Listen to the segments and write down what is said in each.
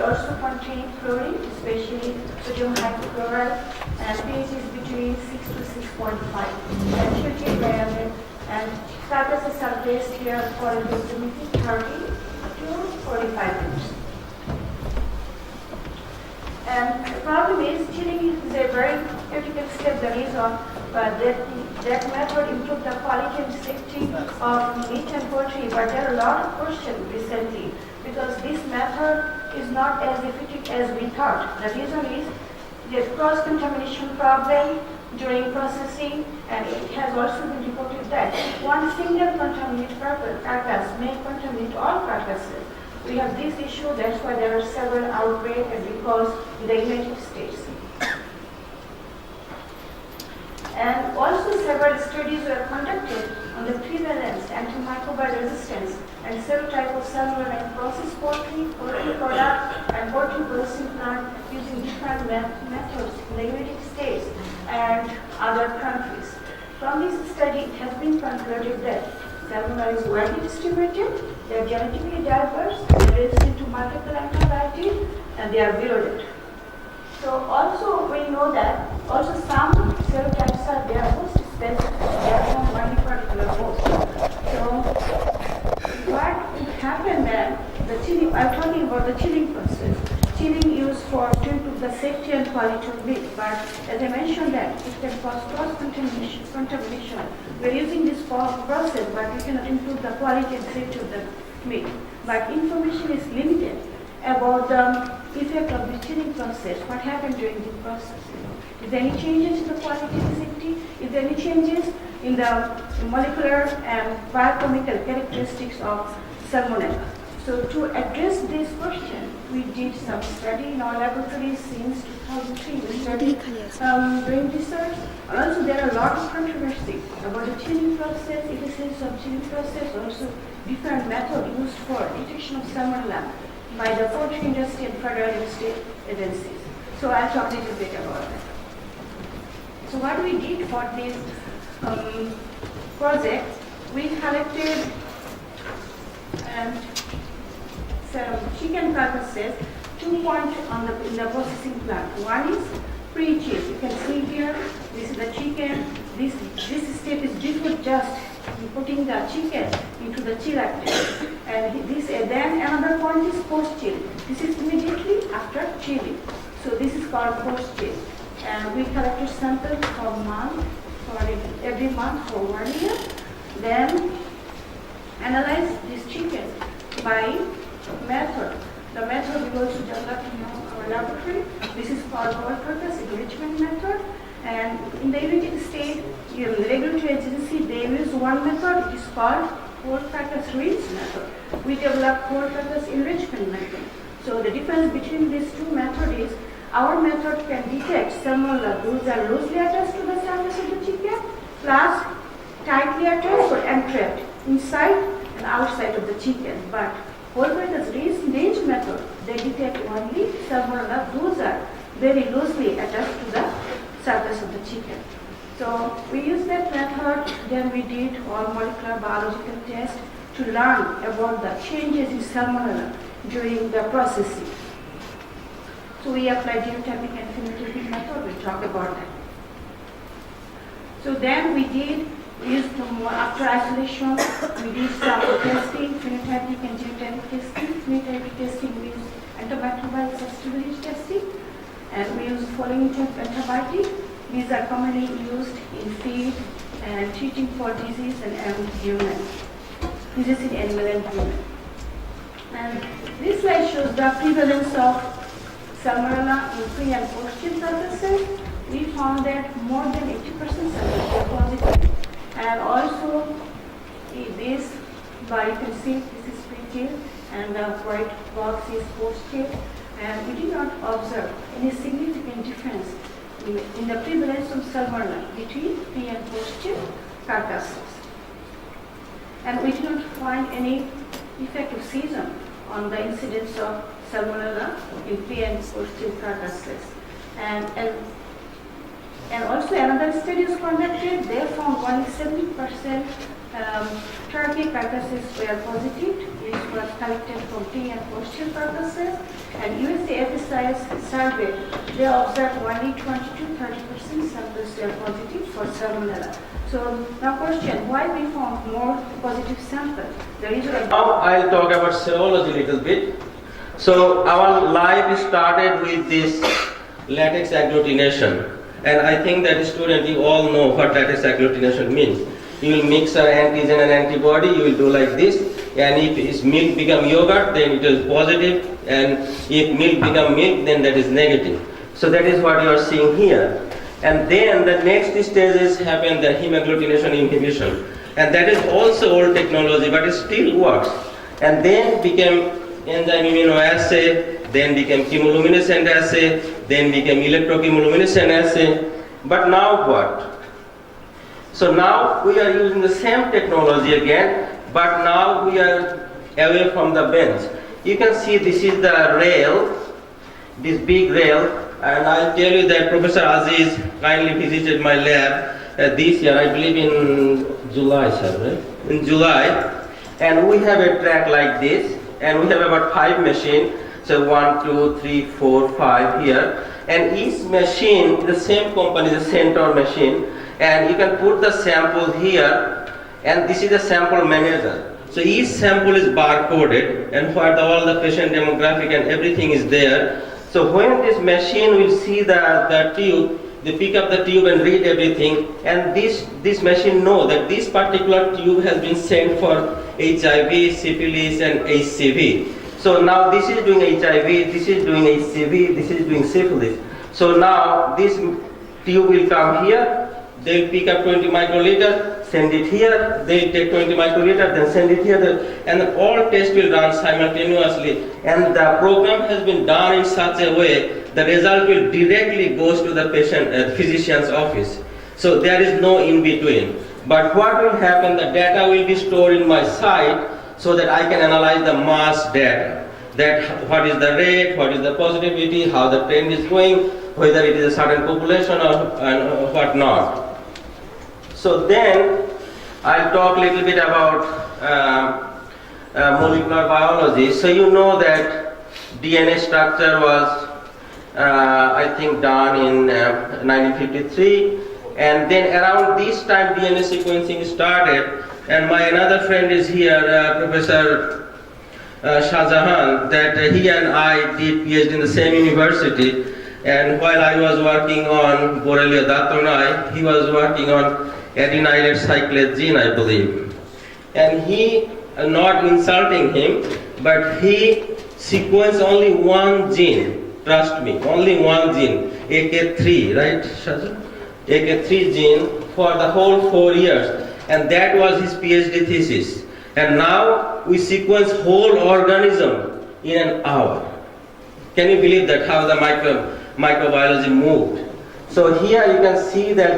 also contain chlorine, especially sodium hypochlorite, and pH is between 6 to 6.5. And filtered by and carcasses are placed here for approximately 30 to 45 minutes. And the problem is, chilling is a very critical step. The reason that method improved the quality and safety of meat and poultry, but there are a lot of questions recently because this method is not as effective as we thought. The reason is the cross-contamination problem during processing, and it has also been reported that one single contaminated carcass may contaminate all carcasses. We have this issue, that's why there are several outbreaks and recalls in the United States. And also several studies were conducted on the prevalence, antimicrobial resistance, and serotype of salmonella in processed poultry product, and poultry processing plant using different methods in the United States and other countries. From this study, it has been concluded that salmonella is widely distributed, they are genetically diverse, they are resistant to multiple antibiotics, and they are virulent. So also we know that also some serotypes are their host specific, they are from one particular host. So what would happen then, the chilling, I'm talking about the chilling process. Chilling used to improve the safety and quality of meat, but as I mentioned that it can cause cross-contamination. We're using this process, but we cannot improve the quality and safety of the meat. But information is limited about the effect of the chilling process, what happened during the process. Is there any changes in the quality and safety? Is there any changes in the molecular and biochemical characteristics of salmonella? So to address this question, we did some study in our laboratory since 2003. We started doing research. And also there are a lot of controversy about the chilling process, efficiency of chilling process, also different methods used for detection of salmonella by the poultry industry and federal state agencies. So I'll talk a little bit about that. So what we did for this project, we collected chicken carcasses, 2 points in the processing plant. One is pre-chill. You can see here, this is the chicken. This step is before just putting the chicken into the chiller. And then another point is post-chill. This is immediately after chilling. So this is called post-chill. And we collected samples every month for 1 year. Then analyze this chicken by method. The method we also developed in our laboratory. This is called whole carcass enrichment method. And in the United States, the regulatory agency, they use one method. It is called whole carcass rinse method. We developed whole carcass enrichment method. So the difference between these two methods is our method can detect salmonella. Those are loosely attached to the surface of the chicken, plus tightly attached or entrapped inside and outside of the chicken. But whole carcass range method, they detect only salmonella. Those are very loosely attached to the surface of the chicken. So we used that method, then we did all molecular biological tests to learn about the changes in salmonella during the processing. So we applied genotypic and phenotypic method, we'll talk about that. So then we used after isolation, we did some testing, phenotypic and genotypic testing. Phenotypic testing, we used antimicrobial susceptibility testing, and we use following antibiotics. These are commonly used in feed and treating for disease and human. Disease in animal and human. And this slide shows the prevalence of salmonella in pre and post-chill carcasses. We found that more than 80% are positive. And also, this, you can see this is pre-chill and the white box is post-chill. And we did not observe any significant difference in the prevalence of salmonella between pre and post-chill carcasses. And we did not find any effect of season on the incidence of salmonella in pre and post-chill carcasses. And also another study was conducted. They found only 70% 30 carcasses were positive. This was collected from pre and post-till purposes. And USAFSIS survey, they observed only 22-30% samples were positive for salmonella. So now question, why we found more positive samples? The reason. Now I'll talk about serology a little bit. So our life started with this latex agglutination. And I think that student, you all know what latex agglutination means. You will mix an antigen and antibody, you will do like this. And if milk become yogurt, then it is positive. And if milk become milk, then that is negative. So that is what you are seeing here. And then the next stages happen, the hemagglutination inhibition. And that is also old technology, but it still works. And then became enzyme immunoassay, then became chemoluminescent assay, then became electrochemoluminescent assay. But now what? So now we are using the same technology again, but now we are away from the bench. You can see this is the rail, this big rail, and I'll tell you that Professor Aziz kindly visited my lab this year, I believe in July, sir, right? In July, and we have a track like this, and we have about 5 machines. So 1, 2, 3, 4, 5 here, and each machine, the same company, the Centaur machine, and you can put the sample here, and this is the sample manager. So each sample is barcoded, and what all the patient demographic and everything is there. So when this machine will see the tube, they pick up the tube and read everything, and this machine know that this particular tube has been sent for HIV, syphilis, and HCV. So now this is doing HIV, this is doing HCV, this is doing syphilis. So now this tube will come here, they'll pick up 20 microliter, send it here, they take 20 microliter, then send it here, and all tests will run simultaneously. And the program has been done in such a way, the result will directly goes to the patient, physician's office. So there is no in between. But what will happen, the data will be stored in my site, so that I can analyze the mass data. That what is the rate, what is the positivity, how the trend is going, whether it is a certain population or what not. So then I'll talk a little bit about molecular biology. So you know that DNA structure was I think done in 1953, and then around this time DNA sequencing started. And my another friend is here, Professor Shahjahan, that he and I did PhD in the same university. And while I was working on Borrelia dattoni, he was working on adenylate cyclase gene, I believe. And he, not insulting him, but he sequenced only one gene. Trust me, only one gene, AK3, right, Shahjahan? AK3 gene for the whole 4 years. And that was his PhD thesis. And now we sequence whole organism in an hour. Can you believe that, how the microbiology moved? So here you can see that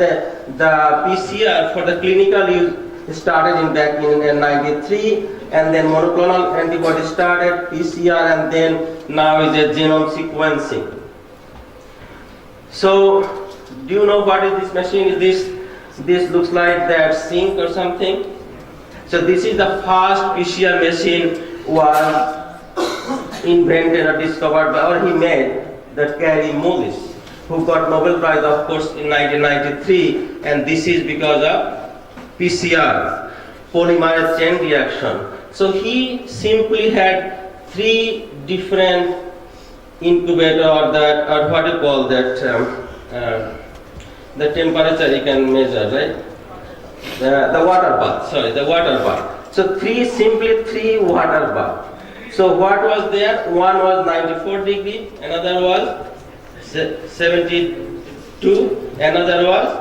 the PCR for the clinical use started back in 93, and then monoclonal antibody started, PCR, and then now is a genome sequencing. So do you know what is this machine? This looks like that sink or something. So this is the first PCR machine was invented or discovered by, or he made, that Gary Mullis, who got Nobel Prize, of course, in 1993, and this is because of PCR, polymerase chain reaction. So he simply had 3 different incubator, or what you call that, the temperature you can measure, right? The water bath, the water bath. So simply three water bath. So what was there? One was 94 degree, another was 72, another was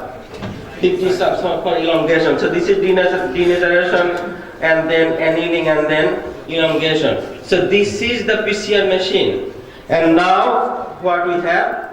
50 for elongation. So this is denaturation, and then annealing, and then elongation. So this is the PCR machine. And now what we have?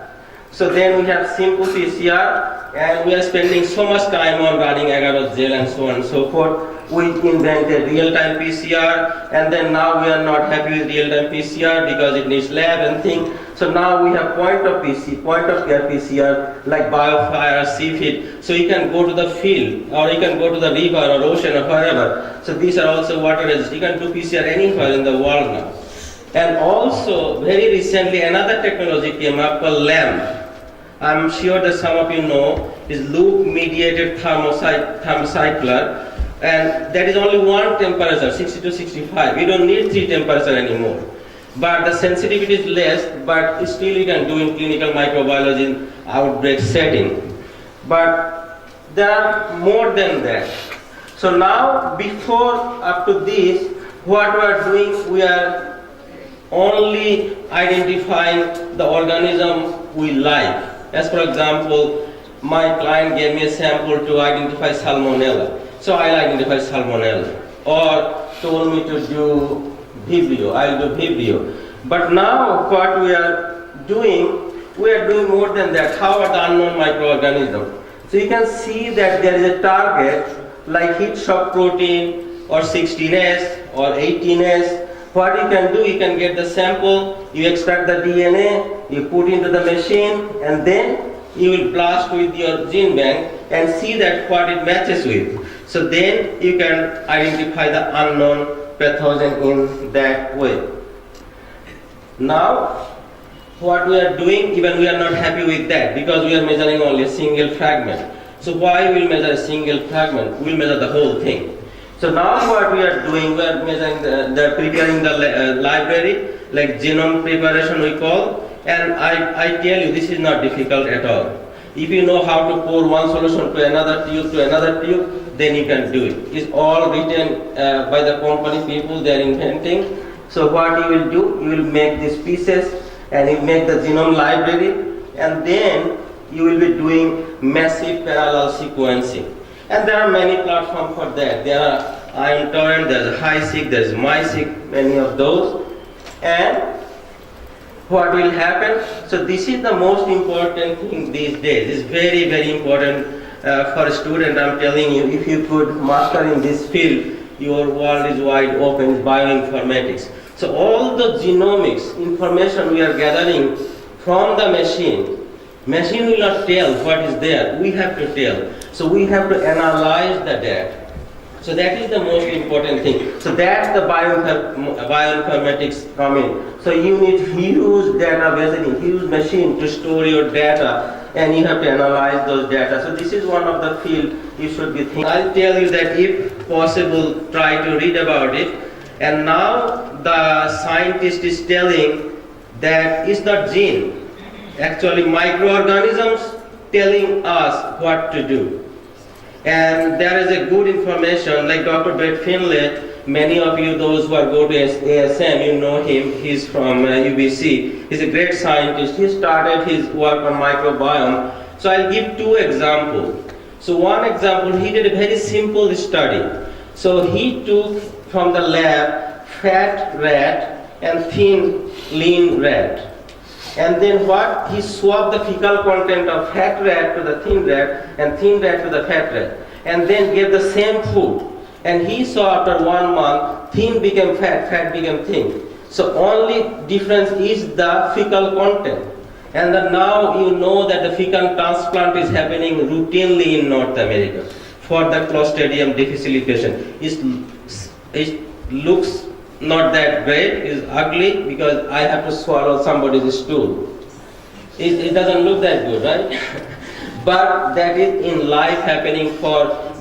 So then we have simple PCR, and we are spending so much time on running agar-agar gel and so on and so forth. we invented real-time PCR, and then now we are not happy with real-time PCR because it needs lab and thing. So now we have point of care PCR like BioFire, CFIT. So you can go to the field, or you can go to the river or ocean or wherever. So these are also water resistant. You can do PCR anywhere in the world now. And also, very recently, another technology came up called LAMP. I'm sure that some of you know is loop-mediated thermocycler, and that is only one temperature, 60 to 65. You don't need 3 temperature anymore. But the sensitivity is less, but still you can do in clinical microbiology in outbreak setting. But there are more than that. So now, before up to this, what we are doing, we are only identifying the organism we like. As for example, my client gave me a sample to identify salmonella. So I'll identify salmonella. Or told me to do Vibrio, I'll do Vibrio. But now what we are doing more than that. How are the unknown microorganisms? So you can see that there is a target like heat shock protein or 16S or 18S. What you can do, you can get the sample, you extract the DNA, you put into the machine, and then you will blast with your gene bank and see that what it matches with. So then you can identify the unknown pathogen in that way. Now, what we are doing, even we are not happy with that because we are measuring only a single fragment. So why we will measure a single fragment? We will measure the whole thing. So now what we are doing, we are measuring preparing the library, like genome preparation we call, and I tell you this is not difficult at all. If you know how to pour one solution to another tube, then you can do it. It's all written by the company people, they are inventing. So what you will do, you will make these pieces and you make the genome library, and then you will be doing massive parallel sequencing. And there are many platforms for that. There are IronTorrent, there is HiSeq, there is MySeq, many of those. And what will happen? So this is the most important thing these days. It's very, very important for a student. I'm telling you, if you could master in this field, your world is wide open, it's bioinformatics. So all the genomics information we are gathering from the machine will not tell what is there. We have to tell. So we have to analyze the data. So that is the most important thing. So that's the bioinformatics come in. So you need huge database and huge machine to store your data, and you have to analyze those data. So this is one of the field you should be thinking. I'll tell you that if possible, try to read about it. And now the scientist is telling that it's not gene. Actually, microorganisms telling us what to do. And there is a good information, like Dr. Brett Finlay, many of you, those who are go to ASM, you know him, he's from UBC. He's a great scientist. He started his work on microbiome. So I'll give 2 examples. So one example, he did a very simple study. So he took from the lab fat rat and thin, lean rat. And then what? He swapped the fecal content of fat rat to the thin rat and thin rat to the fat rat. And then gave the same food. And he saw after 1 month, thin became fat, fat became thin. So only difference is the fecal content. And now you know that the fecal transplant is happening routinely in North America for the Clostridium difficile patient. It looks not that great, it's ugly because I have to swallow somebody's stool. It doesn't look that good, right? But that is in life happening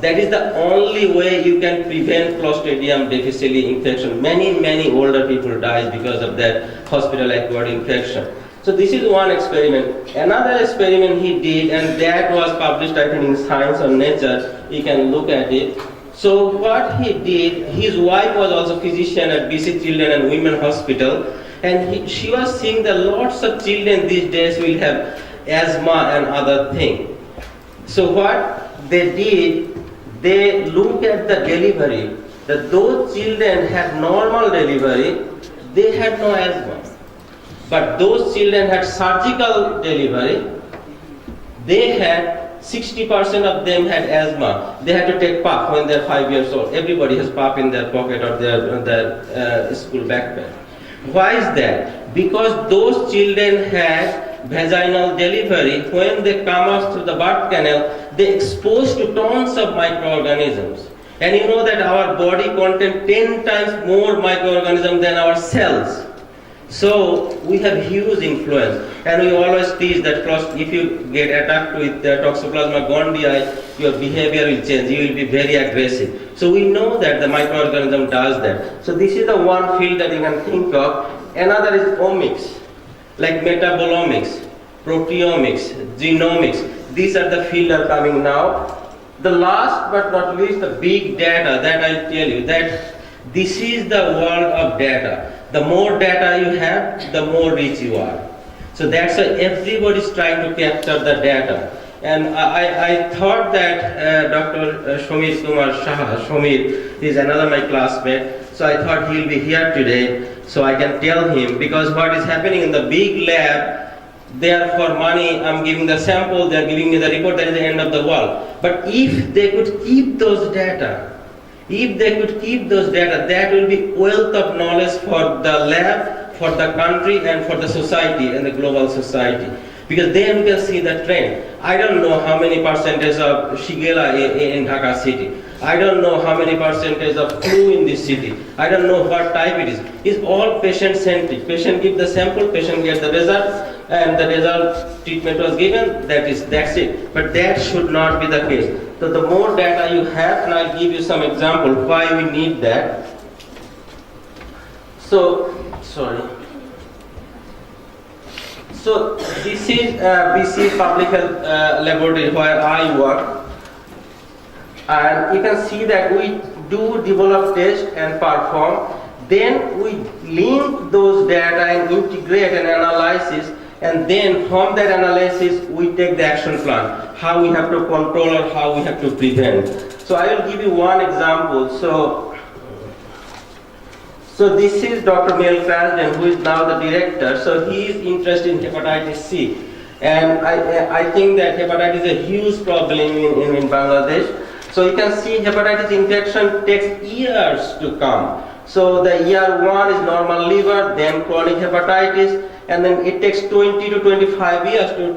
that is the only way you can prevent Clostridium difficile infection. Many older people die because of that hospital-acquired infection. So this is one experiment. Another experiment he did, and that was published I think in Science or Nature, you can look at it. So what he did, his wife was also physician at BC Children and Women Hospital, and she was seeing that lots of children these days will have asthma and other things. So what they did, they looked at the delivery, that those children had normal delivery, they had no asthma. But those children had surgical delivery, they had 60% of them had asthma. They had to take puff when they're 5 years old. Everybody has puff in their pocket or their school backpack. Why is that? Because those children had vaginal delivery. When they come out through the birth canal, they exposed to tons of microorganisms. And you know that our body contains 10 times more microorganisms than our cells. So we have huge influence, and we always teach that if you get attacked with Toxoplasma gondii, your behavior will change, you will be very aggressive. So we know that the microorganism does that. So this is the one field that you can think of. Another is omics, like metabolomics, proteomics, genomics. These are the fields that are coming now. The last but not least, the big data, that I'll tell you, that this is the world of data. The more data you have, the more rich you are. So that's why everybody's trying to capture the data. And I thought that Dr. Shomir Kumar Shah, Shomir, is another my classmate. So I thought he'll be here today, so I can tell him, because what is happening in the big lab, they are for money, I'm giving the sample, they are giving me the report, that is the end of the world. But if they could keep those data, that will be wealth of knowledge for the lab, for the country, and for the society and the global society. Because then we can see the trend. I don't know how many percentage of Shigella in Dhaka city. I don't know how many percentage of flu in this city. I don't know what type it is. It's all patient-centric. Patient give the sample, patient gets the result, and the result treatment was given, that's it. But that should not be the case. So the more data you have, and I'll give you some example why we need that. So this is BC Public Health Laboratory where I work, and you can see that we do develop tests and perform. Then we link those data and integrate an analysis, and then from that analysis we take the action plan, how we have to control or how we have to prevent. So I will give you one example. So this is Dr. Mel Krasden, who is now the director. So he is interested in hepatitis C. And I think that hepatitis is a huge problem in Bangladesh. So you can see hepatitis infection takes years to come. So the year 1 is normal liver, then chronic hepatitis, and then it takes 20 to 25 years to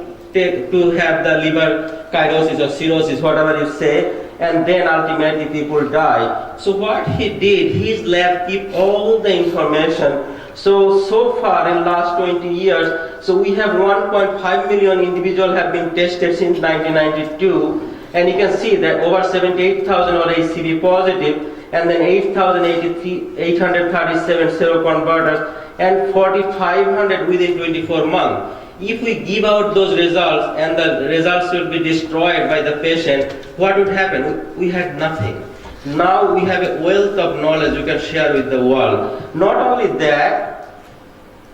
have the liver cirrhosis or cirrhosis, whatever you say, and then ultimately people die. So what he did, his lab keep all the information. So far in last 20 years, so we have 1.5 million individuals have been tested since 1992, and you can see that over 78,000 are HCV positive, and then 837 seroconverters, and 4,500 within 24 months. If we give out those results and the results will be destroyed by the patient, what would happen? We had nothing. Now we have a wealth of knowledge we can share with the world. Not only that,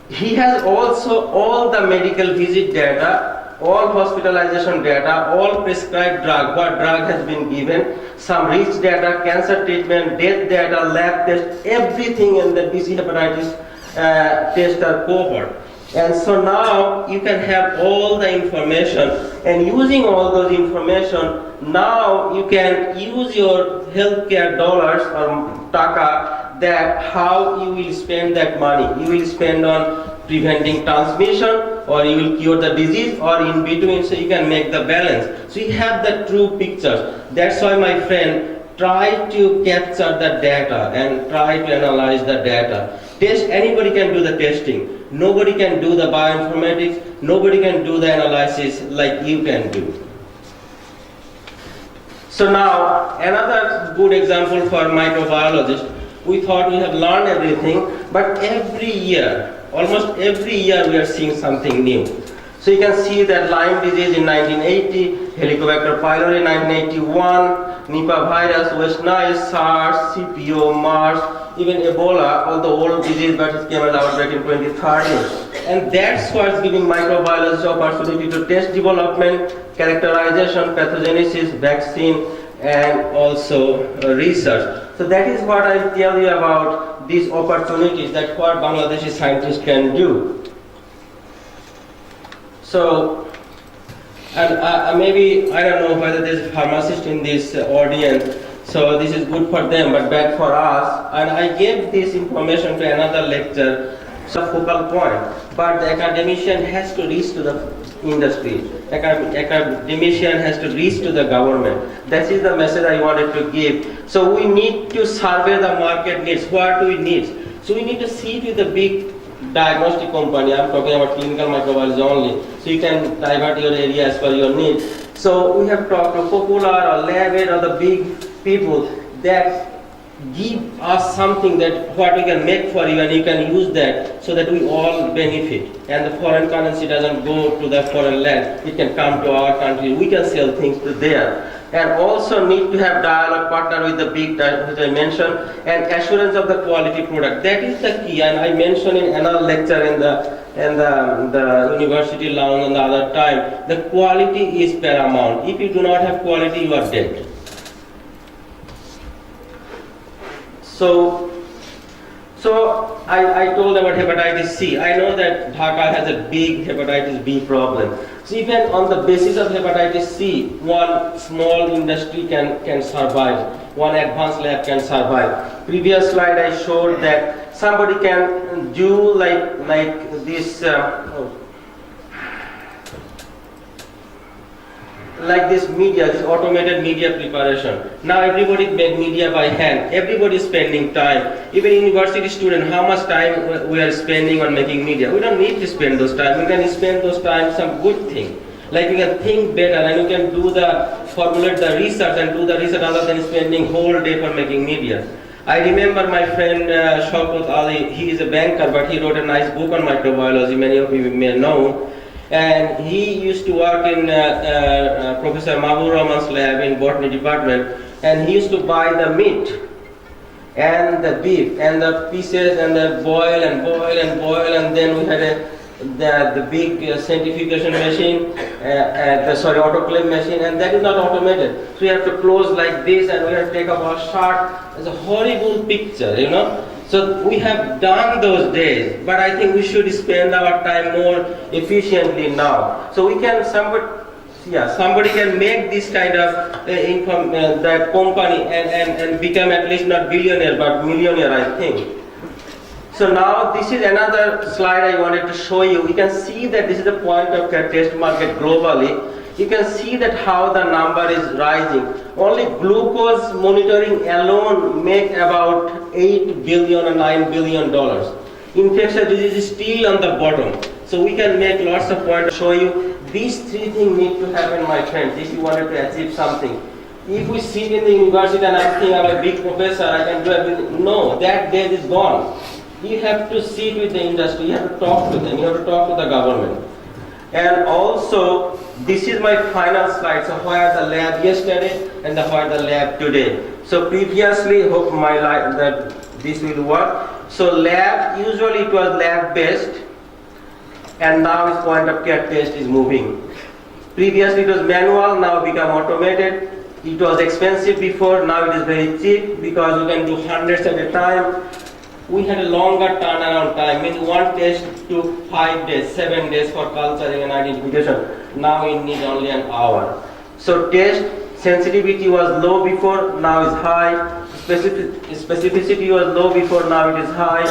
he has also all the medical visit data, all hospitalization data, all prescribed drug, what drug has been given, some rich data, cancer treatment, death data, lab test, everything in the BC hepatitis tester cohort. And so now you can have all the information, and using all those information, now you can use your healthcare dollars or taka, that how you will spend that money. You will spend on preventing transmission, or you will cure the disease, or in between, so you can make the balance. So you have the true picture. That's why, my friend, try to capture the data and try to analyze the data. Anybody can do the testing. Nobody can do the bioinformatics. Nobody can do the analysis like you can do. So now, another good example for microbiologists. We thought we have learned everything, but every year, almost every year, we are seeing something new. So you can see that Lyme disease in 1980, Helicobacter pylori in 1981, Nipah virus, West Nile, SARS, CPO, MERS, even Ebola, all the old disease that came out back in 2013. And that's what's giving microbiologists opportunity to test development, characterization, pathogenesis, vaccine, and also research. So that is what I tell you about these opportunities, that what Bangladeshi scientists can do. So And maybe, I don't know whether there's a pharmacist in this audience, so this is good for them, but bad for us. And I gave this information to another lecture, so focal point. But the academician has to reach to the industry. Academician has to reach to the government. That is the message I wanted to give. So we need to survey the market needs. What do we need? So we need to sit with the big diagnostic company. I'm talking about clinical microbiology only. So you can divert your area as per your needs. So we have talked to Popular or LabAid or the big people that give us something that what we can make for you, and you can use that so that we all benefit. And the foreign currency doesn't go to the foreign land. It can come to our country. We can sell things to there. And also need to have dialogue partner with the big, which I mentioned, and assurance of the quality product. That is the key. And I mentioned in another lecture in the university lounge and the other time, the quality is paramount. If you do not have quality, you are dead. So I told about hepatitis C. I know that Dhaka has a big hepatitis B problem. So even on the basis of hepatitis C, one small industry can survive. One advanced lab can survive. Previous slide I showed that somebody can do like this. Like this media, this automated media preparation. Now everybody make media by hand. Everybody is spending time. Even university student, how much time we are spending on making media? We don't need to spend those time. We can spend those time some good thing. Like we can think better and you can formulate the research and do the research other than spending whole day for making media. I remember my friend Shaukat Ali, he is a banker but he wrote a nice book on microbiology, many of you may know. And he used to work in Professor Mahbub Rahman's lab in botany department, and he used to buy the meat and the beef and the pieces and the boil, and then we had the big centrifugation machine, autoclave machine, and that is not automated. So we have to close like this, and we have to take up our shot. It's a horrible picture, you know. So we have done those days, but I think we should spend our time more efficiently now. So we can somebody can make this kind of income, that company, and become at least not billionaire but millionaire, I think. So now this is another slide I wanted to show you. You can see that this is the point of care test market globally. You can see that how the number is rising. Only glucose monitoring alone make about $8 billion or $9 billion. Infectious disease is still on the bottom. So we can make lots of points to show you. These three things need to happen, my friends, if you wanted to achieve something. If we sit in the university and I think I'm a big professor, I can do everything. No, that day is gone. You have to sit with the industry, you have to talk to them, you have to talk to the government. And also, this is my final slide. So where the lab yesterday and where the lab today. So previously, hope that this will work. So lab, usually it was lab based, and now its point of care test is moving. Previously it was manual, now become automated. It was expensive before, now it is very cheap because you can do hundreds at a time. We had a longer turnaround time, means one test took 5 days, 7 days for culturing and identification. Now we need only an hour. So test sensitivity was low before, now is high. Specificity was low before, now it is high.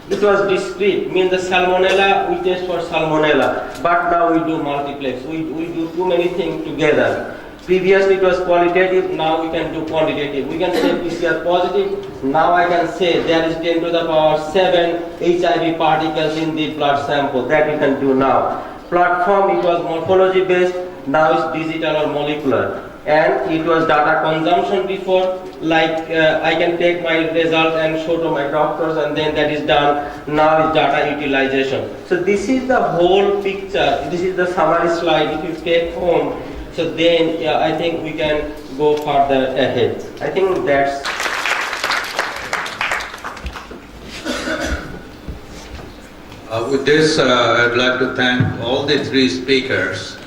It was discrete, means the salmonella, we test for salmonella, but now we do multiplex. We do too many things together. Previously it was qualitative, now we can do quantitative. We can say PCR positive, now I can say there is 10 to the power 7 HIV particles in the blood sample. That we can do now. Platform, it was morphology based, now it's digital or molecular. And it was data consumption before, like I can take my result and show to my doctors and then that is done. Now it's data utilization. So this is the whole picture, this is the summary slide. If you take home, so then I think we can go further ahead. I think that's... With this, I'd like to thank all the three speakers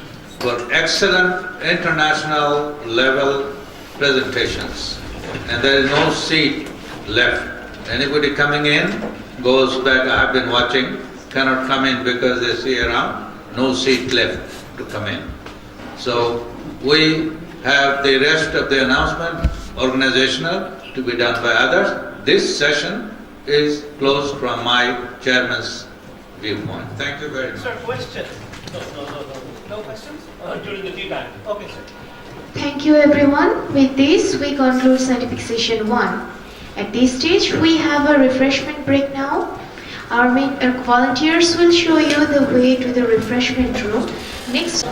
for excellent international level presentations. And there is no seat left. Anybody coming in goes back. I have been watching, cannot come in because they see around, no seat left to come in. So we have the rest of the announcement, organizational, to be done by others. This session is closed from my chairman's viewpoint. Thank you very much. Sir, question? No questions? During the tea time. Okay, sir. Thank you everyone. With this, we conclude scientific session 1. At this stage, we have a refreshment break now. Our volunteers will show you the way to the refreshment room. Next.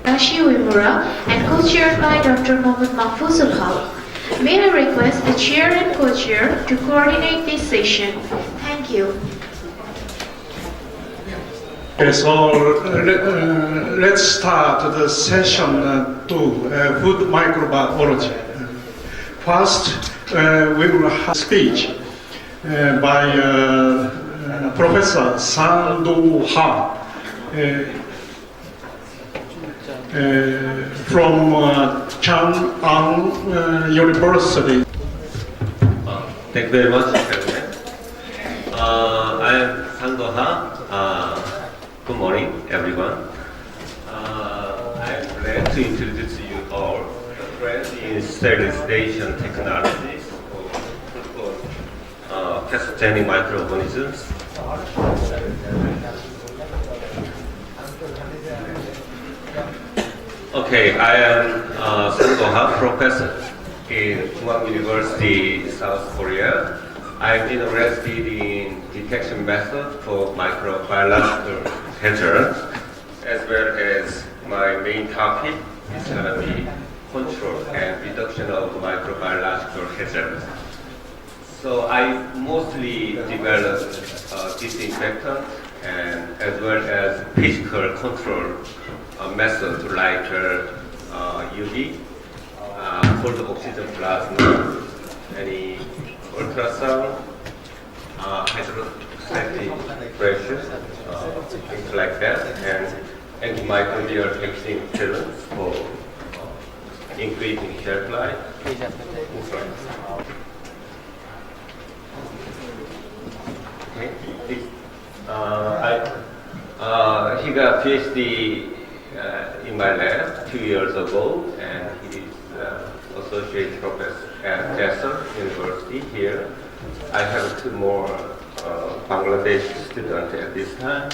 Rashi Uemura and co-chaired by Dr. Mohammad Mahfuzul Haq. May I request the chair and co-chair to coordinate this session. Thank you. Okay, so let's start the session 2, food microbiology. First, we will have a speech by Professor Sandu Ha from Chang'an University. Thank you very much, Chairman. I am Sandoha. Good morning, everyone. I am glad to introduce you all the trends in sterilization technologies for pathogenic microorganisms. Okay, I am Sandoha, professor in Kumang University, South Korea. I'm interested in detection method for microbiological hazards, as well as my main topic is going to be control and reduction of microbiological hazards. So I mostly develop disinfectant and as well as physical control methods like UV, cold oxygen plasma, any ultrasound, hydrostatic pressure, things like that, and antimicrobial vaccine films for increasing shelf life. He got PhD in my lab 2 years ago, and he is associate professor at Jessel University here. I have 2 more Bangladesh students at this time.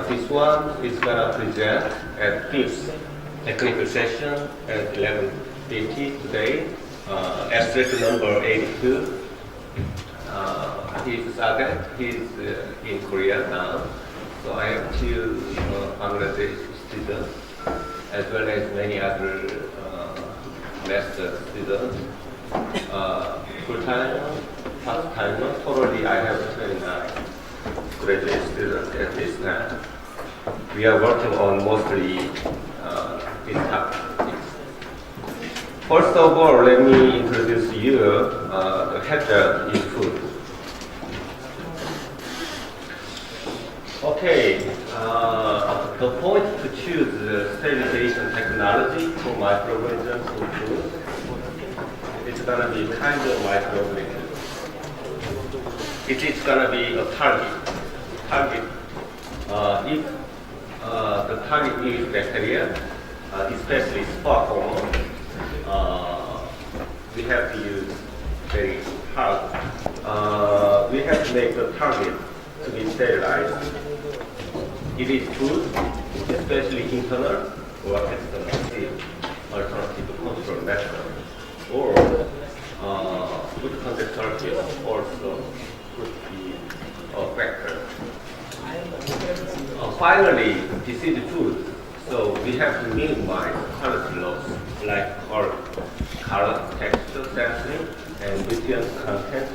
This one is going to present at 5th technical session at 11:50 today. Abstract number 82. He's Sagat. He's in Korea now. So I have 2 Bangladesh students, as well as many other master students, full-time, part-time. Totally, I have 29 graduate students at this time. We are working on mostly these topics. First of all, let me introduce you the hazard in food. Okay, the point to choose sterilization technology for microorganisms in food is going to be kind of microorganism. It is going to be a target. If the target is bacteria, especially spot hormone, we have to use very hard. We have to make the target to be sterilized. It is food, especially internal or external alternative control method, or food conductor also could be a factor. Finally, this is food, so we have to minimize quality loss, like color, texture, sampling, and nutrient content,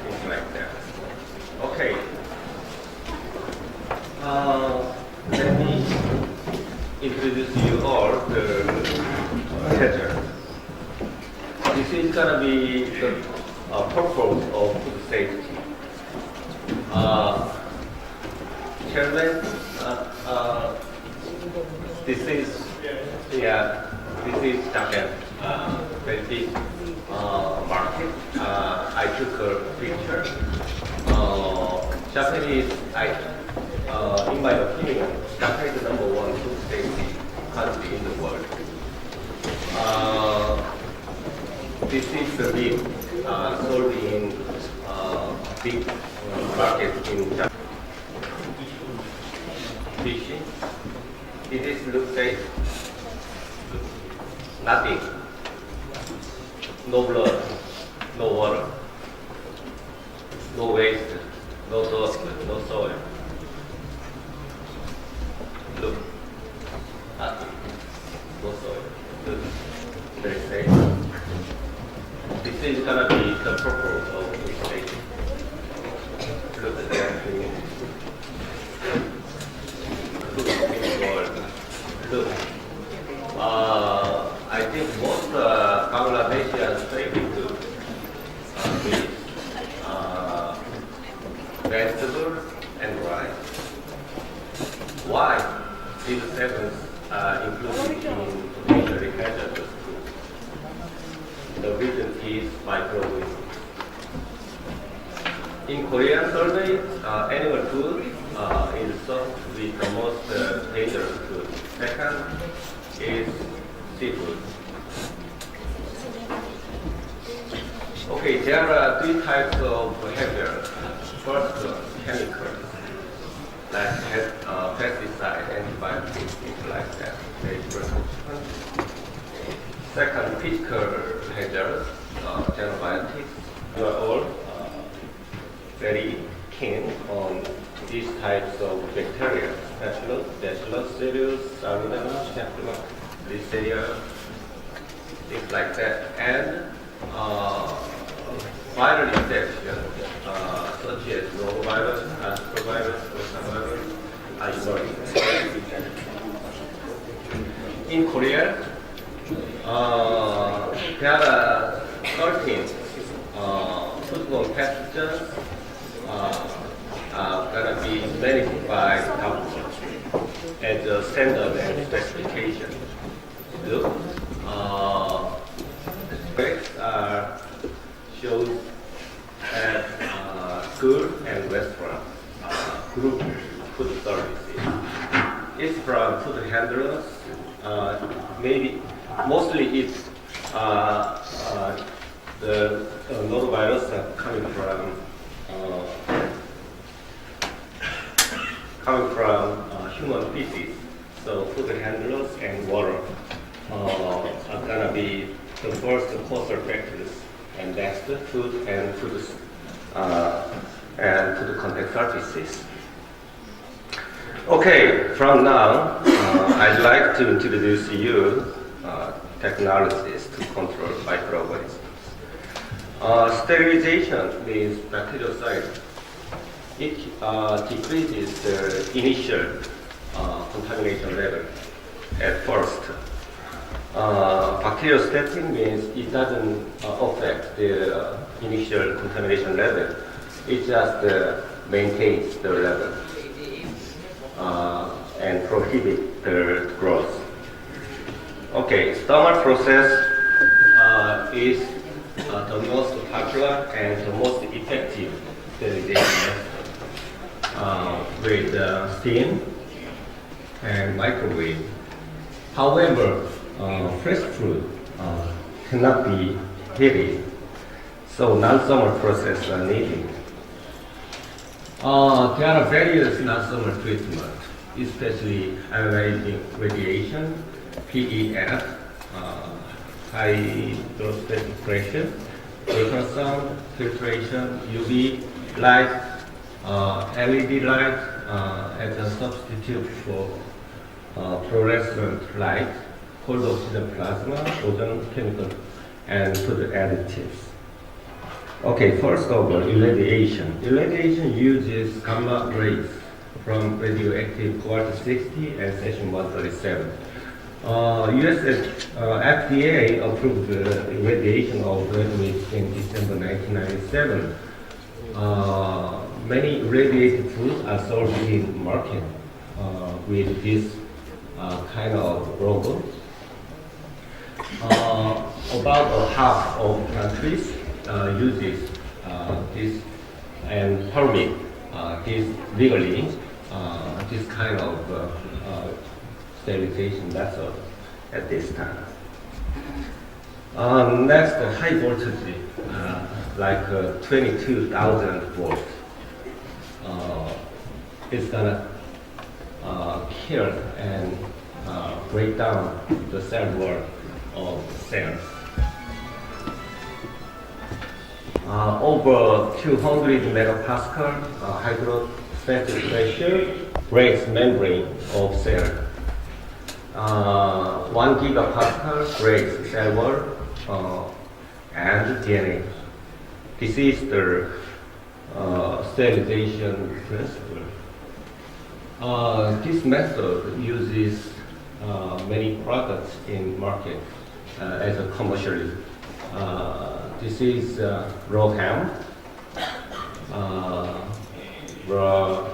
things like that. Okay. Let me introduce you all the hazard. This is going to be the purpose of food safety. Chairman this is Japan, very big market. I took a picture. Japanese, in my opinion, Japan is the #1 food safety country in the world. This is the meat sold in big market in Japan. Fishing. It is look safe. Nothing. No blood, no water, no waste, no dust, no soil. Look, nothing, no soil. Look, very safe. This is gonna be the purpose of this state. Look at that. Look, I think most Bangladesians favorite food is vegetables and rice. Why these seven included in potentially hazardous food? The reason is microbiology. In Korean survey, animal food is thought to be the most dangerous food. Second is seafood. Okay, there are three types of hazards. First, chemicals, like pesticide, antibiotics, things like that. Very persistent. Second, physical hazards, antibiotics. You are all very keen on these types of bacteria, Bacillus cereus, Salmonella, Staphylococcus, Listeria, things like that, and viral infections such as rotavirus, astrovirus, rotavirus, are emerging. In Korea, there are 13 foodborne pathogens gonna be managed by government as a standard and specification. Look, are shown at school and restaurant group food services. It's from food handlers. Maybe mostly it's the norovirus are coming from human feces. So food handlers and water are gonna be the first causer factors, and that's the food and food contact surfaces. Okay, from now I'd like to introduce you technologies to control microorganisms. Sterilization means bactericide. It decreases the initial contamination level at first. Bacteriostatic means it doesn't affect the initial contamination level. It just maintains the level and prohibits the growth. Okay, thermal process is the most popular and the most effective sterilization method with steam and microwave. However, fresh food cannot be heated, so non-thermal processes are needed. There are various non-thermal treatments, especially ionizing radiation, PEF, hydrostatic pressure, ultrasound, filtration, UV light, LED light as a substitute for fluorescent light, cold oxygen plasma, ozone chemical, and food additives. Okay, first of all, irradiation. Irradiation uses gamma rays from radioactive cobalt-60 and cesium-137. US FDA approved the irradiation of red meat in December 1997. Many irradiated foods are sold in market with this kind of robot. About half of countries uses this and permit this legally this kind of sterilization method at this time. Next, high voltage, like 22,000 volts. It's gonna kill and break down the cell wall of cells. Over 200 megapascal hydrostatic pressure breaks membrane of cell. 1 gigapascal breaks cell wall and DNA. This is the sterilization principle. This method uses many products in market as a commercially. This is raw ham, raw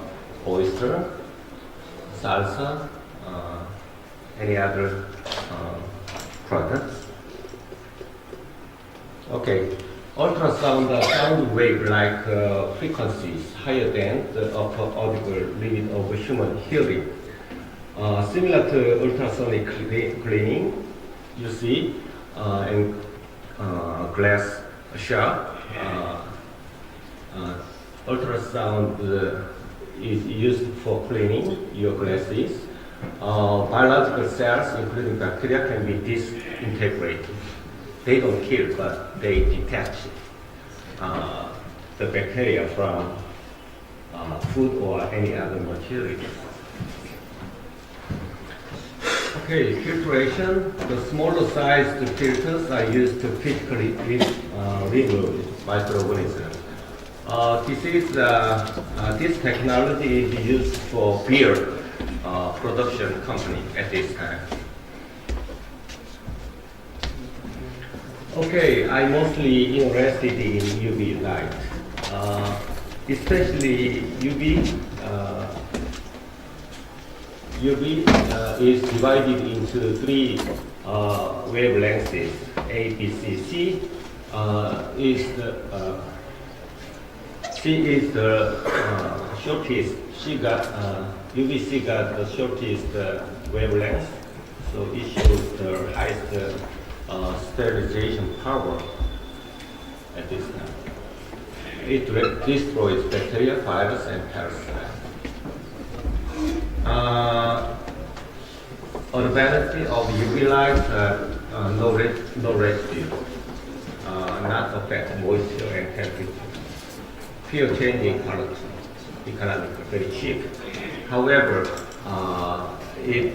oyster, salsa, any other products. Okay, ultrasound sound wave like frequencies higher than the upper audible limit of human hearing. Similar to ultrasonic cleaning, you see in glass shop, ultrasound is used for cleaning your glasses. Biological cells, including bacteria, can be disintegrated. They don't kill, but they detach the bacteria from food or any other material. Okay, filtration. The smaller sized filters are used to physically remove microorganisms. This technology is used for beer production company at this time. Okay, I'm mostly interested in UV light, especially UV. UV is divided into three wavelengths, A, B, C. C is the shortest. UVC got the shortest wavelength, so it shows the highest sterilization power at this time. It destroys bacteria, virus, and parasites. On the benefit of UV light, no residue, not affect moisture and temperature. Pure changing quality, economical, very cheap. However, it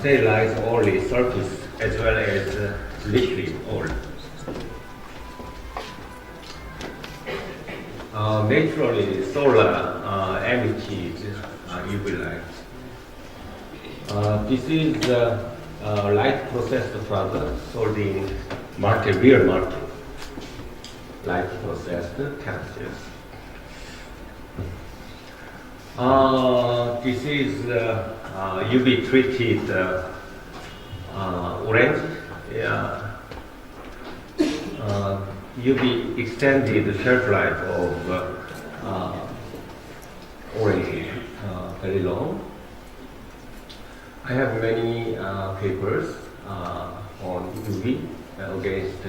sterilizes only surface as well as liquid oil. Naturally, solar emits UV light. This is light processed product sold in real market. Light processed capsules. This is UV treated orange. UV extended shelf life of orange very long. I have many papers on UV against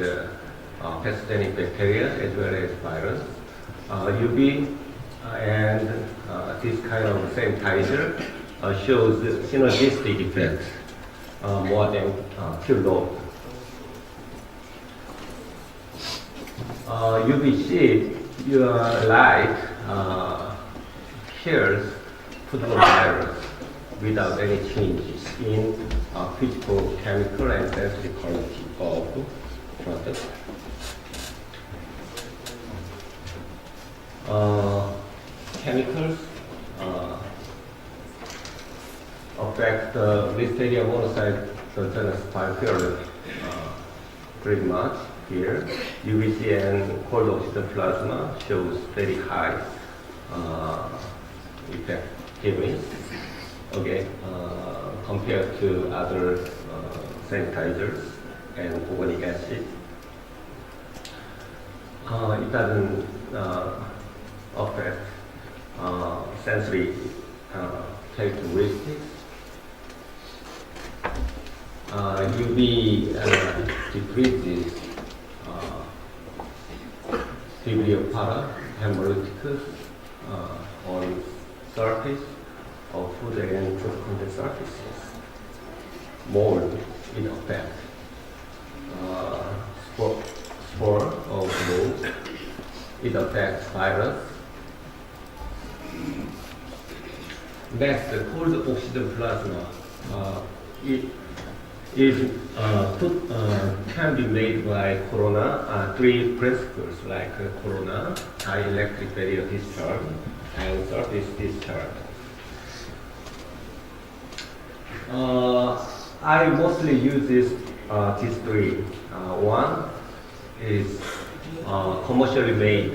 pathogenic bacteria as well as virus. UV and this kind of sanitizer shows synergistic effects more than pure load. UVC, your light kills foodborne virus without any changes in physical, chemical, and sensory quality of product. Chemicals affect Listeria monocyte biopurulent pretty much here. UVC and cold oxygen plasma shows very high effectiveness. okay, compared to other sanitizers and organic acid. It doesn't affect sensory characteristics. UV decreases degree of para hemolyticus on surface of food and food content surfaces. Mold in effect. Spore of mold. It affects virus. Next, cold oxygen plasma. If food can be made by corona, three principles like corona, high electric barrier discharge, and surface discharge. I mostly use these three. One is commercially made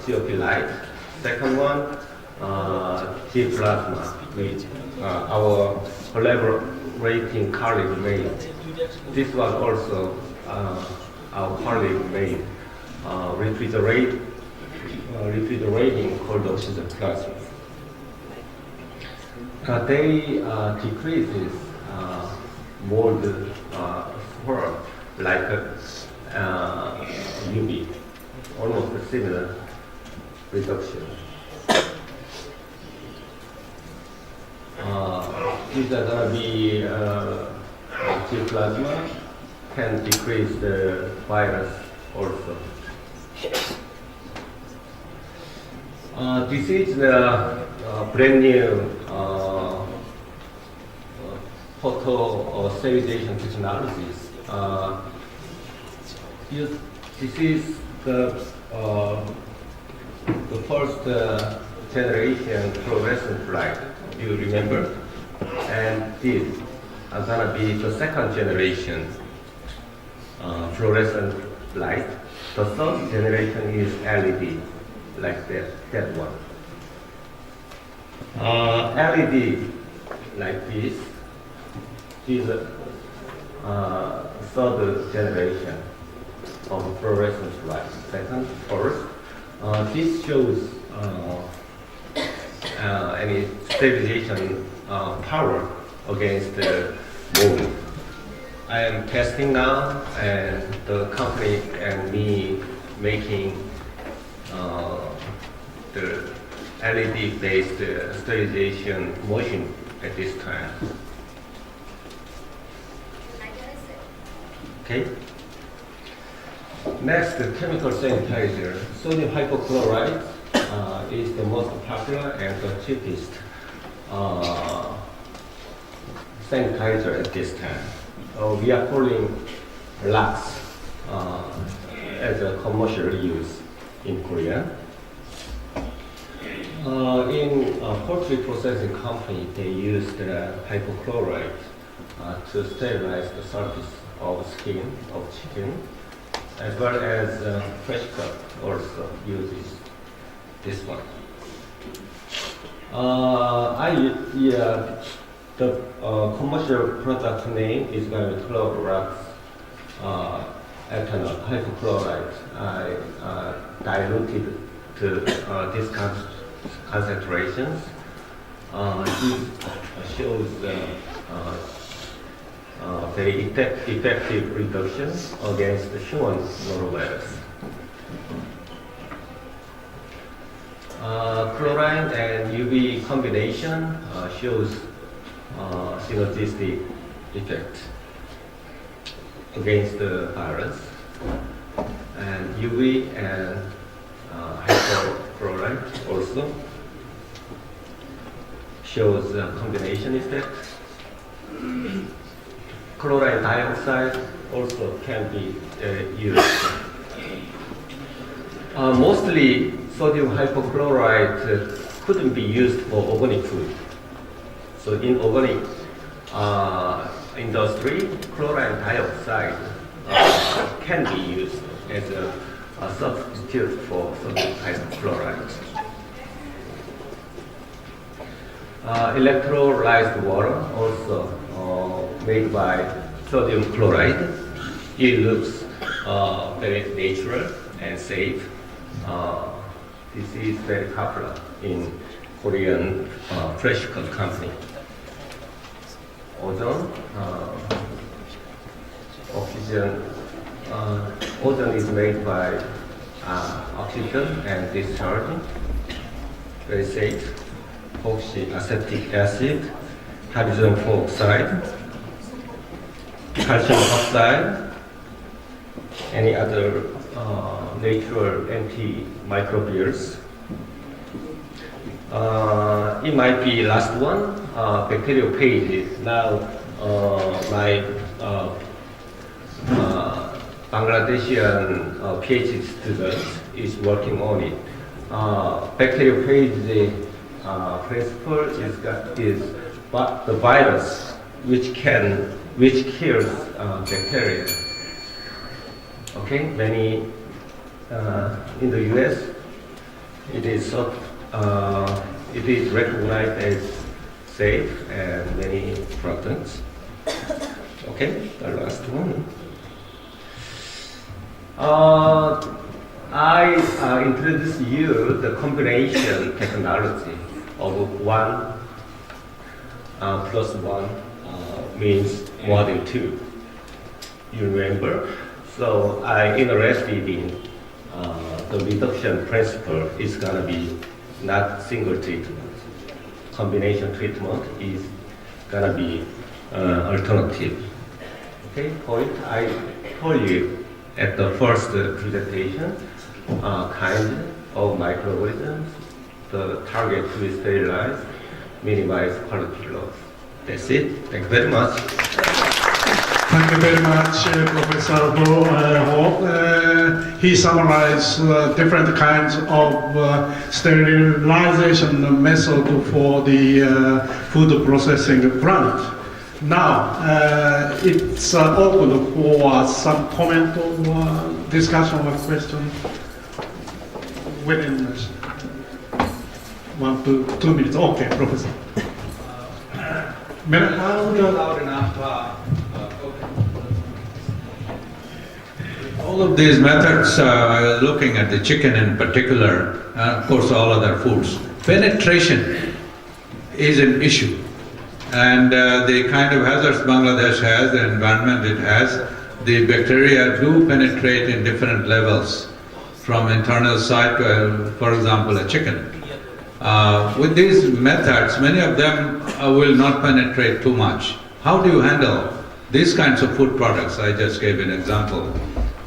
COP light. Second one, G plasma, which our collaborating colleague made. This one also our colleague made refrigerating cold oxygen plasma. They decreases mold spore like UV, almost a similar reduction. These are going to be G plasma can decrease the virus also. This is the brand new photo sterilization technologies. This is the first generation fluorescent light. You remember? And these are gonna be the second generation fluorescent light. The third generation is LED, like that one. LED like this is third generation of fluorescent light. First, this shows any sterilization power against the mold. I am testing now, and the company and me making the LED-based sterilization machine at this time. Okay. Next, the chemical sanitizer. Sodium hypochlorite is the most popular and the cheapest sanitizer at this time. We are calling Lux as a commercial use in Korea. In poultry processing company, they use the hypochlorite to sterilize the surface of skin of chicken, as well as fresh cut also uses this one. The commercial product name is going to be Chlorox ethanol hypochlorite. I diluted to these concentrations. This shows very effective reduction against the human norovirus. Chlorine and UV combination shows synergistic effect against the virus, and UV and hypochlorite also shows combination effect. Chlorine dioxide also can be used. Mostly sodium hypochlorite couldn't be used for organic food. So in organic industry, chlorine dioxide can be used as a substitute for sodium hypochlorite. electrolyzed water, also made by sodium chloride. It looks very natural and safe. This is very popular in Korean fresh cut company. Ozone, oxygen. Ozone is made by oxygen and discharging. Very safe. Oxyacetic acid, hydrogen peroxide, calcium oxide, any other natural antimicrobials. It might be last one, bacteriophages. Now, my Bangladeshian PhD student is working on it. Bacteriophage principle is the virus which kills bacteria. Okay, many in the U.S. it is recognized as safe and many products. Okay, the last one. I introduce you the combination technology of 1 plus 1 means more than 2. You remember? So I interested in the reduction principle is gonna be not single treatment. Combination treatment is gonna be alternative. Okay, point I told you at the first presentation, kind of microorganisms, the target to sterilize, minimize quality loss. That's it. Thank you very much. Thank you very much, Professor Ho. He summarized different kinds of sterilization method for the food processing plant. Now, it's open for some comment or discussion or question within 1 to 2 minutes. Okay, Professor. Loud enough. All of these methods, looking at the chicken in particular, and of course all other foods, penetration is an issue. And the kind of hazards Bangladesh has, the environment it has, the bacteria do penetrate in different levels, from internal side to, for example, a chicken. With these methods, many of them will not penetrate too much. How do you handle these kinds of food products? I just gave an example.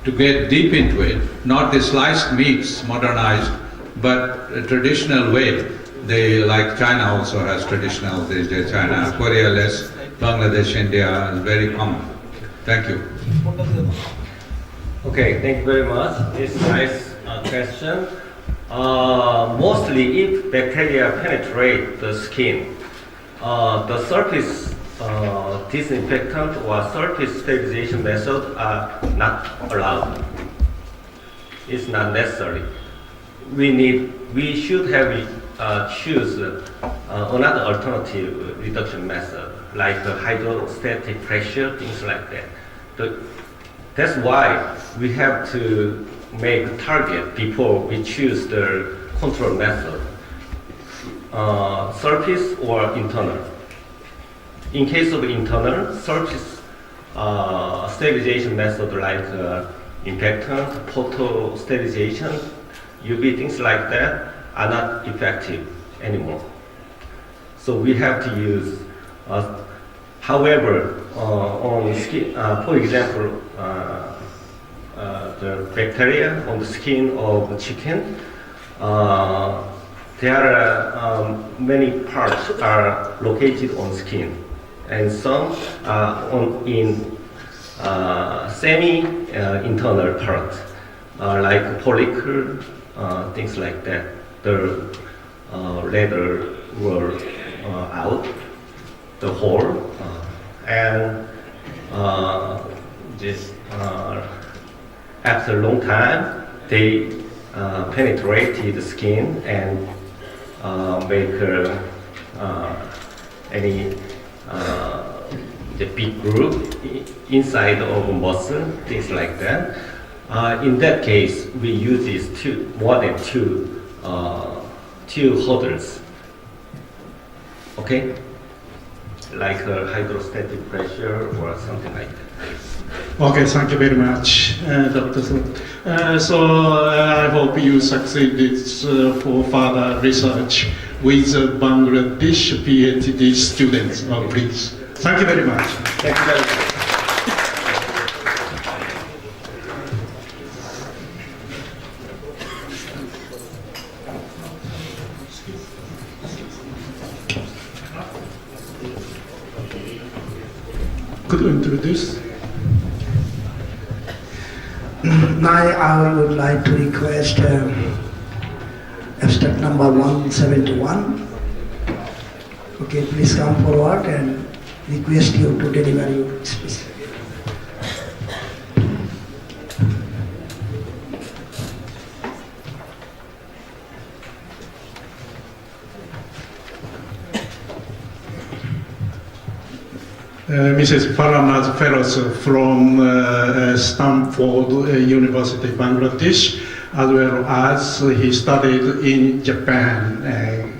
To get deep into it, not the sliced meats, modernized, but a traditional way. They, like China also has traditional these days, China, Korea less, Bangladesh, India is very common. Thank you. Okay, thank you very much. It's a nice question. Mostly if bacteria penetrate the skin, the surface disinfectant or surface sterilization method are not allowed. It's not necessary. We should have choose another alternative reduction method, like the hydrostatic pressure, things like that. That's why we have to make a target before we choose the control method, surface or internal. In case of internal, surface sterilization method like infectant, photo sterilization, UV, things like that are not effective anymore. So we have to use, however, on skin, for example, the bacteria on the skin of the chicken, there are many parts are located on skin, and some in semi-internal parts, like follicle, things like that. The leather were out, the hole, and just after a long time, they penetrated the skin and make any the big group inside of muscle, things like that. In that case, we use these more than two hurdles. Okay, like hydrostatic pressure or something like that. Okay, thank you very much, Dr. So I hope you succeeded for further research with Bangladesh PhD students, please. Thank you very much. Thank you very much. Could you introduce? Now I would like to request abstract number 171. Okay, please come forward and request you to deliver your speech. Mrs. Farnaz Feroz from Stanford University, Bangladesh, as well as he studied in Japan,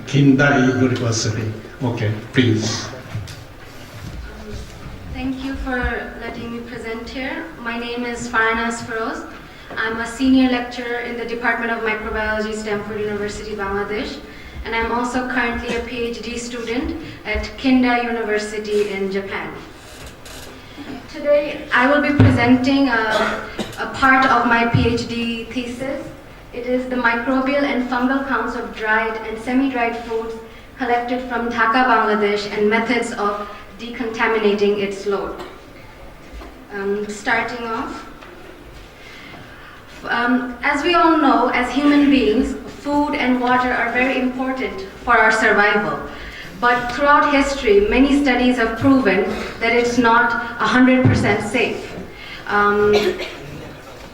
Kindai University. Okay, please. Thank you for letting me present here. My name is Farnaz Feroz. I'm a senior lecturer in the Department of Microbiology, Stanford University, Bangladesh. And I'm also currently a PhD student at Kindai University in Japan. Today, I will be presenting a part of my PhD thesis. It is the microbial and fungal counts of dried and semi-dried foods collected from Dhaka, Bangladesh, and methods of decontaminating its load. Starting off, as we all know, as human beings, food and water are very important for our survival. But throughout history, many studies have proven that it's not 100% safe.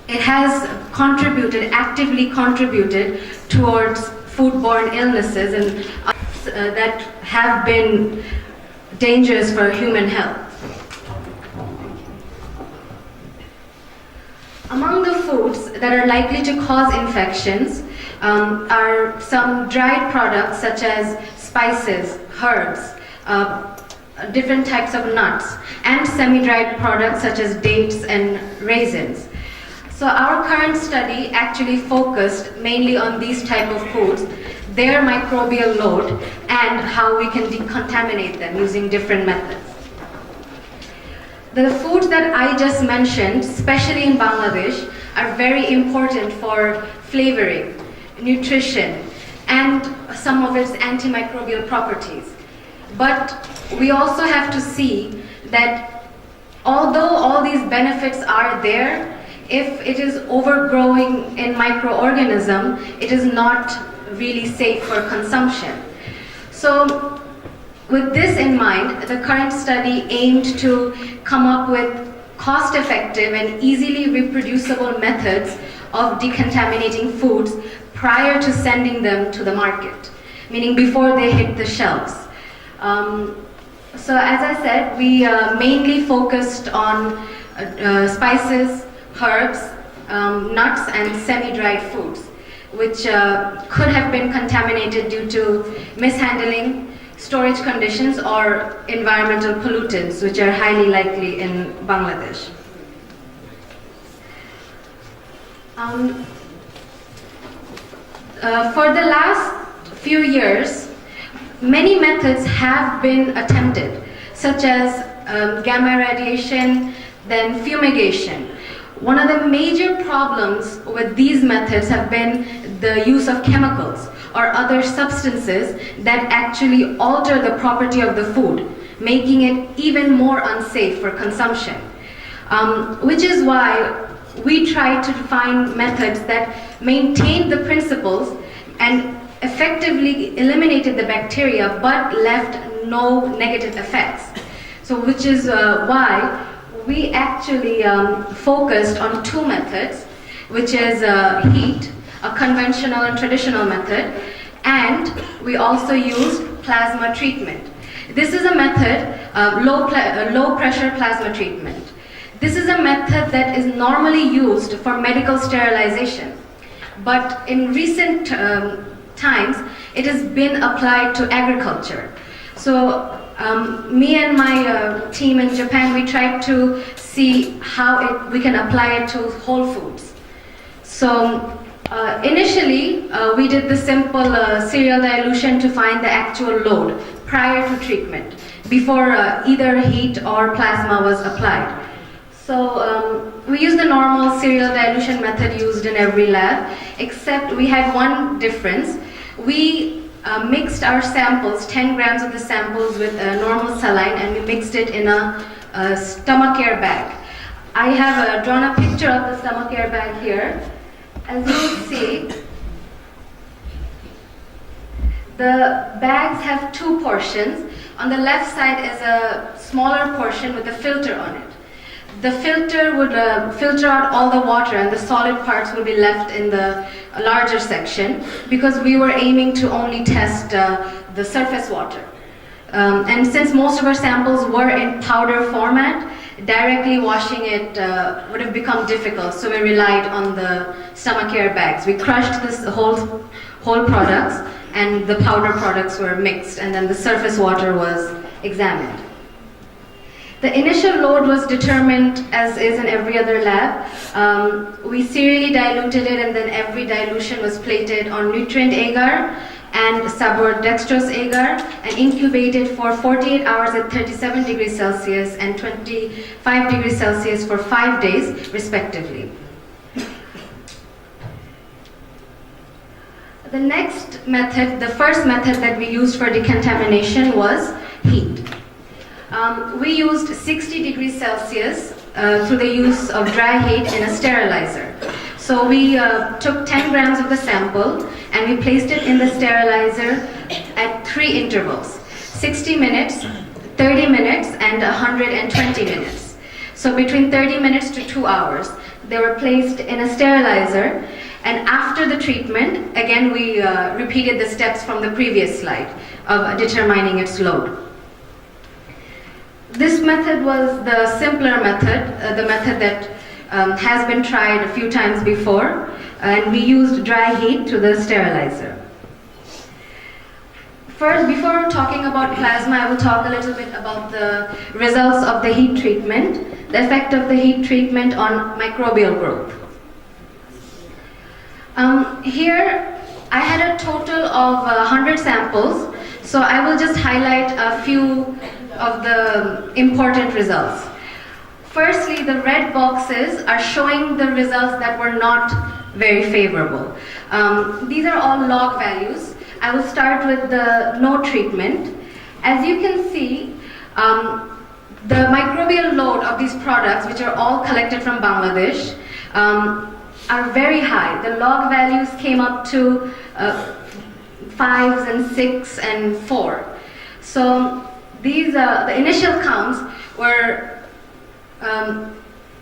It has actively contributed towards foodborne illnesses and that have been dangerous for human health. Among the foods that are likely to cause infections are some dried products such as spices, herbs, different types of nuts, and semi-dried products such as dates and raisins. So our current study actually focused mainly on these type of foods, their microbial load, and how we can decontaminate them using different methods. The foods that I just mentioned, especially in Bangladesh, are very important for flavoring, nutrition, and some of its antimicrobial properties. But we also have to see that although all these benefits are there, if it is overgrowing in microorganism, it is not really safe for consumption. So with this in mind, the current study aimed to come up with cost-effective and easily reproducible methods of decontaminating foods prior to sending them to the market, meaning before they hit the shelves. So as I said, we mainly focused on spices, herbs, nuts, and semi-dried foods, which could have been contaminated due to mishandling, storage conditions, or environmental pollutants, which are highly likely in Bangladesh. For the last few years, many methods have been attempted, such as gamma radiation, then fumigation. One of the major problems with these methods have been the use of chemicals or other substances that actually alter the property of the food, making it even more unsafe for consumption. Which is why we try to find methods that maintain the principles and effectively eliminated the bacteria but left no negative effects. So which is why we actually focused on two methods, which is heat, a conventional and traditional method, and we also used plasma treatment. This is a method, low pressure plasma treatment. This is a method that is normally used for medical sterilization, but in recent times it has been applied to agriculture. So me and my team in Japan, we tried to see how we can apply it to whole foods. So initially we did the simple serial dilution to find the actual load prior to treatment, before either heat or plasma was applied. So we used the normal serial dilution method used in every lab, except we had one difference. We mixed our samples, 10 grams of the samples, with normal saline, and we mixed it in a stomach care bag. I have drawn a picture of the stomach care bag here. As you will see, the bags have two portions. On the left side is a smaller portion with a filter on it. The filter would filter out all the water, and the solid parts will be left in the larger section, because we were aiming to only test the surface water. And since most of our samples were in powder format, directly washing it would have become difficult, so we relied on the stomach care bags. We crushed this whole products, and the powder products were mixed, and then the surface water was examined. The initial load was determined as is in every other lab. We serially diluted it, and then every dilution was plated on nutrient agar and sabor-dextrose agar, and incubated for 48 hours at 37 degrees Celsius and 25 degrees Celsius for 5 days, respectively. The next method, the first method that we used for decontamination, was heat. We used 60 degrees Celsius through the use of dry heat in a sterilizer. So we took 10 grams of the sample and we placed it in the sterilizer at 3 intervals: 60 minutes, 30 minutes, and 120 minutes. So between 30 minutes to 2 hours, they were placed in a sterilizer. And after the treatment, again we repeated the steps from the previous slide of determining its load. This method was the simpler method, the method that has been tried a few times before, and we used dry heat to the sterilizer. First, before talking about plasma, I will talk a little bit about the results of the heat treatment, the effect of the heat treatment on microbial growth. Here, I had a total of 100 samples, so I will just highlight a few of the important results. Firstly, the red boxes are showing the results that were not very favorable. These are all log values. I will start with the no treatment. As you can see, the microbial load of these products, which are all collected from Bangladesh, are very high. The log values came up to 5s and 6 and 4. So these, the initial counts were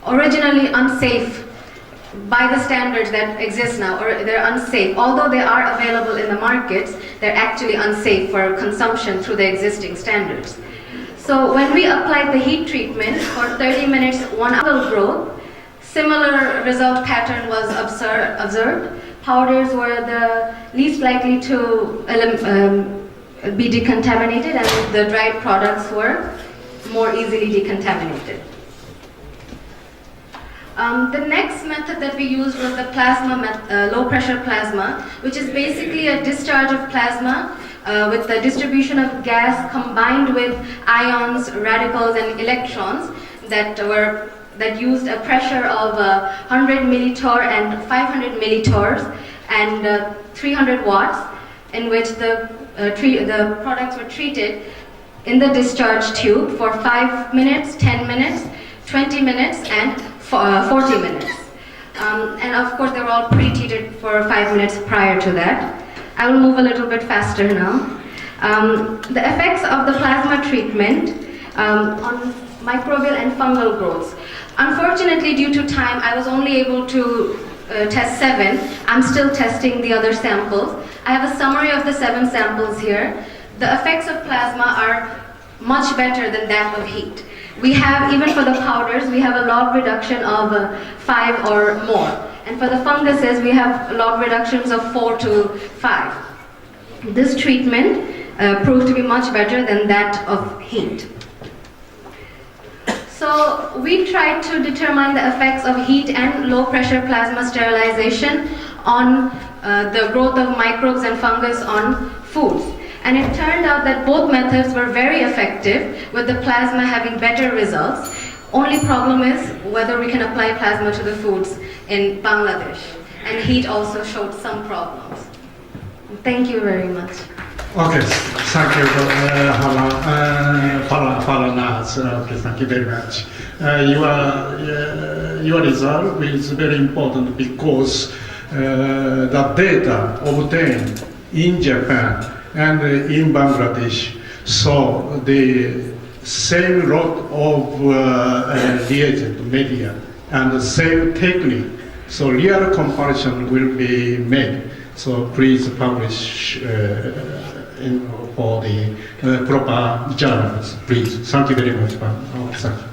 originally unsafe by the standards that exist now, or they're unsafe. Although they are available in the markets, they're actually unsafe for consumption through the existing standards. So when we applied the heat treatment for 30 minutes, 1 hour growth, similar result pattern was observed. Powders were the least likely to be decontaminated, and the dried products were more easily decontaminated. The next method that we used was the plasma, low pressure plasma, which is basically a discharge of plasma with the distribution of gas combined with ions, radicals, and electrons that used a pressure of 100 millitorr and 500 millitorrs and 300 watts, in which the products were treated in the discharge tube for 5 minutes, 10 minutes, 20 minutes, and 40 minutes. And of course, they were all pre-treated for 5 minutes prior to that. I will move a little bit faster now. The effects of the plasma treatment on microbial and fungal growths. Unfortunately, due to time, I was only able to test 7. I'm still testing the other samples. I have a summary of the 7 samples here. the effects of plasma are much better than that of heat. We have, even for the powders, we have a log reduction of 5 or more. And for the funguses, we have log reductions of 4 to 5. This treatment proved to be much better than that of heat. So we tried to determine the effects of heat and low pressure plasma sterilization on the growth of microbes and fungus on foods. And it turned out that both methods were very effective, with the plasma having better results. Only problem is whether we can apply plasma to the foods in Bangladesh. And heat also showed some problems. Thank you very much. Okay, thank you, Falanaz. Okay, thank you very much. Your result is very important because the data obtained in Japan and in Bangladesh saw the same lot of reagent media and the same technique. So real comparison will be made. So please publish for the proper journals, please. Thank you very much. Thank you.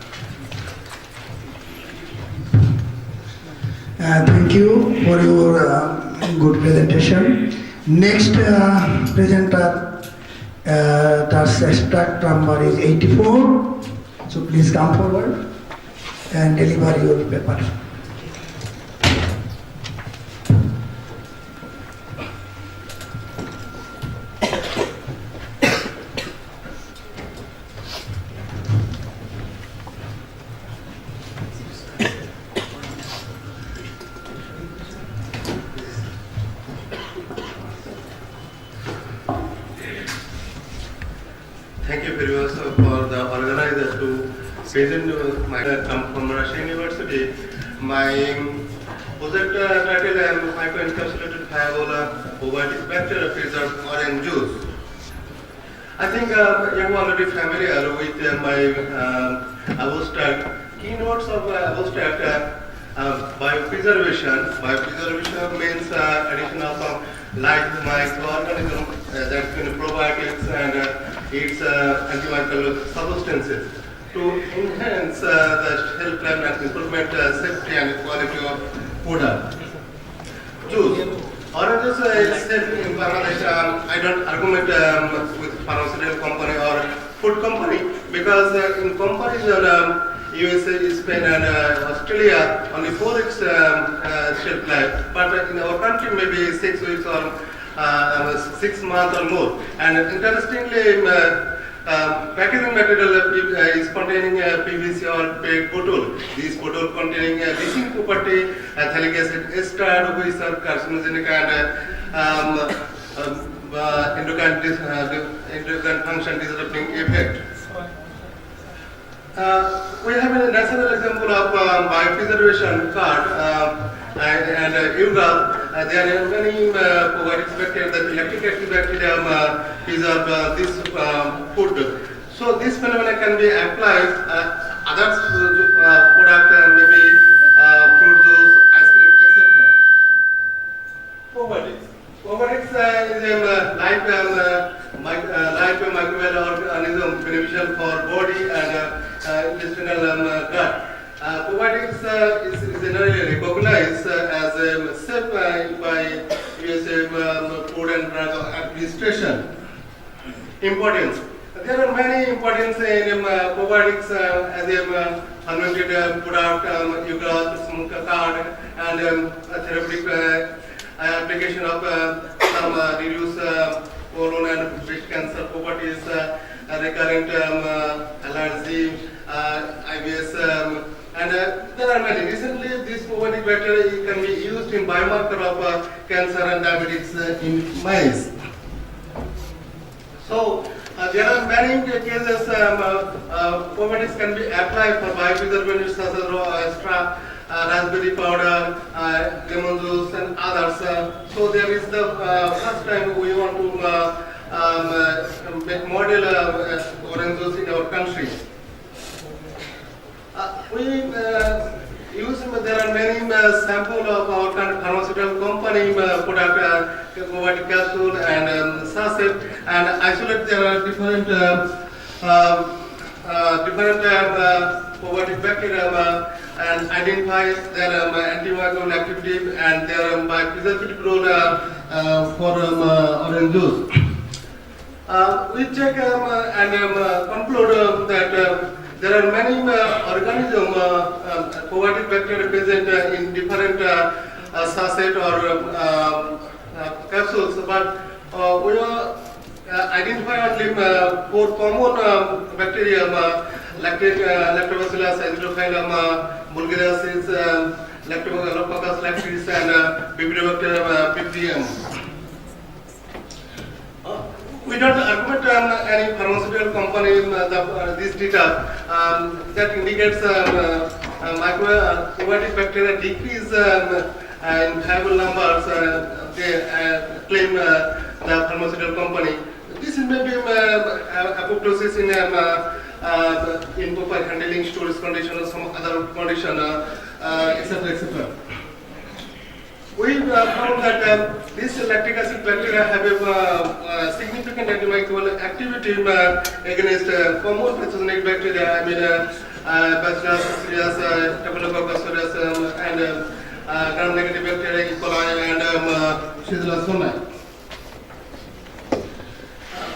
Thank you for your good presentation. Next presenter, task extract number is 84. So please come forward and deliver your paper. Thank you very much for the organizer to present my come from Russian University. My project title is Microencapsulated Fiable Probiotic Bacteria Preserved Orange Juice. I think you are already familiar with my abstract. Keynotes of abstract biopreservation. Biopreservation means addition of some live microorganism that can probiotics and its antimicrobial substances to enhance the shelf life and improvement safety and quality of product. Juice. Orange juice is in Bangladesh. I don't argument with pharmaceutical company or food company because in comparison USA, Spain and Australia only 4 weeks shelf life, but in our country maybe 6 weeks or 6 months or more. And interestingly, packaging material is containing PVC or PET bottle. These bottle containing leaching property, phthalic acid ester, which are carcinogenic and endocrine function disrupting effect. We have a national example of biopreservation card and yoga. There are many probiotic bacteria that lactic acid bacteria preserve this food. So this phenomenon can be applied other product, maybe fruit juice, ice cream, etc. Probiotics. Probiotics is a live microbial organism beneficial for body and intestinal gut. Probiotics is generally recognized as safe by US Food and Drug Administration. Importance. There are many importance in probiotics as a fermented product, yogurt, smoke card, and therapeutic application of some reduce colon and breast cancer properties, recurrent allergy, IBS, and there are many. Recently, this probiotic bacteria can be used in biomarker of cancer and diabetes in mice. So there are many cases probiotics can be applied for biopreservatives such as raw extra, raspberry powder, lemon juice, and others. So there is the first time we want to make model orange juice in our country. There are many sample of our pharmaceutical company product probiotic capsule and sachet, and isolate their different probiotic bacteria and identify their antimicrobial activity and their preservative role for orange juice. We check and conclude that there are many organisms, probiotic bacteria present in different sachet or capsules, but we identify only 4 common bacteria: Lactobacillus acidophilum, Bulgariosis, Lactobacillus lactis, and Bifidobacterium ppm. We don't argument any pharmaceutical company this data that indicates probiotic bacteria decrease in viable numbers. They claim the pharmaceutical company. This may be apoptosis in proper handling, storage condition, or some other condition, etc., etc. We found that this lactic acid bacteria have a significant antimicrobial activity against common pathogenic bacteria, I mean Bacillus cereus, Staphylococcus aureus, and gram-negative bacteria, E. coli, and Shigella sonnei.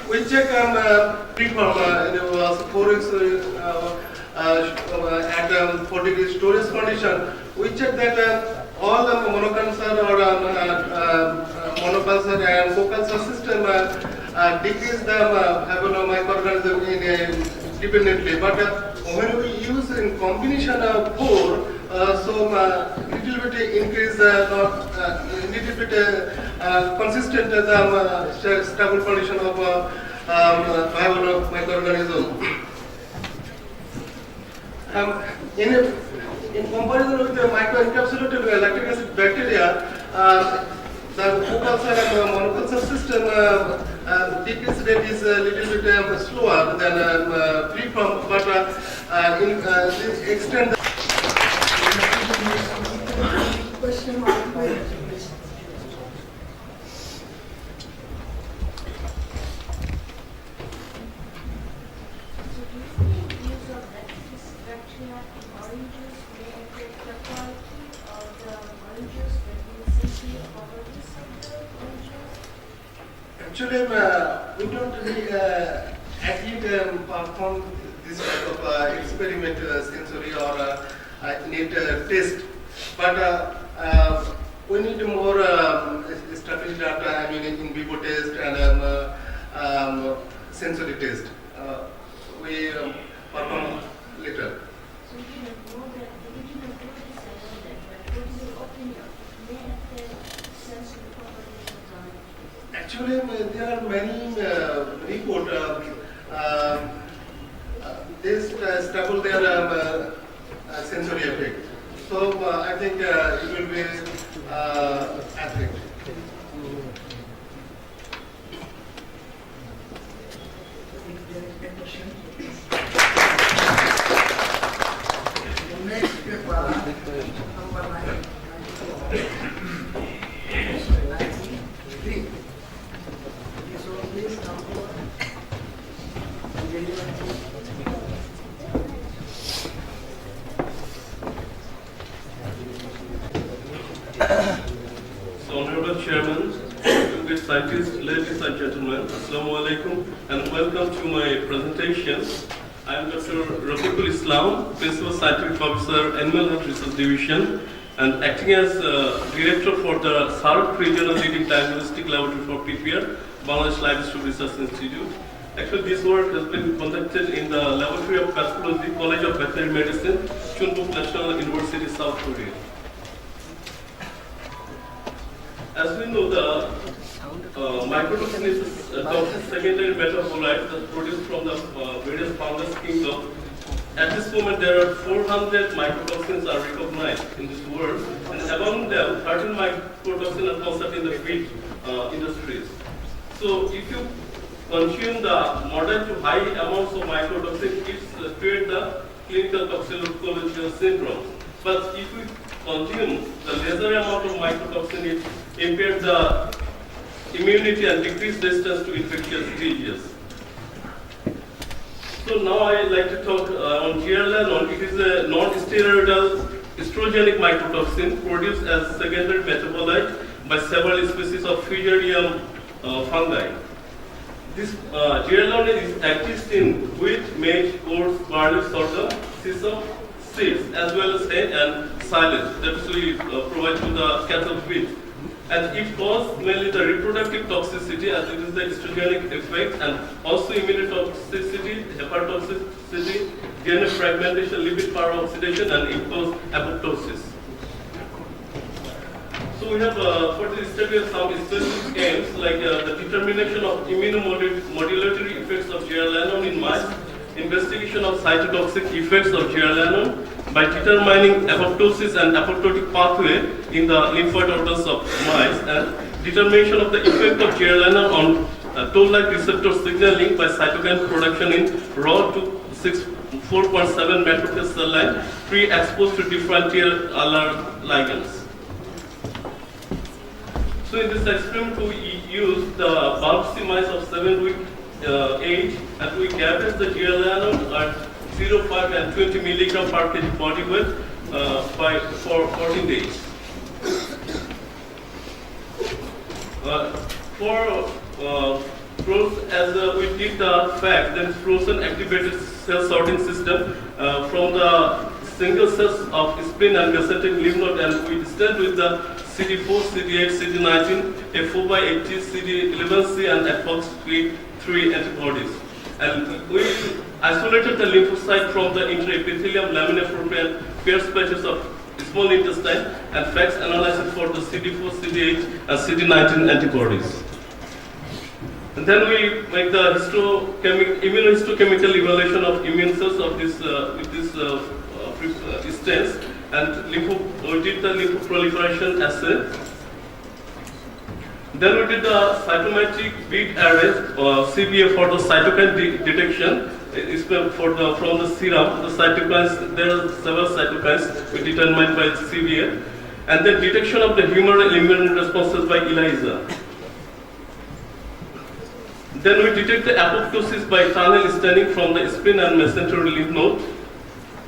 We check preform 4 weeks at 4 degree storage condition. We check that all monoculture or monoculture and co-culture system decrease the microorganism independently. But when we use in combination of 4, so little bit increase, little bit consistent stable condition of viable microorganism. In comparison with the microencapsulated lactic acid bacteria, the co-culture and monoculture system decrease rate is a little bit slower than preform, but in this extent. Question mark. Actually, we don't really actually perform this type of experiment sensory or need test, but we need more established data, I mean in vivo test and sensory test. We perform later. So you don't know that, you don't know this, I know that, but what is your opinion? May affect sensory properties of the orange? Actually, there are many reports. They stable their sensory effect. So I think it will be accurate. Next paper, number 9. So please come forward. So, Honorable Chairman, distinguished scientists, ladies and gentlemen, Assalamu alaikum, and welcome to my presentation. I am Dr. Rafiqul Islam, Principal Scientific Officer, Animal Health Research Division, and acting as Director for the SARC Regional Leading Diagnostic Laboratory for PPR, Bangladesh Livestock Research Institute. Actually, this work has been conducted in the Laboratory of Pathology, College of Veterinary Medicine, Chunbuk National University, South Korea. As we know, the microtoxin is a toxic secondary metabolite that's produced from the various fungus kingdom. At this moment, there are 400 microtoxins are recognized in this world, and among them, 13 microtoxins are consumed in the feed industries. So, if you consume the moderate to high amounts of mycotoxin, it creates the clinical toxicological syndrome. But if we consume the lesser amount of mycotoxin, it impairs the immunity and decrease resistance to infectious diseases. So now I like to talk on GLN. It is a non-steroidal estrogenic mycotoxin produced as secondary metabolite by several species of Fusarium fungi. This GLN is active in wheat, maize, oats, barley, sorghum, sesame seeds, as well as hay and silage that we provide to the cattle feed. And it causes mainly the reproductive toxicity, as it is the estrogenic effect, and also immunotoxicity, hepatotoxicity, DNA fragmentation, lipid peroxidation, and it causes apoptosis. So we have for this study some specific aims like the determination of immunomodulatory effects of zearalenone in mice, investigation of cytotoxic effects of zearalenone by determining apoptosis and apoptotic pathway in the lymphoid organs of mice, and determination of the effect of zearalenone on toll-like receptor signaling by cytokine production in raw to 4.7 macrophage cell line pre-exposed to differential ligands. So in this experiment we used the biopsy mice of 7-week age, and we gathered the zearalenone at 0.5 and 20 milligram per kg body weight for 14 days. As we did the fact that frozen activated cell sorting system from the single cells of spleen and mesenteric lymph node, and we started with the CD4, CD8, CD19, F4/80, CD11C, and FOXP3 antibodies. And we isolated the lymphocyte from the intraepithelium, lamina propria, and pairs patches of small intestine, and FACS analysis for the CD4, CD8, and CD19 antibodies. And then we make the immunohistochemical evaluation of immune cells of this with this stents, and we did the lymphoproliferation assay. Then we did the cytometric bead array, CBA, for the cytokine detection. From the serum, the cytokines, there are several cytokines we determined by CBA, and then detection of the humoral immune responses by ELISA. Then we detect the apoptosis by tunnel staining from the spleen and mesenteric lymph node,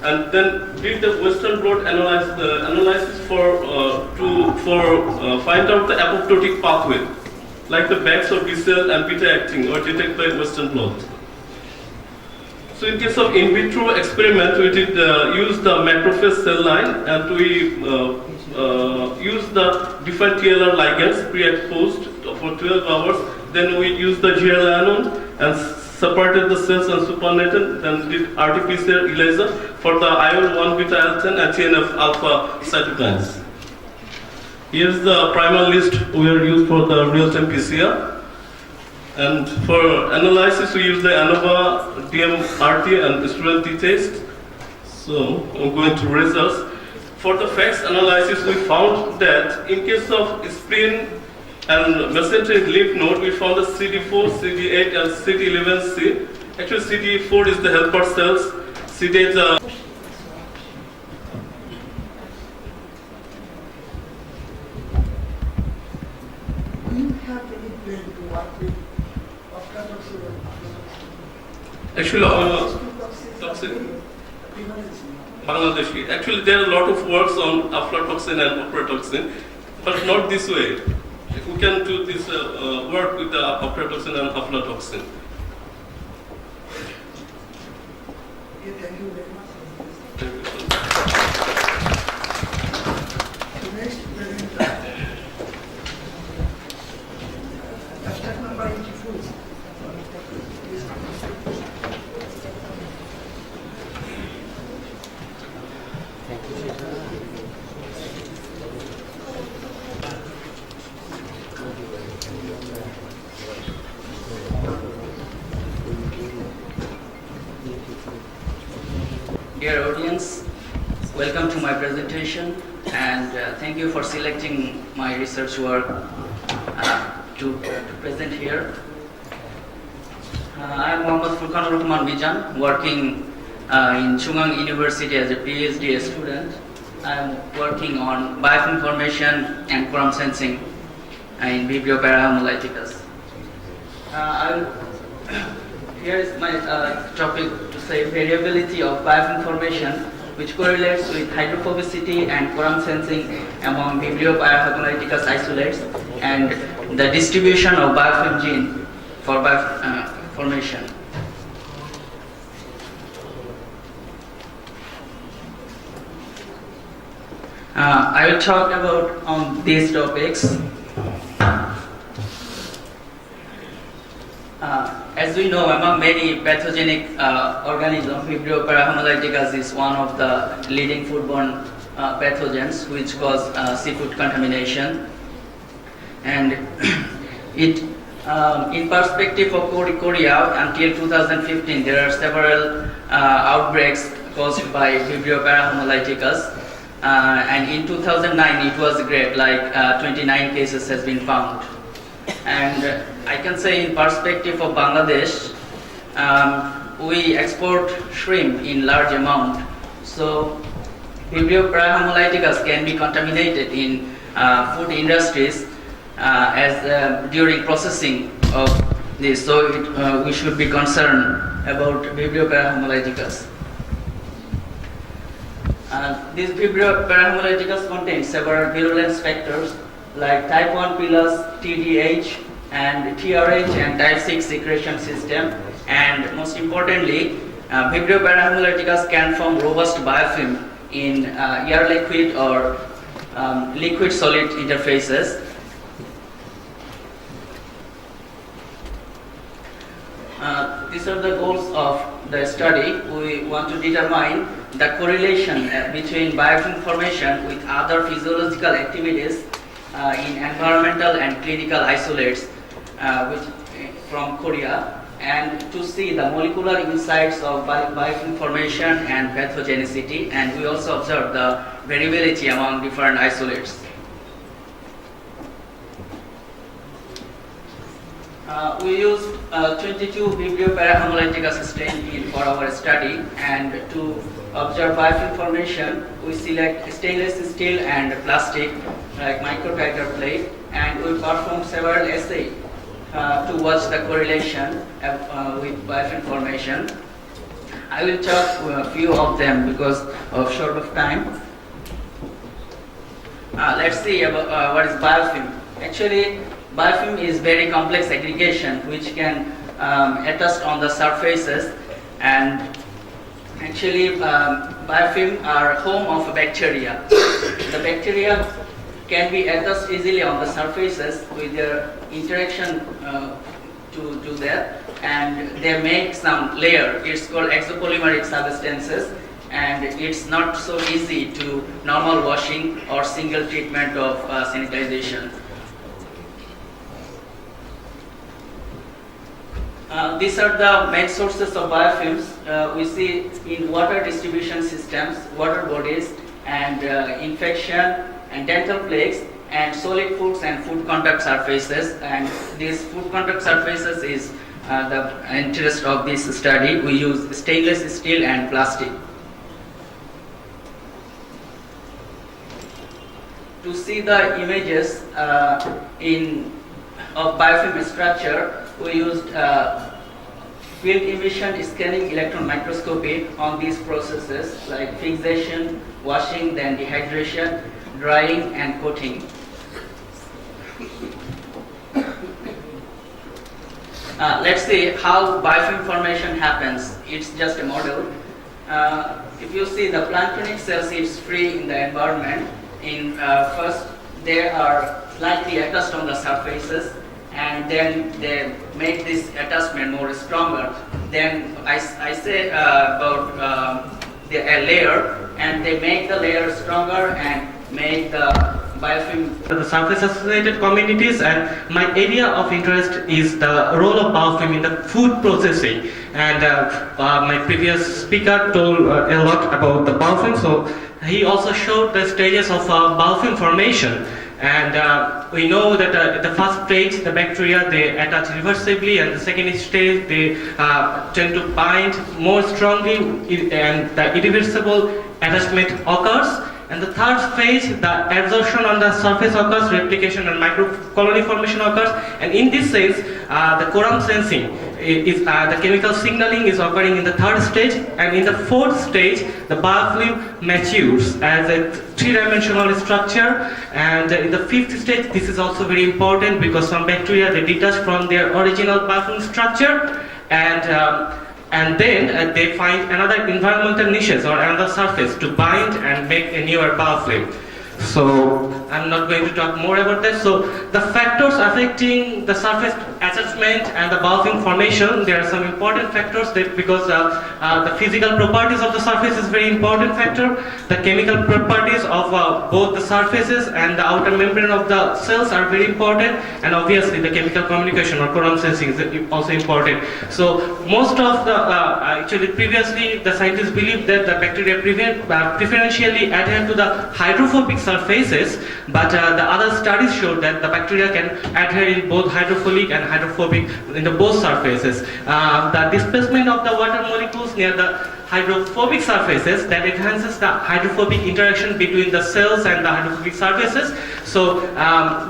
and then did the Western blot analysis for find out the apoptotic pathway, like the bags of B cell and beta acting, or detected by Western blot. So in case of in vitro experiment, we did use the macrophage cell line, and we use the different TLR ligands pre-exposed for 12 hours. Then we used the zearalenone and separated the cells and supernated, then did RT-PCR ELISA for the IL-1 beta IL-10 and TNF alpha cytokines. Here's the primer list we are used for the real-time PCR. And for analysis, we use the ANOVA DMRT and student T-test. So I'm going to results. For the FACS analysis, we found that in case of spleen and mesenteric lymph node, we found the CD4, CD8, and CD11C. Actually, CD4 is the helper cells. CD8 is the toxin. Bangladeshi. Actually, there are a lot of works on aflatoxin and ochratoxin, but not this way. We can do this work with the ochratoxin and aflatoxin. Okay, thank you very much. Thank you. Next presenter, abstract number 84. Dear audience, welcome to my presentation, and thank you for selecting my research work to present here. I am Mohammad Furkanur Rahman Mijan, working in Chungang University as a PhD student. I am working on bioinformation and quantum sensing. in Vibrio parahemolyticus. Here is my topic to say variability of biofilm formation, which correlates with hydrophobicity and quorum sensing among Vibrio parahemolyticus isolates, and the distribution of biofilm gene for biofilm formation. I will talk about these topics. As we know, among many pathogenic organisms, Vibrio parahemolyticus is one of the leading foodborne pathogens which cause seafood contamination. And it, in perspective of Korea, until 2015, there are several outbreaks caused by Vibrio parahemolyticus. And in 2009 it was great, like 29 cases has been found. And I can say in perspective of Bangladesh, we export shrimp in large amount. So Vibrio parahemolyticus can be contaminated in food industries as during processing of this. So we should be concerned about Vibrio parahemolyticus. This Vibrio parahemolyticus contains several virulence factors like type 1 pilus, TDH, and TRH, and type 6 secretion system. And most importantly, Vibrio parahemolyticus can form robust biofilm in air liquid or liquid solid interfaces. These are the goals of the study. We want to determine the correlation between biofilm formation with other physiological activities in environmental and clinical isolates from Korea, and to see the molecular insights of biofilm formation and pathogenicity, and we also observe the variability among different isolates. We used 22 Vibrio parahemolyticus strains for our study, and to observe biofilm formation, we select stainless steel and plastic like microbiological plate, and we perform several assays to watch the correlation with biofilm formation. I will talk a few of them because of short of time. Let's see about what is biofilm. Actually, biofilm is very complex aggregation which can attest on the surfaces, and actually biofilm are home of bacteria. The bacteria can be attached easily on the surfaces with their interaction to do that, and they make some layer. It's called exopolymeric substances, and it's not so easy to normal washing or single treatment of sanitization. These are the main sources of biofilms. We see in water distribution systems, water bodies, and infection and dental plaques, and solid foods and food contact surfaces. And these food contact surfaces is the interest of this study. We use stainless steel and plastic. To see the images of biofilm structure, we used field emission scanning electron microscopy on these processes like fixation, washing, then dehydration, drying, and coating. Let's see how biofilm formation happens. It's just a model. If you see the planktonic cells, it's free in the environment. First, they are slightly attached on the surfaces, and then they make this attachment more stronger. Then I say about a layer, and they make the layer stronger and make the biofilm. The surface associated communities, and my area of interest is the role of biofilm in the food processing. And my previous speaker told a lot about the biofilm, so he also showed the stages of biofilm formation. And we know that at the first stage, the bacteria, they attach reversibly, and the second stage, they tend to bind more strongly, and the irreversible attachment occurs. And the third phase, the absorption on the surface occurs, replication and microcolony formation occurs. And in this sense, the quorum sensing is the chemical signaling is occurring in the third stage. And in the fourth stage, the biofilm matures as a three-dimensional structure. And in the fifth stage, this is also very important because some bacteria, they detach from their original biofilm structure, and then they find another environmental niches or another surface to bind and make a newer biofilm. So I'm not going to talk more about that. So the factors affecting the surface attachment and the biofilm formation, there are some important factors that because the physical properties of the surface is very important factor. The chemical properties of both the surfaces and the outer membrane of the cells are very important, and obviously the chemical communication or quorum sensing is also important. So most of the actually previously the scientists believed that the bacteria preferentially adhere to the hydrophobic surfaces, but the other studies showed that the bacteria can adhere in both hydrophilic and hydrophobic in the both surfaces. The displacement of the water molecules near the hydrophobic surfaces that enhances the hydrophobic interaction between the cells and the hydrophobic surfaces. So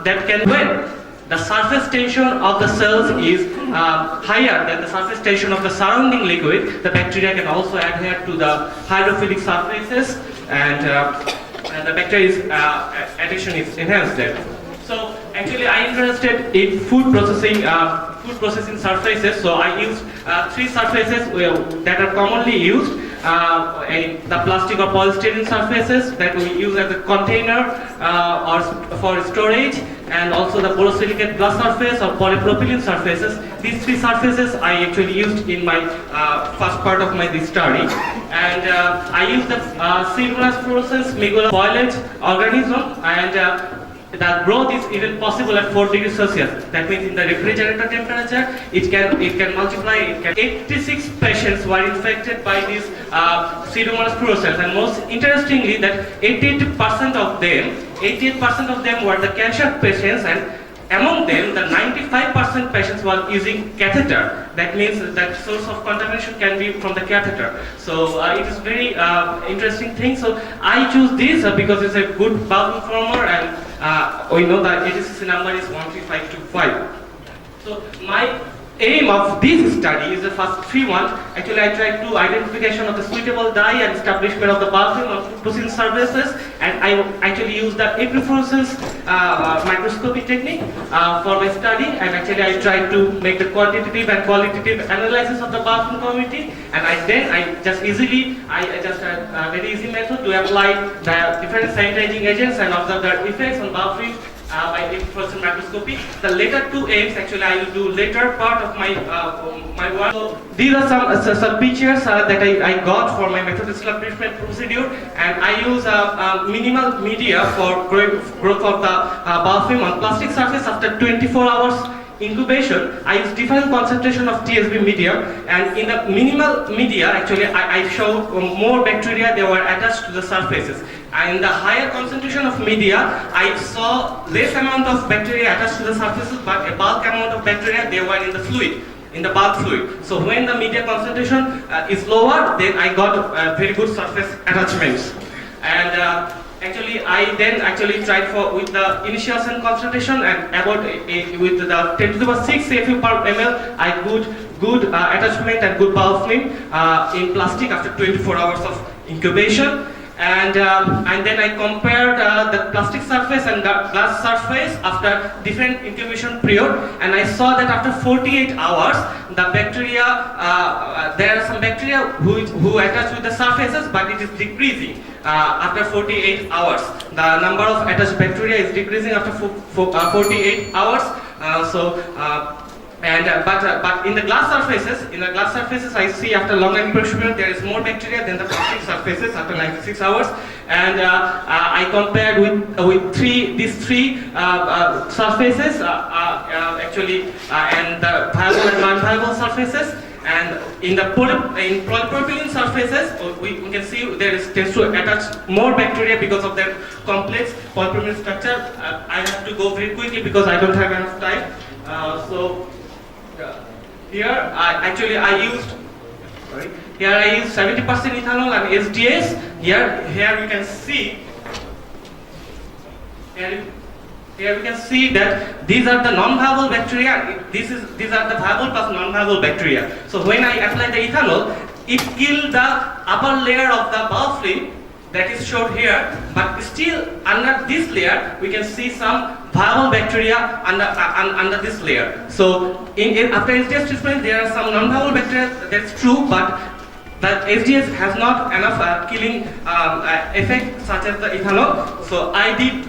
that can when the surface tension of the cells is higher than the surface tension of the surrounding liquid, the bacteria can also adhere to the hydrophilic surfaces, and the bacteria's adhesion is enhanced there. So actually I interested in food processing surfaces. So I used three surfaces that are commonly used in the plastic or polystyrene surfaces that we use as a container or for storage, and also the borosilicate glass surface or polypropylene surfaces. These three surfaces I actually used in my first part of my study, and I used the Pseudomonas fluorescens Migula foliage organism, and the growth is even possible at 4 degrees Celsius. That means in the refrigerator temperature, it can multiply. 86 patients were infected by these Pseudomonas fluorescens, and most interestingly, that 88% of them were the cancer patients, and among them, the 95% patients were using catheter. That means that source of contamination can be from the catheter. So it is very interesting thing. So I choose this because it's a good biofilm former, and we know that ATCC number is 13525. So my aim of this study is the first three ones. Actually, I tried to identification of the suitable dye and establishment of the biofilm on food processing surfaces, and I actually used the epifluorescence microscopy technique for my study, and actually I tried to make the quantitative and qualitative analysis of the biofilm community, and I just had a very easy method to apply the different sanitizing agents and observe their effects on biofilm by epifluorescence microscopy. The later two aims actually I will do later part of my work. So these are some pictures that I got for my method establishment procedure, and I use minimal media for growth of the biofilm on plastic surface. After 24 hours incubation, I use different concentration of TSB media, and in the minimal media actually I showed more bacteria they were attached to the surfaces. And in the higher concentration of media, I saw less amount of bacteria attached to the surfaces, but a bulk amount of bacteria they were in the fluid, in the bulk fluid. So when the media concentration is lower, then I got very good surface attachments. And actually, I then tried with the initial cell concentration, and about with the 10 to the power 6 Fu per ml, I good attachment and good biofilm in plastic after 24 hours of incubation. And then I compared the plastic surface and the glass surface after different incubation period, and I saw that after 48 hours, the bacteria, there are some bacteria who attach with the surfaces, but it is decreasing after 48 hours. The number of attached bacteria is decreasing after 48 hours. But in the glass surfaces, I see after long incubation period there is more bacteria than the plastic surfaces after 96 hours. And I compared with these three surfaces and the viable and non-viable surfaces. And in the polypropylene surfaces, we can see there tends to attach more bacteria because of their complex polypropylene structure. I have to go very quickly because I don't have enough time. Here I used 70% ethanol and SDS. Here you can see Here we can see that these are the non-viable bacteria. These are the viable plus non-viable bacteria. So when I apply the ethanol, it kills the upper layer of the biofilm that is shown here, but still under this layer we can see some viable bacteria under this layer. So after SDS treatment there are some non-viable bacteria, that's true, but the SDS has not enough killing effect such as the ethanol. So I did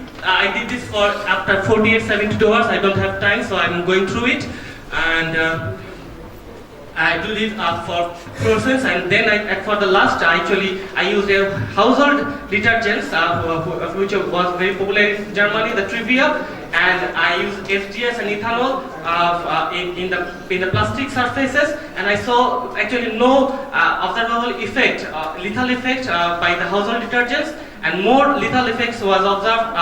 this for after 48-72 hours. I don't have time, so I'm going through it, and I do this for process, and then for the last actually I used a household detergents which was very popular in Germany, the Trivia, and I used SDS and ethanol in the plastic surfaces, and I saw actually no observable effect, lethal effect by the household detergents, and more lethal effects was observed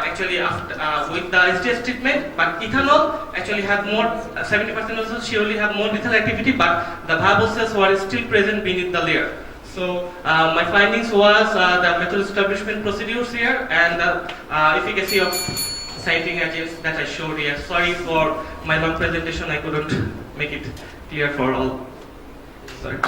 actually after, with the SDS treatment. But ethanol actually have more 70% also surely have more lethal activity, but the viable cells were still present beneath the layer. So my findings was the method establishment procedures here and the efficacy of citing agents that I showed here. Sorry for my long presentation, I couldn't make it clear for all. Sorry.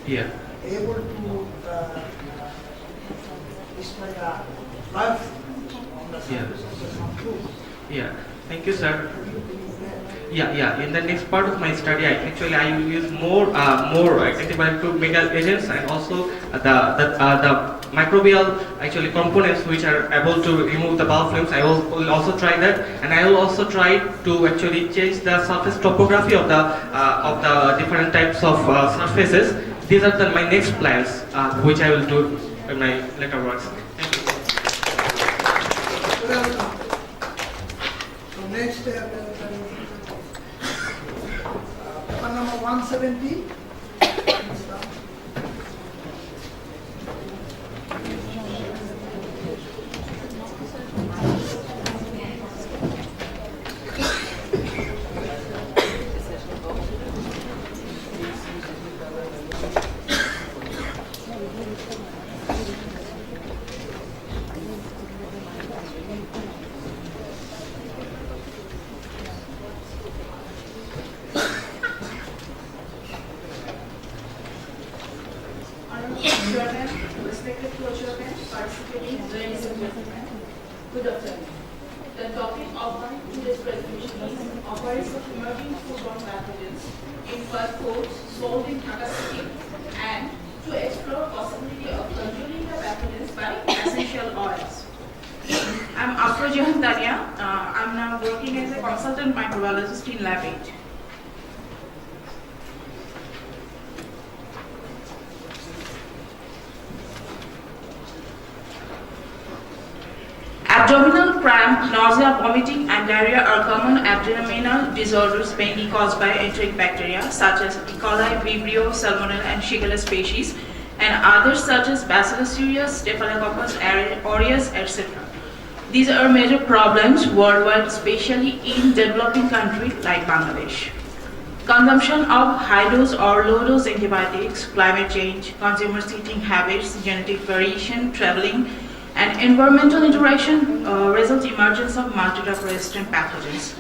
Yeah. Able to display a live on the surface of some food. Yeah. Thank you, sir. Yeah. In the next part of my study, I will use more antibiotic agents and also the microbial actually components which are able to remove the biofilms. I will also try that, and I will also try to actually change the surface topography of the different types of surfaces. These are my next plans, which I will do in my later works. Thank you. So next, paper number 170. Respected co-chairman, participating ladies and gentlemen, good afternoon. The topic of today's presentation is operation of emerging foodborne pathogens in fast foods sold in Dhaka City, and to explore possibility of controlling the pathogens by essential oils. I'm Afrojahan Dania. I'm now working as a consultant microbiologist in Lab 8. Abdominal cramp, nausea, vomiting, and diarrhea are common abdominal disorders mainly caused by enteric bacteria such as E. coli, Vibrio, Salmonella, and Shigella species, and others such as Bacillus cereus, Staphylococcus aureus, etc. These are major problems worldwide, especially in developing countries like Bangladesh. Consumption of high-dose or low-dose antibiotics, climate change, consumers' eating habits, genetic variation, traveling, and environmental interaction result in emergence of multi-drug-resistant pathogens.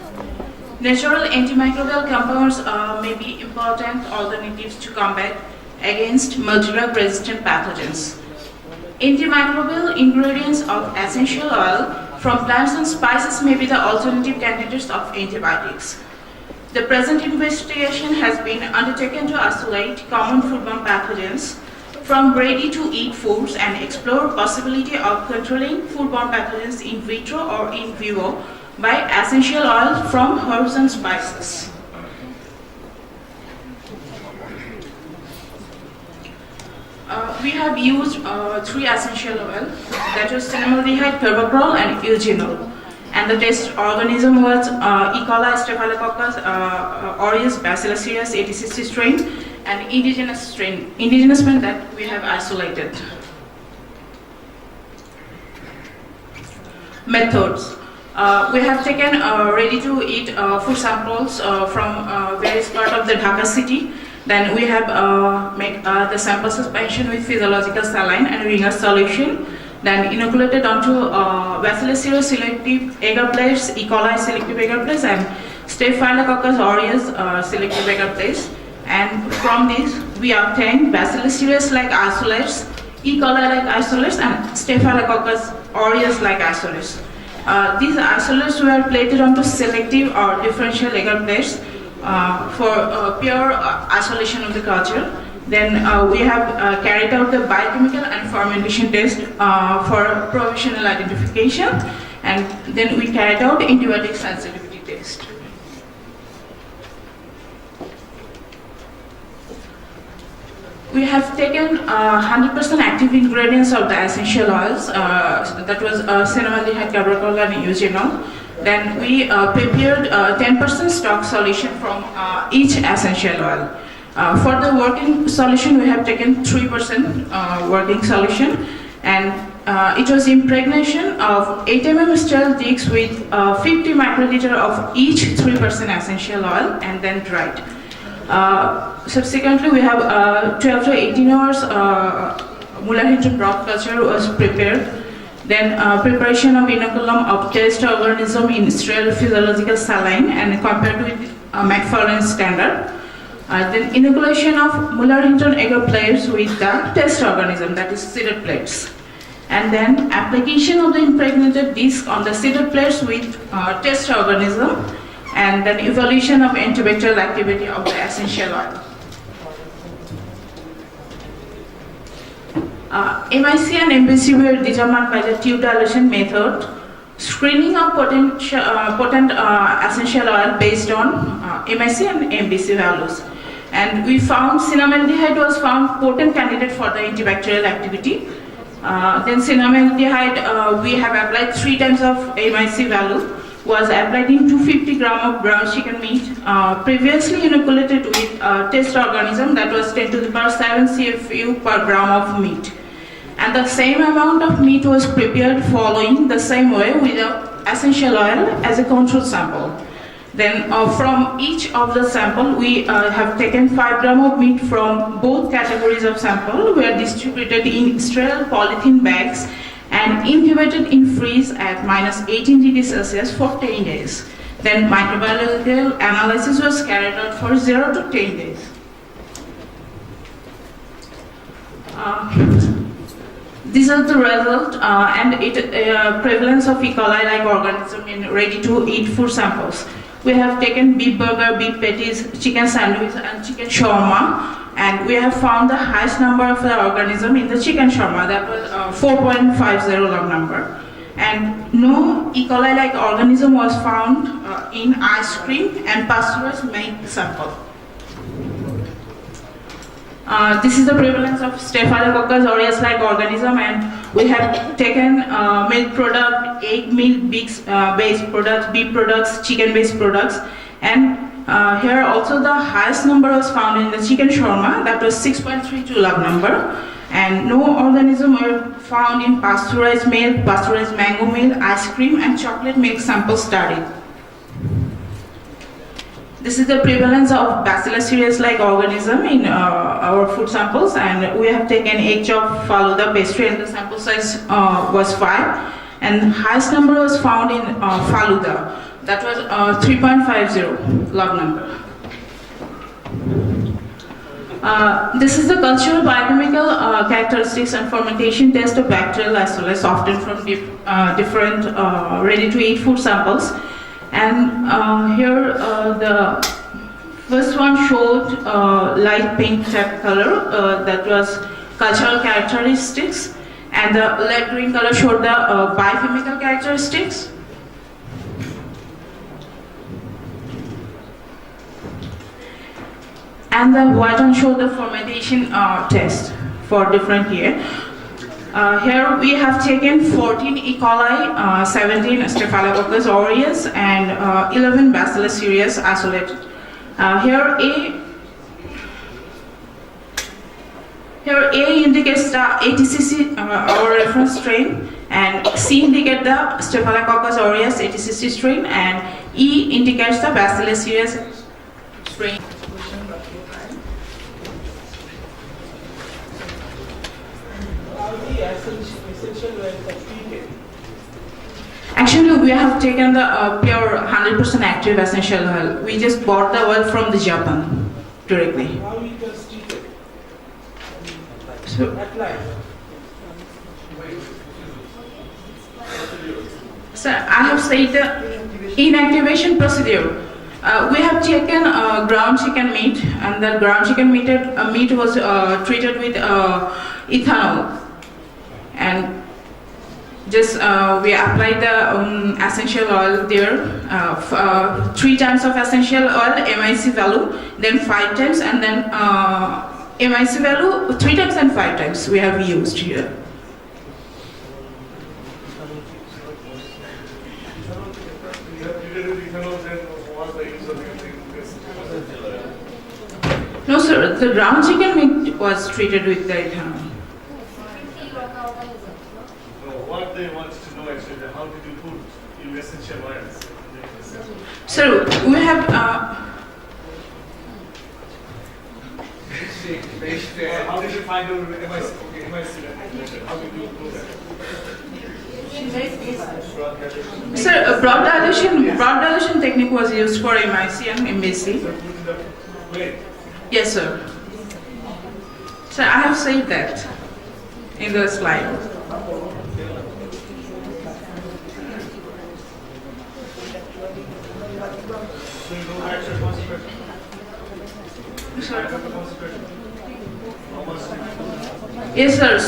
Natural antimicrobial compounds may be important alternatives to combat against multi-drug-resistant pathogens. Antimicrobial ingredients of essential oil from plants and spices may be the alternative candidates of antibiotics. The present investigation has been undertaken to isolate common foodborne pathogens from ready-to-eat foods and explore possibility of controlling foodborne pathogens in vitro or in vivo by essential oil from herbs and spices. We have used 3 essential oils, that was cinnamaldehyde, carbapenem, and eugenol. And the test organism was E. coli, Staphylococcus aureus, Bacillus cereus, 86 strain, and indigenous strain. Indigenous means that we have isolated. Methods. We have taken ready-to-eat food samples from various parts of the Dhaka city. Then we have made the sample suspension with physiological saline and ringer solution. Then inoculated onto Bacillus cereus selective agar plates, E. coli selective agar plates, and Staphylococcus aureus selective agar plates. And from this, we obtained Bacillus cereus-like isolates, E. coli-like isolates, and Staphylococcus aureus-like isolates. These isolates were plated onto selective or differential agar plates for pure isolation of the culture. Then we have carried out the biochemical and fermentation test for provisional identification, and then we carried out antibiotic sensitivity test. We have taken 100% active ingredients of the essential oils, that was cinnamaldehyde, carbapenem, and eugenol. Then we prepared 10% stock solution from each essential oil. For the working solution, we have taken 3% working solution, and it was impregnation of 8 mm sterile discs with 50 microliter of each 3% essential oil, and then dried. Subsequently, we have 12 to 18 hours Muller-Hinton broth culture was prepared. Then preparation of inoculum of test organism in sterile physiological saline and compared with McFarlane standard. Then inoculation of Muller-Hinton agar plates with the test organism, that is seeded plates. And then application of the impregnated disc on the seeded plates with test organism, and then evaluation of antibacterial activity of the essential oil. MIC and MBC were determined by the tube dilation method. Screening of potent essential oil based on MIC and MBC values. And we found cinnamaldehyde was found potent candidate for the antibacterial activity. Then cinnamaldehyde, we have applied 3 times of MIC value, was applied in 250 gram of ground chicken meat, previously inoculated with test organism, that was 10 to the power 7 CFU per gram of meat. And the same amount of meat was prepared following the same way with the essential oil as a control sample. Then from each of the sample, we have taken 5 gram of meat from both categories of sample, were distributed in sterile polythene bags and incubated in freeze at -18 degrees Celsius for 10 days. Then microbiological analysis was carried out for 0 to 10 days. These are the result and prevalence of E. coli-like organism in ready-to-eat food samples. We have taken beef burger, beef patties, chicken sandwich, and chicken shawarma, and we have found the highest number of the organism in the chicken shawarma, that was 4.50 log number. And no E. coli-like organism was found in ice cream and pasteurized milk sample. This is the prevalence of Staphylococcus aureus-like organism, and we have taken milk product, egg milk based products, beef products, chicken-based products, and here also the highest number was found in the chicken shawarma, that was 6.32 log number, and no organism were found in pasteurized milk, pasteurized mango milk, ice cream, and chocolate milk sample studied. This is the prevalence of Bacillus cereus-like organism in our food samples, and we have taken egg chop, Faluda, pastry, and the sample size was 5, and highest number was found in Faluda, that was 3.50 log number. This is the cultural biochemical characteristics and fermentation test of bacterial isolates, often from different ready-to-eat food samples. And here the first one showed light pink type color, that was cultural characteristics, and the light green color showed the biochemical characteristics. And the white one showed the fermentation test for different year. Here we have taken 14 E. coli, 17 Staphylococcus aureus, and 11 Bacillus cereus isolated. Here Here A indicates the ATCC, our reference strain, and C indicates the Staphylococcus aureus ATCC strain, and E indicates the Bacillus cereus strain. Actually, we have taken the pure 100% active essential oil. We just bought the oil from the Japan directly. So, sir, I have said the inactivation procedure. We have taken ground chicken meat, and the ground chicken meat was treated with ethanol, and just we applied the essential oil there, 3 times of essential oil, MIC value, then 5 times, and then MIC value 3 times and 5 times we have used here. No sir, the ground chicken meat was treated with the ethanol. What they want to know actually, how did you put in essential oils? So we have how did you find your MIC? How did you do that? sir, broad dilution technique was used for MIC and MBC. Yes sir. So I have said that in the slide. Yes sir,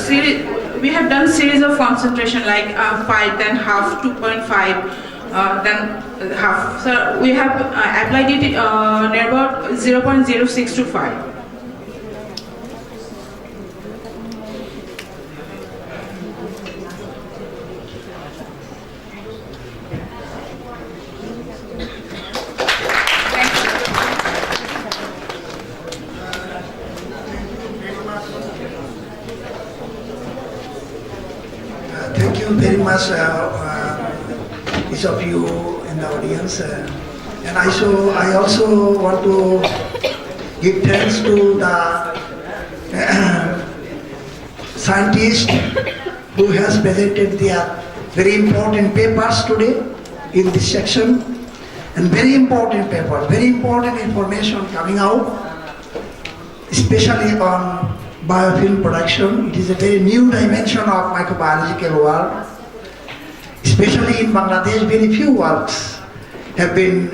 we have done series of concentration like 5, then half, 2.5, then half. So we have applied it near about 0.06 to 5. Thank you very much, each of you in the audience. And I also want to give thanks to the scientist who has presented their very important papers today in this section. And very important papers, very important information coming out, especially on biofilm production. It is a very new dimension of microbiological work. Especially in Bangladesh, very few works have been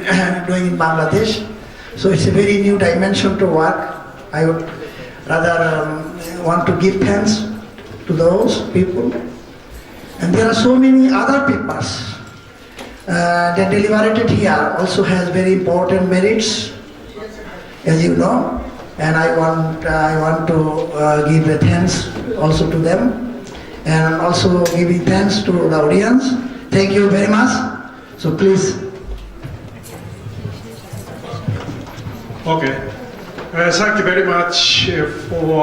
doing in Bangladesh. So it's a very new dimension to work. I would rather want to give thanks to those people. And there are so many other papers that deliberated here also has very important merits, as you know. And I want to give a thanks also to them, and also giving thanks to the audience. Thank you very much. So please. Okay. Thank you very much for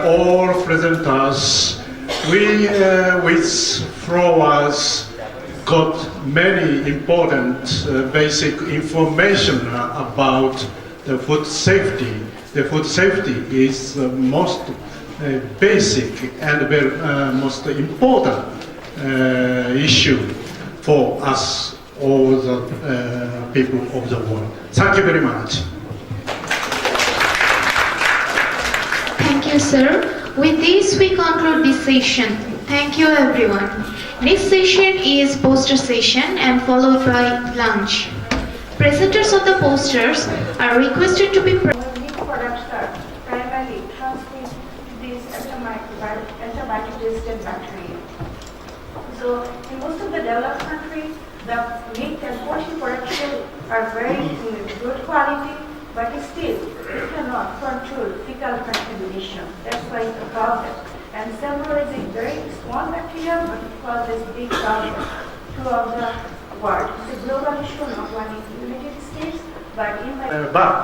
all presenters. We, with flowers, got many important basic information about the food safety. The food safety is the most basic and very, most important issue for us, all the people of the world. Thank you very much. Thank you, sir. With this, we conclude this session. Thank you, everyone. Next session is poster session and followed by lunch. Presenters of the posters are requested to be These products are primarily transmit these antibiotic-resistant bacteria. So in most of the developed countries, the meat and poultry production are very good quality, but still you cannot control fecal contamination. That's why it's a problem. And Salmonella is a very small bacteria, but it causes big problem throughout the world. It's a global issue, not only in the United States, but in But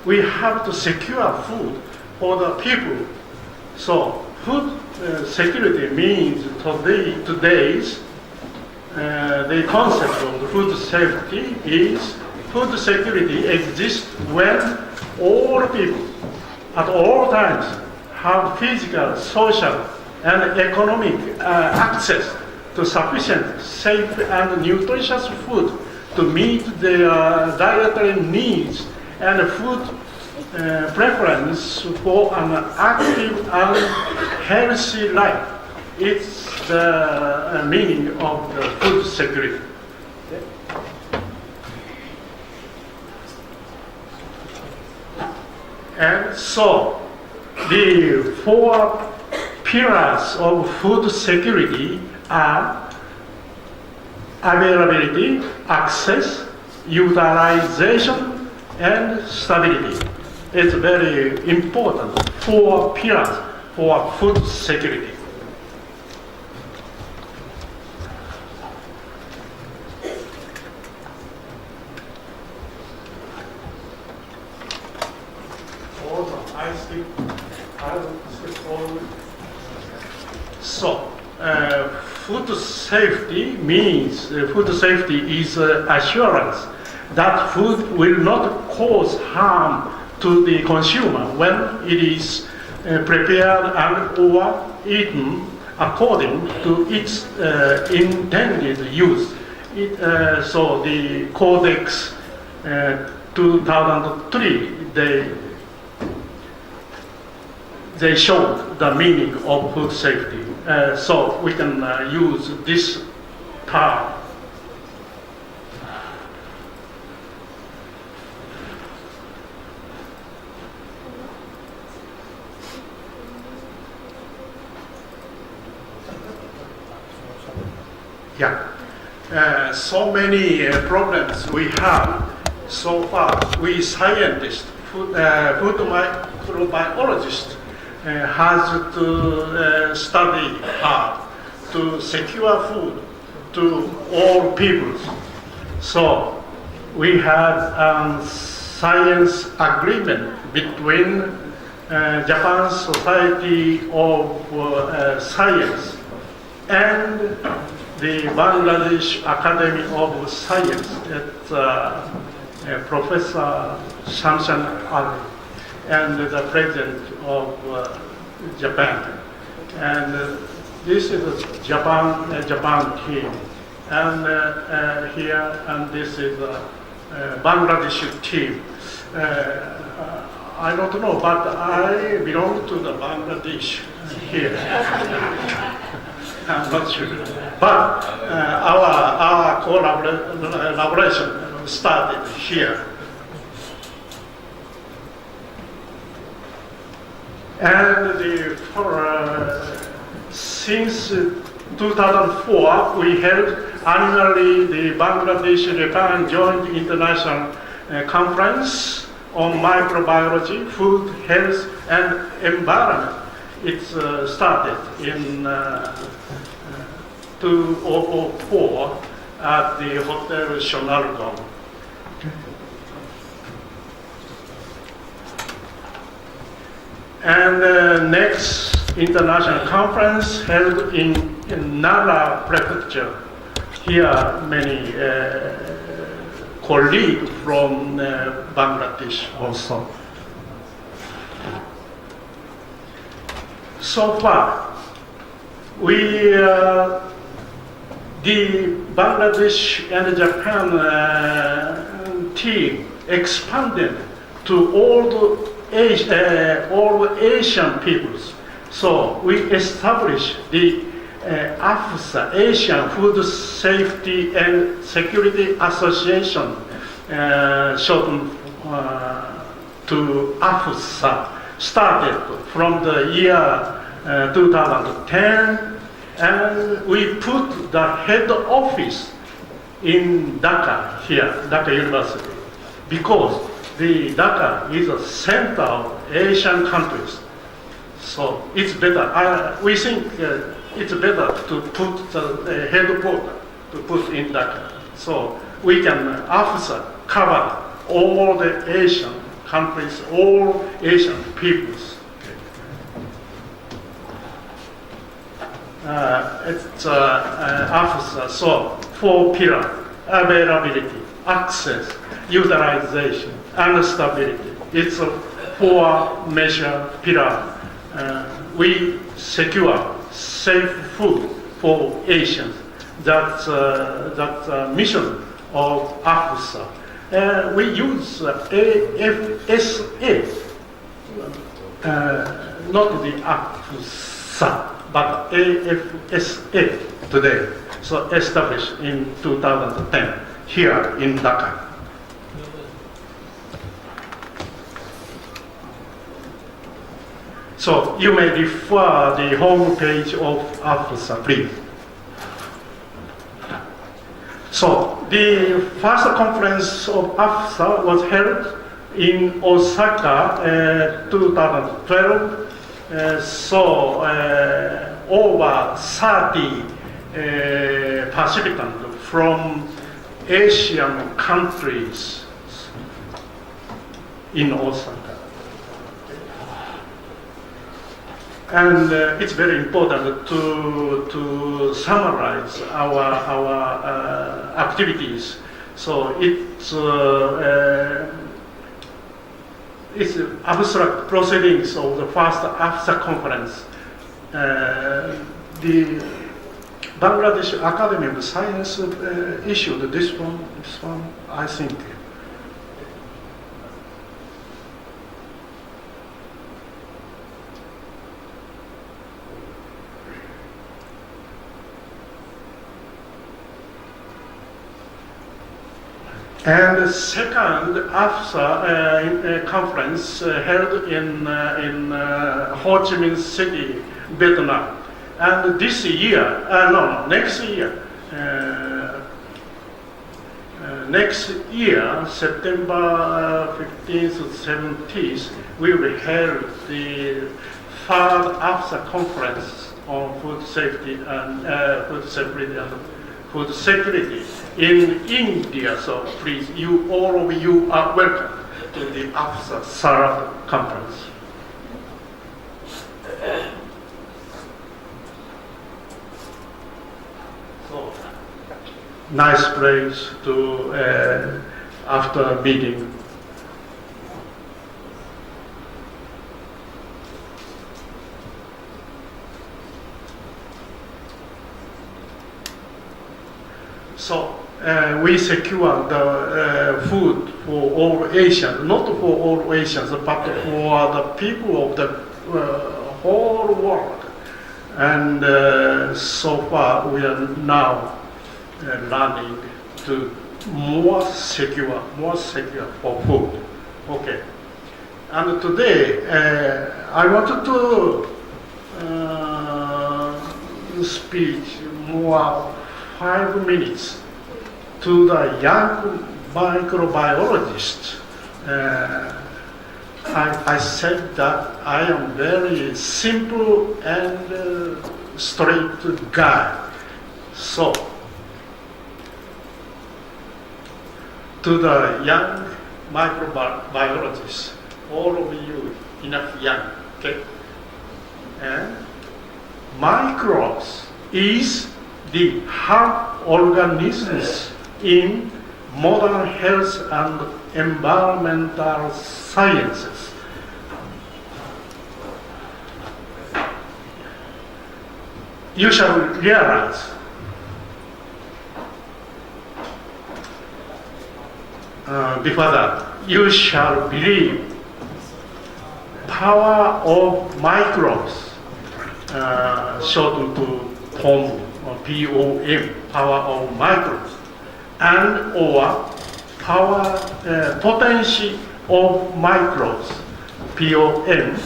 we have to secure food for the people So food security means today's the concept of food safety is food security exists when all people at all times have physical, social, and economic access to sufficient, safe, and nutritious food to meet their dietary needs and food preference for an active and healthy life. It's the meaning of the food security. And so, the four pillars of food security are availability, access, utilization, and stability. It's very important, four pillars for food security. So, food safety means food safety is assurance that food will not cause harm to the consumer when it is prepared and or eaten according to its intended use. So the Codex 2003, they showed the meaning of food safety. So we can use this term. Yeah. So many problems we have so far. We scientists, food microbiologists, has to study hard to secure food to all peoples. So we had a science agreement between Japan Society of Science and the Bangladesh Academy of Science. It's Professor Shamsan Ali and the President of Japan. And this is a Japan team. And here, and this is a Bangladesh team. I don't know, but I belong to the Bangladesh here. I'm not sure. But our collaboration started here. And since 2004, we held annually the Bangladesh-Japan Joint International Conference on Microbiology, Food, Health, and Environment. It started in 2004 at the Hotel Shonalgon. And next international conference held in Nara Prefecture. Here many colleagues from Bangladesh also. So far, the Bangladesh and Japan team expanded to all Asian peoples. So we established the AFSA, Asian Food Safety and Security Association, shortened to AFSA, started from the year 2010, and we put the head office in Dhaka here, Dhaka University, because the Dhaka is a center of Asian countries. So it's better. We think it's better to put the headquarters to put in Dhaka. So we can cover all the Asian countries, all Asian peoples. it's AFSA, so 4 pillars: availability, access, utilization, and stability. It's a 4 major pillars. We secure safe food for Asians. That's the mission of AFSA. We use AFSA, not the AFSA, but AFSA today. So established in 2010 here in Dhaka. So you may refer the homepage of AFSA, please. So the first conference of AFSA was held in Osaka 2012. Over 30 participants from Asian countries in Osaka. And it's very important to summarize our activities. So it's abstract proceedings of the first AFSA conference. The Bangladesh Academy of Science issued this one, I think. And the second AFSA conference held in Ho Chi Minh City, Vietnam. And this year, next year, September 15th to 17th, we will hold the third AFSA conference on food safety and food security in India. So please, all of you are welcome to the AFSA third conference. So, nice place to after meeting. So we secure the food for all Asians, not for all Asians, but for the people of the whole world. And so far we are now learning to more secure for food. Okay. And today I wanted to speak more 5 minutes to the young microbiologist. I said that I am very simple and straight guy. So, to the young microbiologists, all of you enough young, okay? And microbes is the hard organisms in modern health and environmental sciences. You shall realize before that, you shall believe power of microbes, shortened to POM, or POM, power of microbes, and or potency of microbes, POM,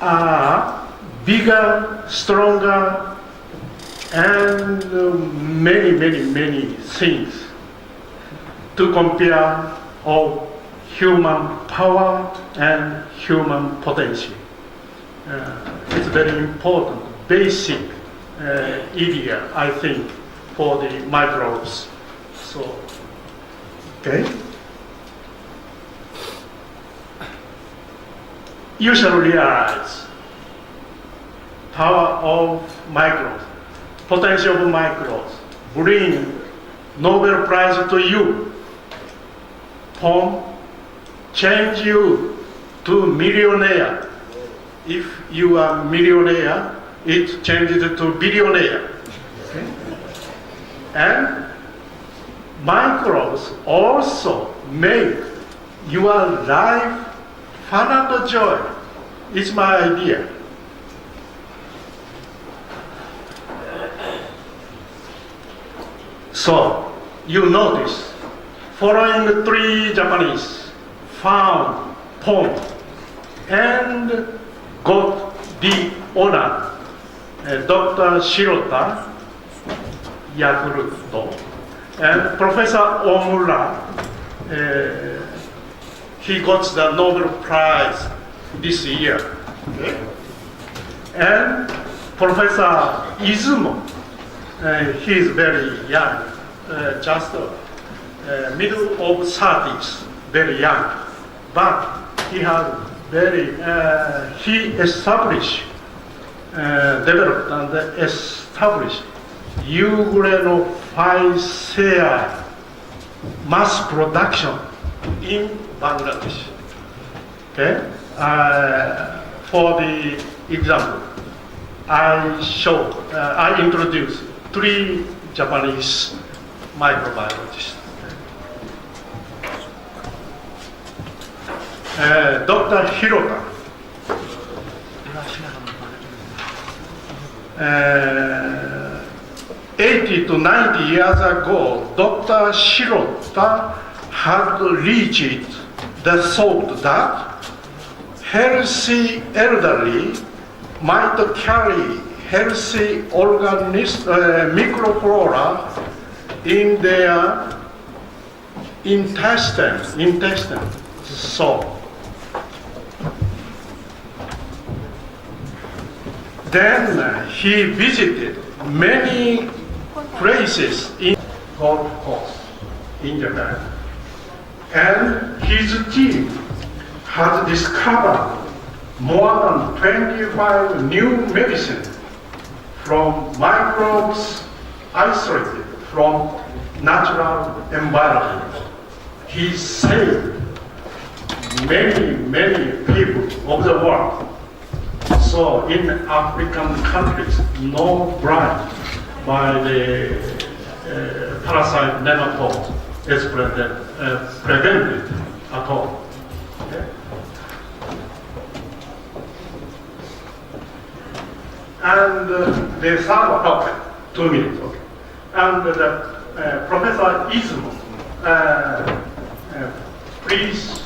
are bigger, stronger, and many things to compare of human power and human potential. It's very important, basic idea, I think, for the microbes. So, okay. You shall realize power of microbes, potential of microbes, bring Nobel Prize to you. Poem, change you to millionaire. If you are millionaire, it changes to billionaire. Okay? And microbes also make your life fun and joy. It's my idea. So, you notice, following 3 Japanese found poem and got the honor. Dr. Shirota, Yakuruto, and Professor Omura, he got the Nobel Prize this year. Okay? And Professor Izumo, he is very young, just middle of 30s, very young, but he has he established, developed and established Euglenophysea mass production in Bangladesh. Okay? For the example, I introduced 3 Japanese microbiologists. Dr. Hirota, 80 to 90 years ago, Dr. Shirota had reached the thought that healthy elderly might carry healthy microflora in their intestine. So then he visited many places in Gold Coast in Japan, and his team has discovered more than 25 new medicines from microbes isolated from natural environment. He saved many people of the world. So in African countries, no blight by the parasite nematode is prevented at all. Okay? And the third, okay, 2 minutes, okay. And Professor Izumo, please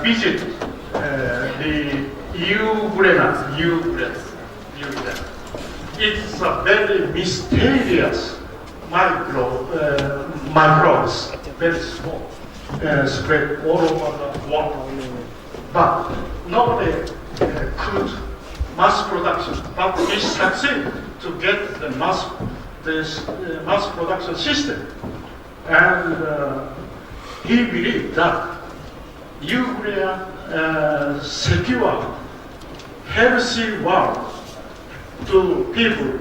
visit the Euglena. It's a very mysterious microbes, very small, spread all over the world. But nobody could mass production, but he succeeded to get the mass production system. And he believed that Euglena secure healthy world to people,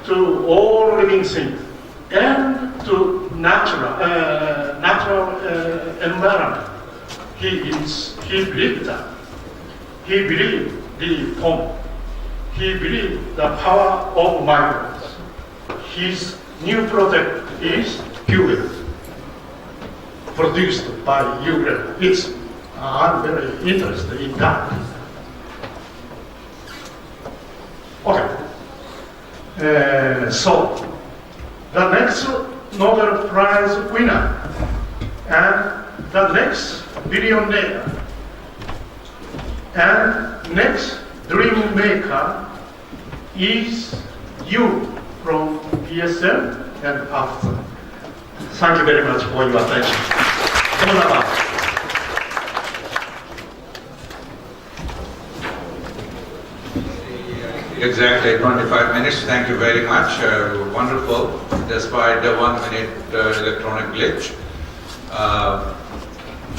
to all living things, and to natural environment. He believed that. He believed the pomp. He believed the power of microbes. His new project is fuel, produced by Euglena. I'm very interested in that. Okay. So, the next Nobel Prize winner and the next billionaire and next dream maker is you from PSM and after. Thank you very much for your attention. Exactly 25 minutes. Thank you very much. Wonderful, despite the 1 minute electronic glitch.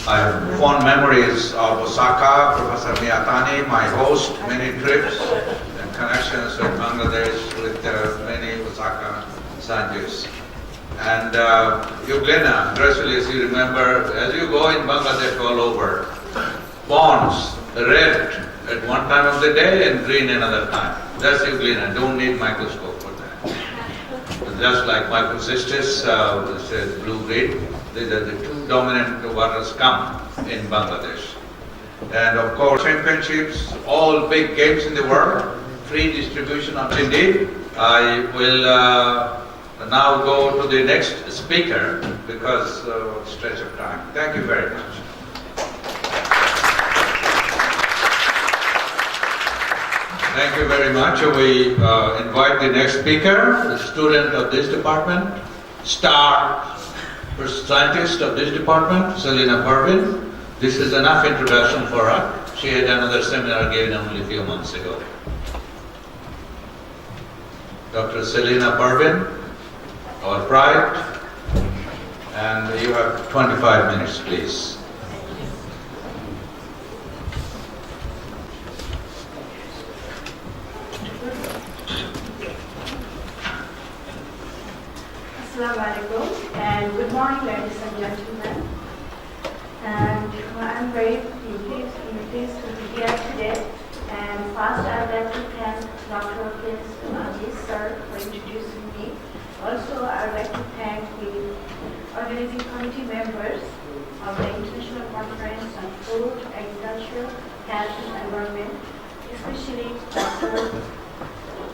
I have fond memories of Osaka, Professor Miyatani, my host, many trips and connections with Bangladesh with many Osaka scientists. And Euglena, gradually as you remember, as you go in Bangladesh all over, ponds, red at one time of the day and green another time. That's Euglena, don't need microscope for that. Just like Microcystis, which is blue-green, these are the two dominant waters come in Bangladesh. And of course, championships, all big games in the world, free distribution of indeed. I will now go to the next speaker because of stretch of time. Thank you very much. Thank you very much. We invite the next speaker, the student of this department, star scientist of this department, Selina Parvin. This is enough introduction for her. She had another seminar given only a few months ago. Dr. Selina Parvin, our pride, and you have 25 minutes, please. Assalamu alaikum and good morning, ladies and gentlemen. And I'm very pleased to be here today. And first, I'd like to thank Dr. Aziz sir for introducing me. Also, I'd like to thank the organizing committee members of the International Conference on Food, Agriculture, Health and Environment, especially Dr.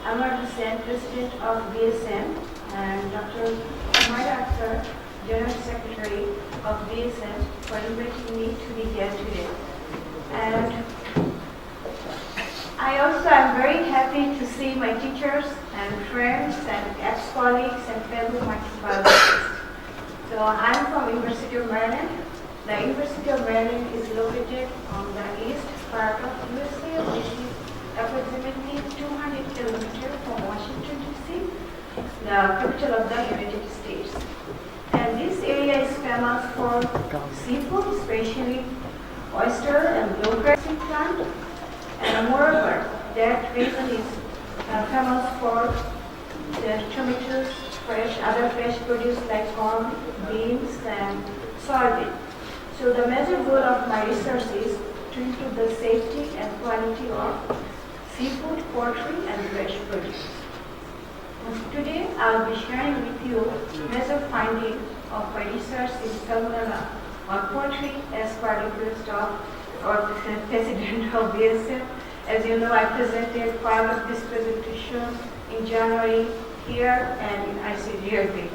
Amar Hussain, President of BSN, and Dr. Umaira Akhtar, General Secretary of BSN, for inviting me to be here today. And I also am very happy to see my teachers and friends and ex-colleagues and fellow microbiologists. So I'm from University of Maryland. The University of Maryland is located on the east part of USA, which is approximately 200 kilometers from Washington, D.C., the capital of the United States. And this area is famous for seafood, especially oyster and bluegrass plant. And moreover, that region is famous for the tomatoes, other fresh produce like corn, beans, and soybean. So the major goal of my research is to improve the safety and quality of seafood, poultry, and fresh produce. Today, I will be sharing with you major findings of my research in salmonella on poultry as per request of our President of BSF. As you know, I presented part of this presentation in January here and in ICGRP.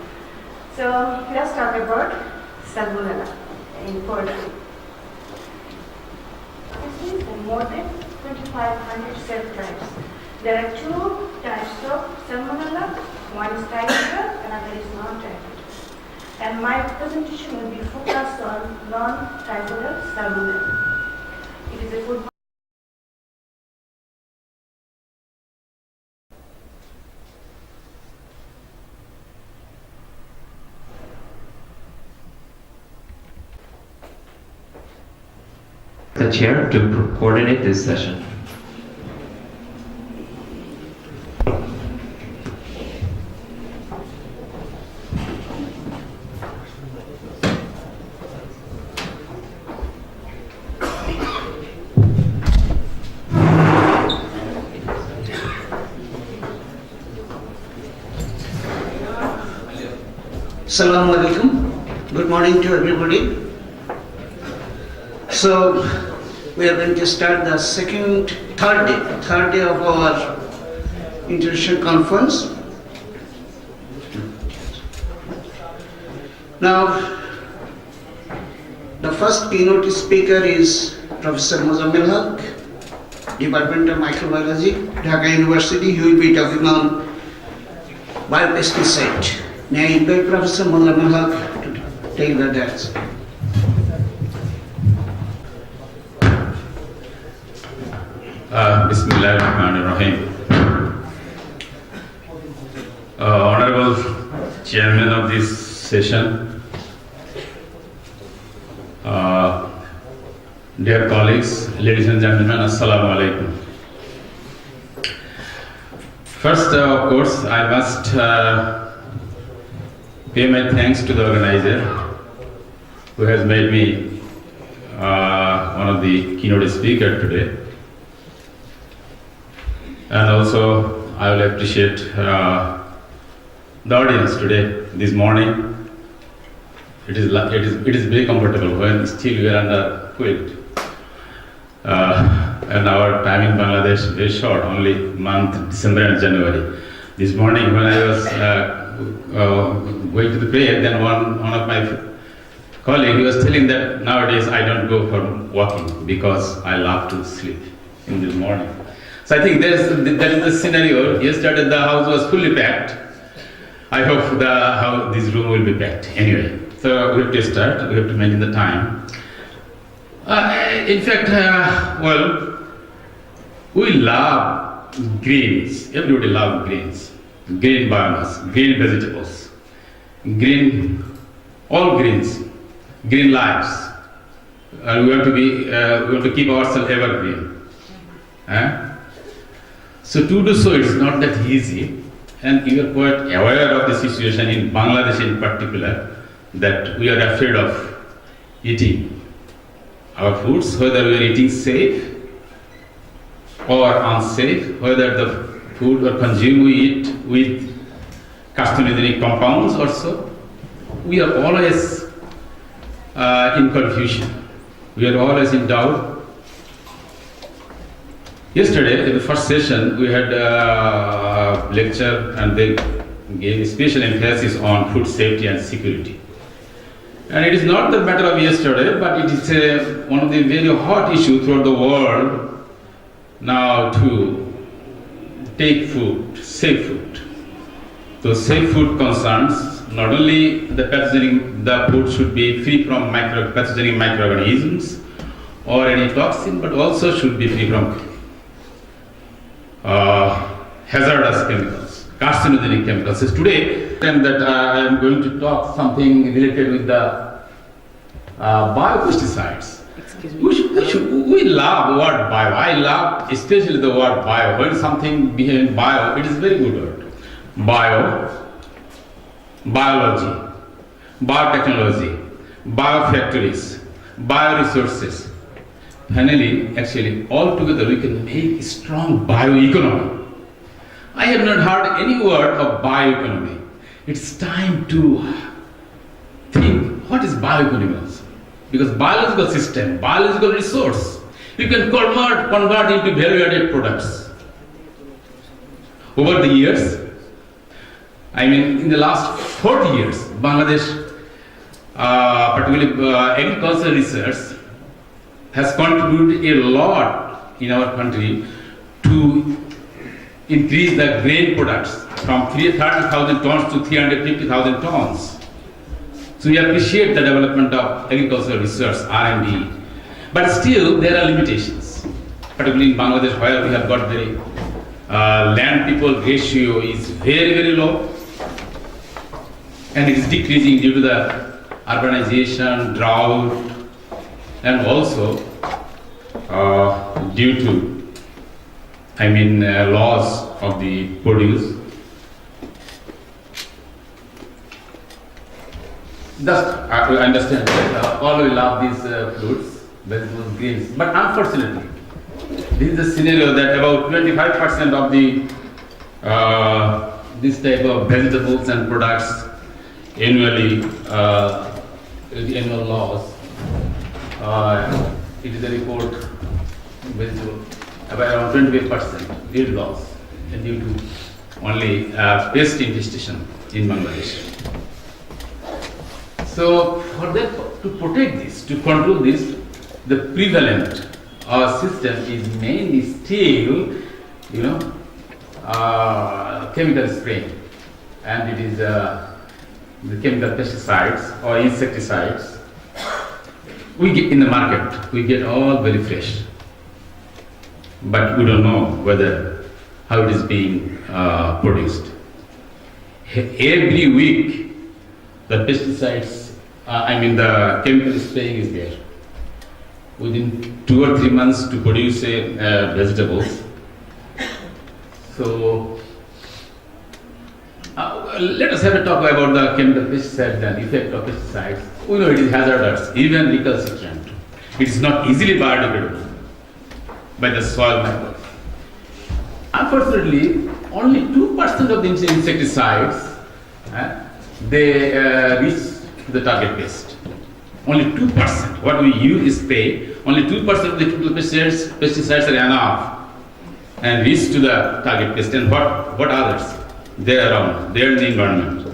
So let's talk about salmonella in poultry. This is more than 2,500 cell types. There are two types of salmonella. One is typhoid, another is non-typhoid. And my presentation will be focused on non-typhoid salmonella. It is a food. The chair to coordinate this session. Assalamu alaikum. Good morning to everybody. So we are going to start the third day of our international conference. Now, the first keynote speaker is Professor Mozammil Haq, Department of Microbiology, Dhaka University. He will be talking on biopesticide. May I invite Professor Mozammil Haq to take the dais. Bismillahirrahmanirrahim. Honorable Chairman of this session, Dear colleagues, ladies and gentlemen, Assalamu alaikum. First, of course, I must pay my thanks to the organizer who has made me one of the keynote speakers today. And also, I will appreciate the audience today, this morning. It is very comfortable when still we are under quilt. And our time in Bangladesh is very short, only month December and January. This morning when I was going to the prayer, then one of my colleagues, he was telling that nowadays I don't go for walking because I love to sleep in the morning. So I think that is the scenario. Yesterday the house was fully packed. I hope this room will be packed anyway. So we have to start, we have to maintain the time. In fact, we love greens. Everybody loves greens. Green biomass, green vegetables, all greens, green lives. We want to keep ourselves evergreen. So to do so, it's not that easy. And you are quite aware of the situation in Bangladesh in particular, that we are afraid of eating our foods, whether we are eating safe or unsafe, whether the food or consume we eat with carcinogenic compounds or so. We are always in confusion. We are always in doubt. Yesterday, in the first session, we had a lecture and they gave special emphasis on food safety and security. And it is not the matter of yesterday, but it is one of the very hot issues throughout the world now to take food, safe food. So safe food concerns not only the food should be free from pathogenic microorganisms or any toxin, but also should be free from hazardous chemicals, carcinogenic chemicals. So today, that I am going to talk something related with the biopesticides. We love the word bio. I love especially the word bio. When something behind bio, it is very good word. Bio, biology, biotechnology, biofactories, bioresources. Finally, actually, all together we can make a strong bioeconomy. I have not heard any word of bioeconomy. It's time to think what is bioeconomy. Because biological system, biological resource, you can convert into value-added products. Over the years, in the last 40 years, Bangladesh, particularly agricultural research, has contributed a lot in our country to increase the grain products from 30,000 tons to 350,000 tons. So we appreciate the development of agricultural research, R&D, but still there are limitations, particularly in Bangladesh where we have got very land-people ratio is very, very low, and it is decreasing due to the urbanization, drought, and also due to loss of the produce. I understand that all we love these fruits, vegetables, greens, but unfortunately, this is the scenario that about 25% of the this type of vegetables and products annually, the annual loss. It is a report vegetable about around 25% yield loss due to only pest infestation in Bangladesh. So for that, to protect this, to control this, the prevalent system is mainly still, chemical spraying, and it is the chemical pesticides or insecticides. We get in the market, we get all very fresh, but we don't know how it is being produced. Every week, the pesticides the chemical spraying is there. Within 2 or 3 months to produce vegetables. So let us have a talk about the chemical pesticides and effect of pesticides. We know it is hazardous, even recalcitrant. It is not easily biodegradable by the soil microbes. Unfortunately, only 2% of the insecticides they reach the target pest. Only 2%. What we use is spray. Only 2% of the total pesticides are enough and reach to the target pest. And what others? They are around. They are in the environment.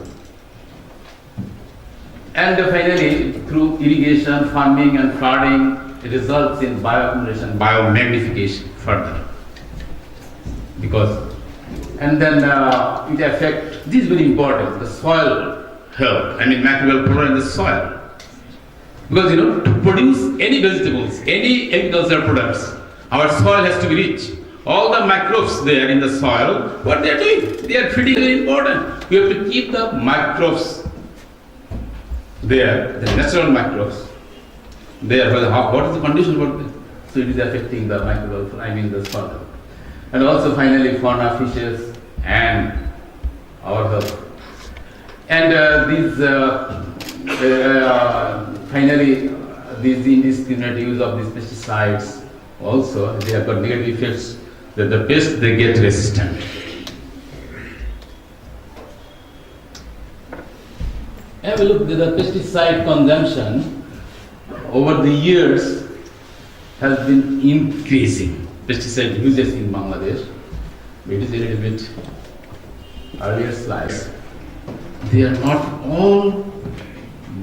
And finally, through irrigation, farming, and flooding, it results in bioaccumulation, biomagnification further. And then it affects, this is very important, the soil health, microbial flora in the soil. Because to produce any vegetables, any agricultural products, our soil has to be rich. All the microbes there in the soil, what they are doing? They are feeding, very important. We have to keep the microbes there, the natural microbes there. What is the condition about this? So it is affecting the microbial, the soil. And also finally fauna, fishes, and our health. And finally, these indiscriminate use of these pesticides also, they have got negative effects that the pests, they get resistant. Have a look at the pesticide consumption over the years has been increasing. Pesticide uses in Bangladesh. It is a little bit earlier slides. They are not all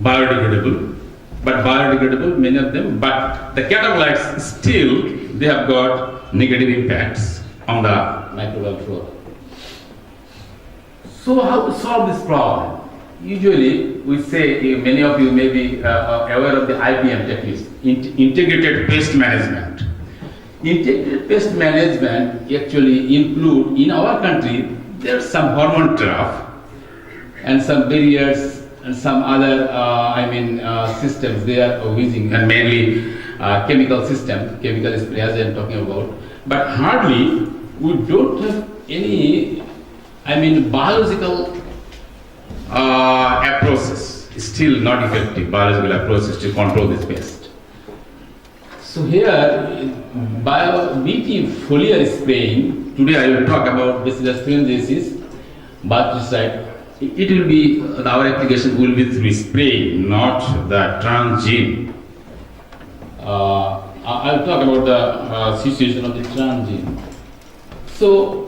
biodegradable, many of them, but the catabolites still, they have got negative impacts on the microbial flora. So how to solve this problem? Usually we say, many of you may be aware of the IPM techniques, integrated pest management. Integrated pest management actually include, in our country, there are some hormone trap and some barriers and some other systems they are using, and mainly chemical system, chemical sprayers I am talking about. But hardly we don't have any biological approaches, still not effective biological approaches to control this pest. So here, BT foliar spraying, today I will talk about Bacillus thuringiensis, bactericide. It will be, our application will be through spraying, not the transgene. I will talk about the situation of the transgene. So,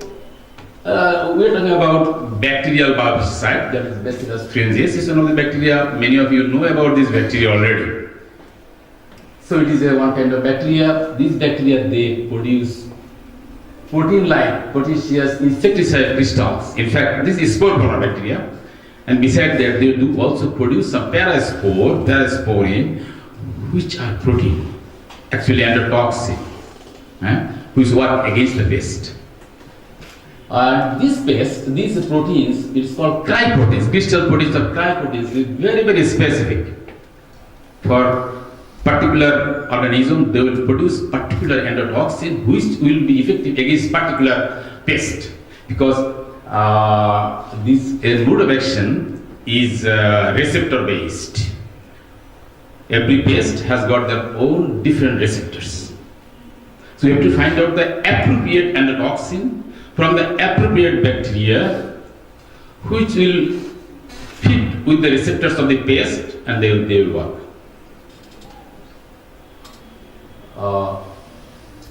we are talking about bacterial biopesticide, that is Bacillus thuringiensis, one of the bacteria. Many of you know about this bacteria already. So it is one kind of bacteria. These bacteria, they produce protein-like proteaceous insecticide crystals. In fact, this is spore-borne bacteria. And besides that, they do also produce some parasporin, which are protein, actually endotoxin, which work against the pest. These proteins, it is called cryproteins, crystal proteins of cryproteins, very, very specific. For particular organism, they will produce particular endotoxin, which will be effective against particular pest. Because this mode of action is receptor based. Every pest has got their own different receptors. So you have to find out the appropriate endotoxin from the appropriate bacteria, which will fit with the receptors of the pest, and they will work.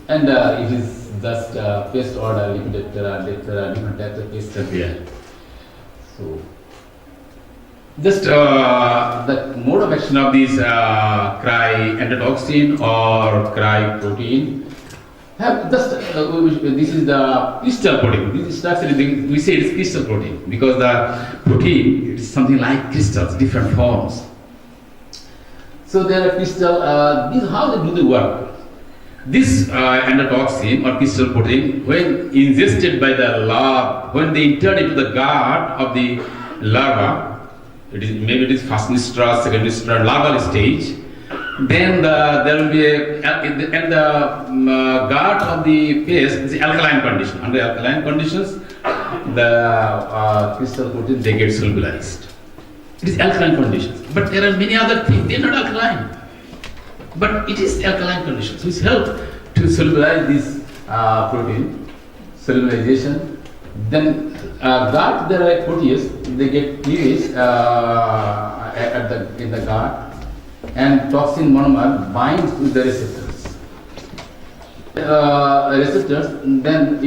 It is just pest order, limited, different types of pests are there. So, just the mode of action of these endotoxin or cryprotein. This is the crystal protein. This is actually, we say it is crystal protein because the protein is something like crystals, different forms. So there are crystal. How they do the work? This endotoxin or crystal protein, when ingested by the larva, when they enter into the gut of the larva, maybe it is first nistra, second nistra, larval stage. Then there will be and the guard of the paste is alkaline condition. Under alkaline conditions, the crystal protein they get solubilized. It is alkaline conditions, but there are many other things. They are not alkaline, but it is alkaline conditions which help to solubilize this protein, solubilization. Then guard there are proteases. They get cleavage in the guard. And toxin monomer binds to the receptors. Then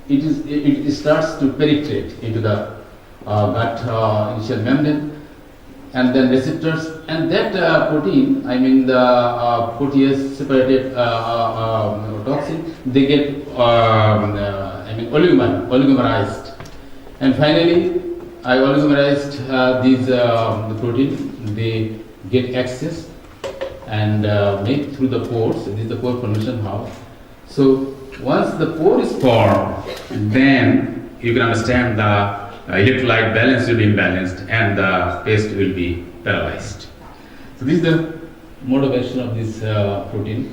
it starts to penetrate into the gut initial membrane, and then receptors, and that protein, I mean the protease separated toxin, they get oligomerized, and finally I oligomerized these the protein. They get access and make through the pores. This is the pore formation house. So once the pore is formed, then you can understand the electrolyte balance will be imbalanced and the paste will be paralyzed. So this is the mode of action of this protein.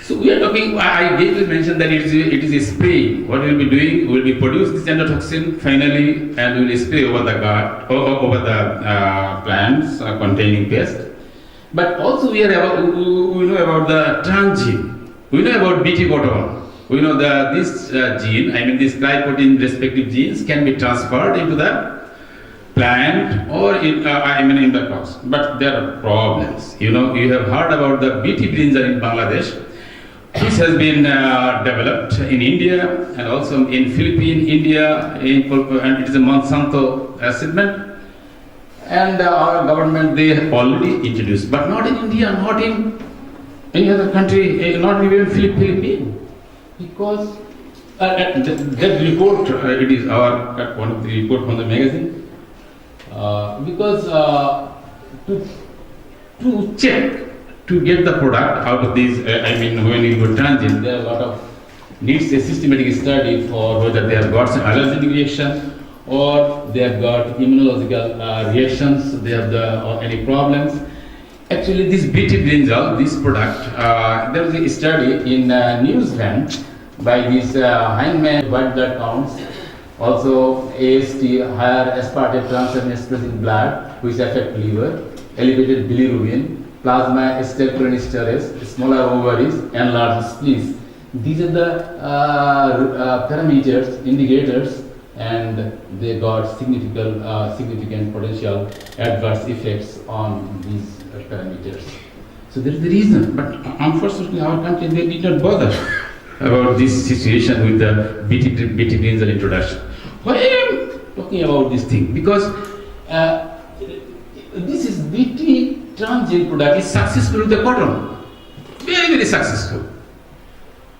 So we are talking, I gave you mention that it is a spray. What we will be doing, we will be produce this endotoxin finally, and we will spray over the gut, over the plants containing pest. But also we know about the transgene. We know about Bt cotton. We know that this gene, I mean this glycoprotein respective genes can be transferred into the plant or in the crops. But there are problems. You know, you have heard about the Bt brinjal in Bangladesh. This has been developed in India and also in Philippines, India, and it is a Monsanto segment. And our government, they have already introduced, but not in India, not in any other country, not even Philippines. Because that report, it is one of the report from the magazine. Because to check, to get the product out of these, when you go transient, there are a lot of needs a systematic study for whether they have got some allergic reaction or they have got immunological reactions, they have any problems. Actually, this Bt brinjal, this product, there was a study in New Zealand by these Hindman white blood counts, also AST, higher aspartate transaminase in blood, which affect liver, elevated bilirubin, plasma stercolinsterase, smaller ovaries, enlarged spleens. These are the parameters, indicators, and they got significant potential adverse effects on these parameters. So there is the reason, but unfortunately our country, they did not bother about this situation with the Bt brinjal introduction. Why am I talking about this thing? Because this is Bt transgene product is successful with the cotton. Very, very successful.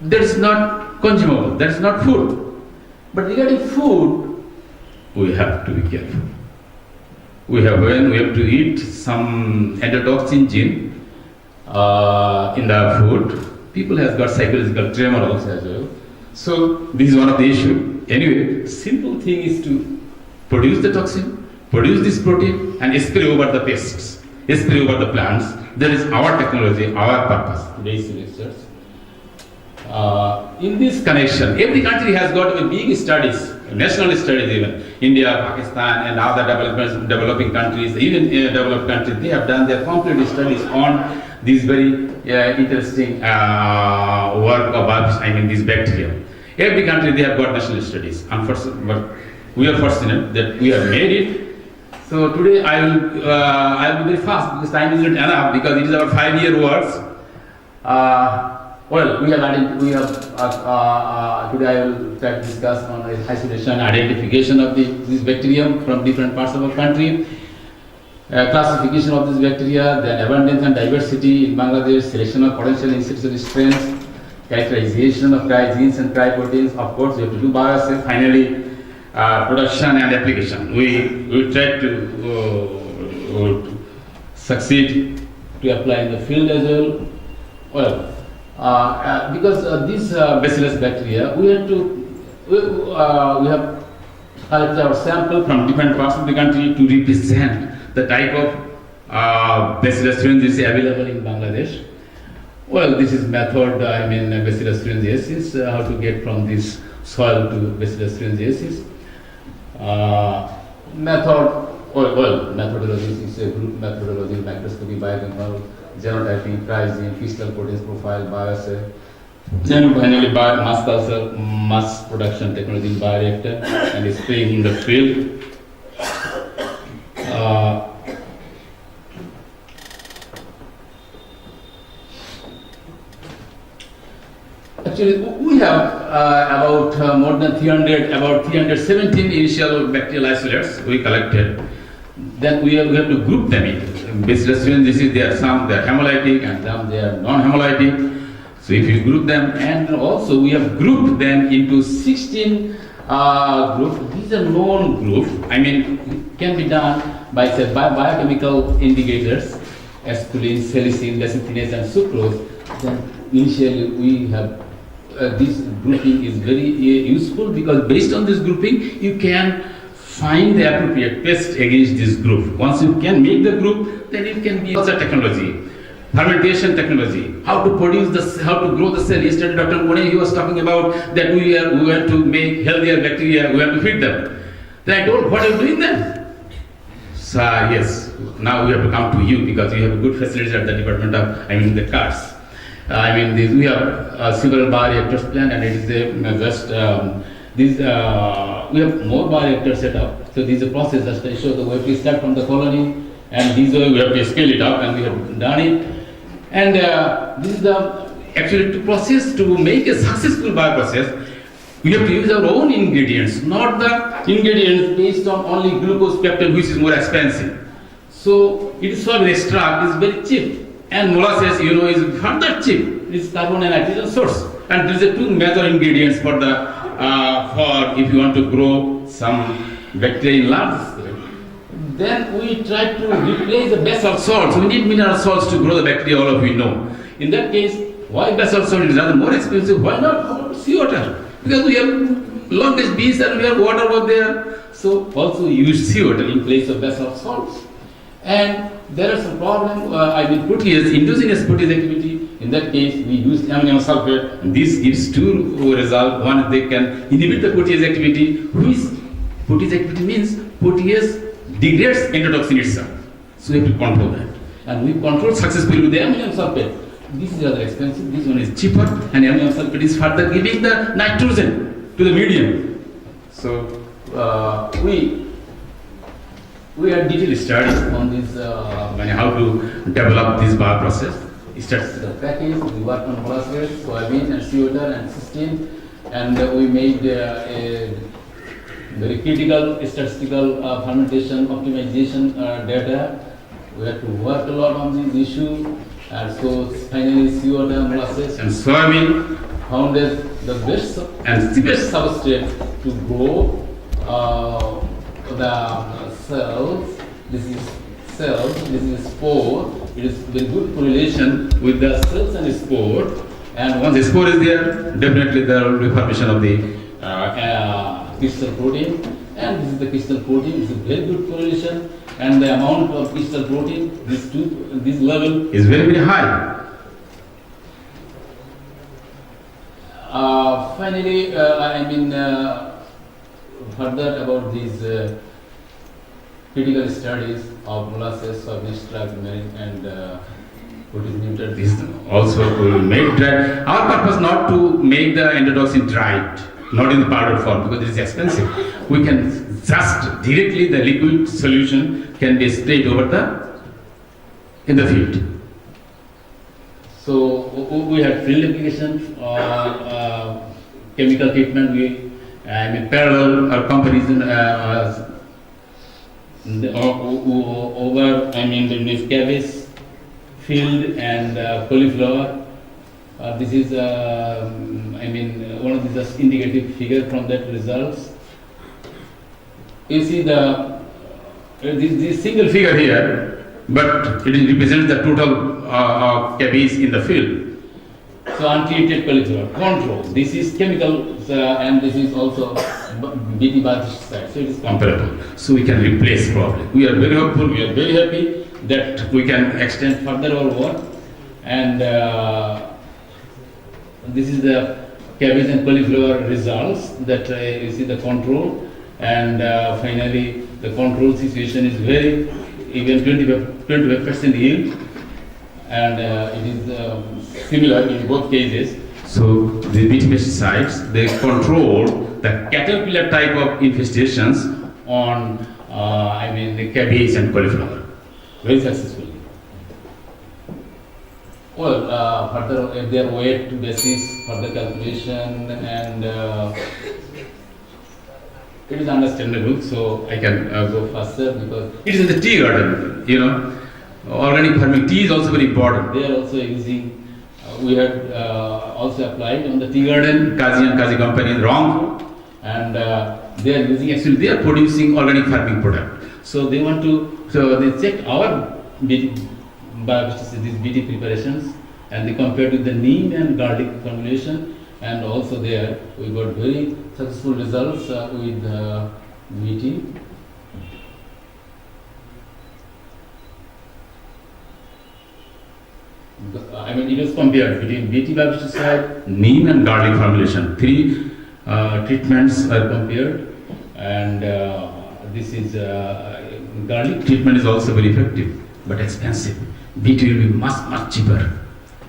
That is not consumable, that is not food. But regarding food, we have to be careful. When we have to eat some endotoxin gene in the food, people have got psychological tremor also as well. So this is one of the issues. Anyway, simple thing is to produce the toxin, produce this protein, and spray over the pests. Spray over the plants. That is our technology, our purpose. Today's research. In this connection, every country has got big studies, national studies even. India, Pakistan, and other developing countries, even developed countries, they have done their complete studies on this very interesting work about, these bacteria. Every country, they have got national studies. Unfortunately, but we are fortunate that we have made it. So today I will be very fast because time is not enough, because it is our 5-year works. Today I will try to discuss on isolation, identification of this bacterium from different parts of our country, classification of this bacteria, then abundance and diversity in Bangladesh, selection of potential insecticidal strains, characterization of cryogenes and cryoproteins. Of course, we have to do bioassay. Finally, production and application. We try to succeed to apply in the field as well. Because these bacillus bacteria, we have collect our sample from different parts of the country to represent the type of Bacillus thuringiensis available in Bangladesh. Well, this is method, Bacillus thuringiensis, how to get from this soil to Bacillus thuringiensis. Methodology is a group methodology, microscopy, biochemical, genotyping, pricing, crystal proteins profile, bioassay. Then finally, mass culture, mass production technology in bioreactor and spraying in the field. Actually, we have about more than 317 initial bacterial isolates we collected. Then we have to group them in. Bacillus thuringiensis, there are some they are hemolytic and some they are non-hemolytic. So if you group them, and also we have grouped them into 16 groups. These are known groups. Can be done by biochemical indicators, esculin, salicin, lecithinase, and sucrose. Then initially we have this grouping is very useful because based on this grouping you can find the appropriate pest against this group. Once you can make the group, then it can be also technology, fermentation technology, how to produce how to grow the cell. Yesterday Dr. Mone, he was talking about that we want to make healthier bacteria, we have to feed them. Then I told, what are you doing then? So yes, now we have to come to you because you have good facilities at the Department of, the CARS. We have several bioreactors planned, and it is the best. We have more bioreactors set up. So this is a process that I show the way we start from the colony, and this way we have to scale it up, and we have done it. And this is the actually process to make a successful bioprocess. We have to use our own ingredients, not the ingredients based on only glucose peptide, which is more expensive. So it is solvent extract is very cheap. And molasses, is further cheap. It is carbon and nitrogen source. And these are two major ingredients for if you want to grow some bacteria in large scale. Then we try to replace the basalt salts. We need mineral salts to grow the bacteria, all of you know. In that case, why basalt salt is rather more expensive? Why not seawater? Because we have longest bees and we have water over there. So also use seawater in place of basalt salts. And there are some problem protease, endogenous protease activity. In that case, we use ammonium sulfate. And this gives two results. One, they can inhibit the protease activity. Which protease activity means protease degrades endotoxin itself. So we have to control that. And we control successfully with the ammonium sulfate. This is rather expensive. This one is cheaper. And ammonium sulfate is further giving the nitrogen to the medium. So we had detailed studies on this, how to develop this bioprocess. Statistical package, we worked on molasses, soybean, and seawater, and cysteine, and we made a very critical statistical fermentation optimization data. We had to work a lot on this issue, and so finally seawater, molasses, and soybean founded the best and cheapest substrate to grow the cells. This is cells, this is spore. It is very good correlation with the cells and spore. And once the spore is there, definitely there will be formation of the crystal protein. And this is the crystal protein. It's a very good correlation. And the amount of crystal protein, this level is very, very high. Finally, further about these critical studies of molasses, soybean extract, and protein inhibitor. This also will make dry. Our purpose not to make the endotoxin dried, not in the powder form because it is expensive. We can just directly the liquid solution can be sprayed over in the field. So we had field application, chemical treatment. We parallel our comparison over the cabbage field and cauliflower. This is one of the indicative figure from that results. You see this single figure here, but it represents the total cabbage in the field. So untreated cauliflower control. This is chemical, and this is also BT biopesticide, so it is comparable. So we can replace probably. We are very hopeful, we are very happy that we can extend further our work. And this is the cabbage and cauliflower results that you see the control. And finally, the control situation is very, even 25% yield. And it is similar in both cases. So the BT pesticides, they control the caterpillar type of infestations on, the cabbage and cauliflower, very successfully. Well, further, if their weight basis, further calculation, and it is understandable, so I can go faster because it is in the tea garden, Organic farming, tea is also very important. They are also using, we had also applied on the tea garden, Kazi and Kazi company in Rong, and they are using, actually they are producing organic farming product. So they want to, so they checked our BT, these BT preparations, and they compared with the neem and garlic formulation, and also there we got very successful results with BT. It was compared between BT biopesticide, neem and garlic formulation. 3 treatments are compared, and this is garlic treatment is also very effective but expensive. BT will be much cheaper,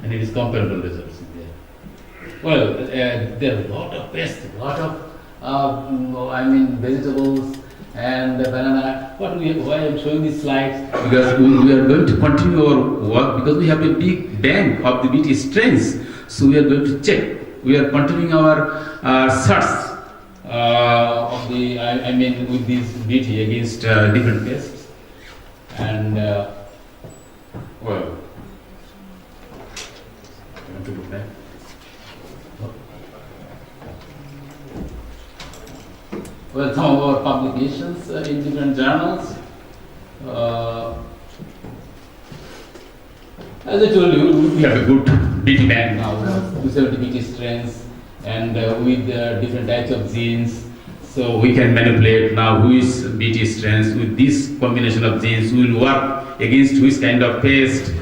and it is comparable results there. Well, there are a lot of pests, a lot of vegetables and banana. Why I am showing these slides? Because we are going to continue our work because we have a big bank of the BT strains. So we are going to check. We are continuing our search of the with these BT against different pests. And well, I want to go back. Well, some of our publications in different journals. As I told you, we have a good BT bank now, 270 BT strains, and with different types of genes. So we can manipulate now which BT strains with this combination of genes will work against which kind of pest.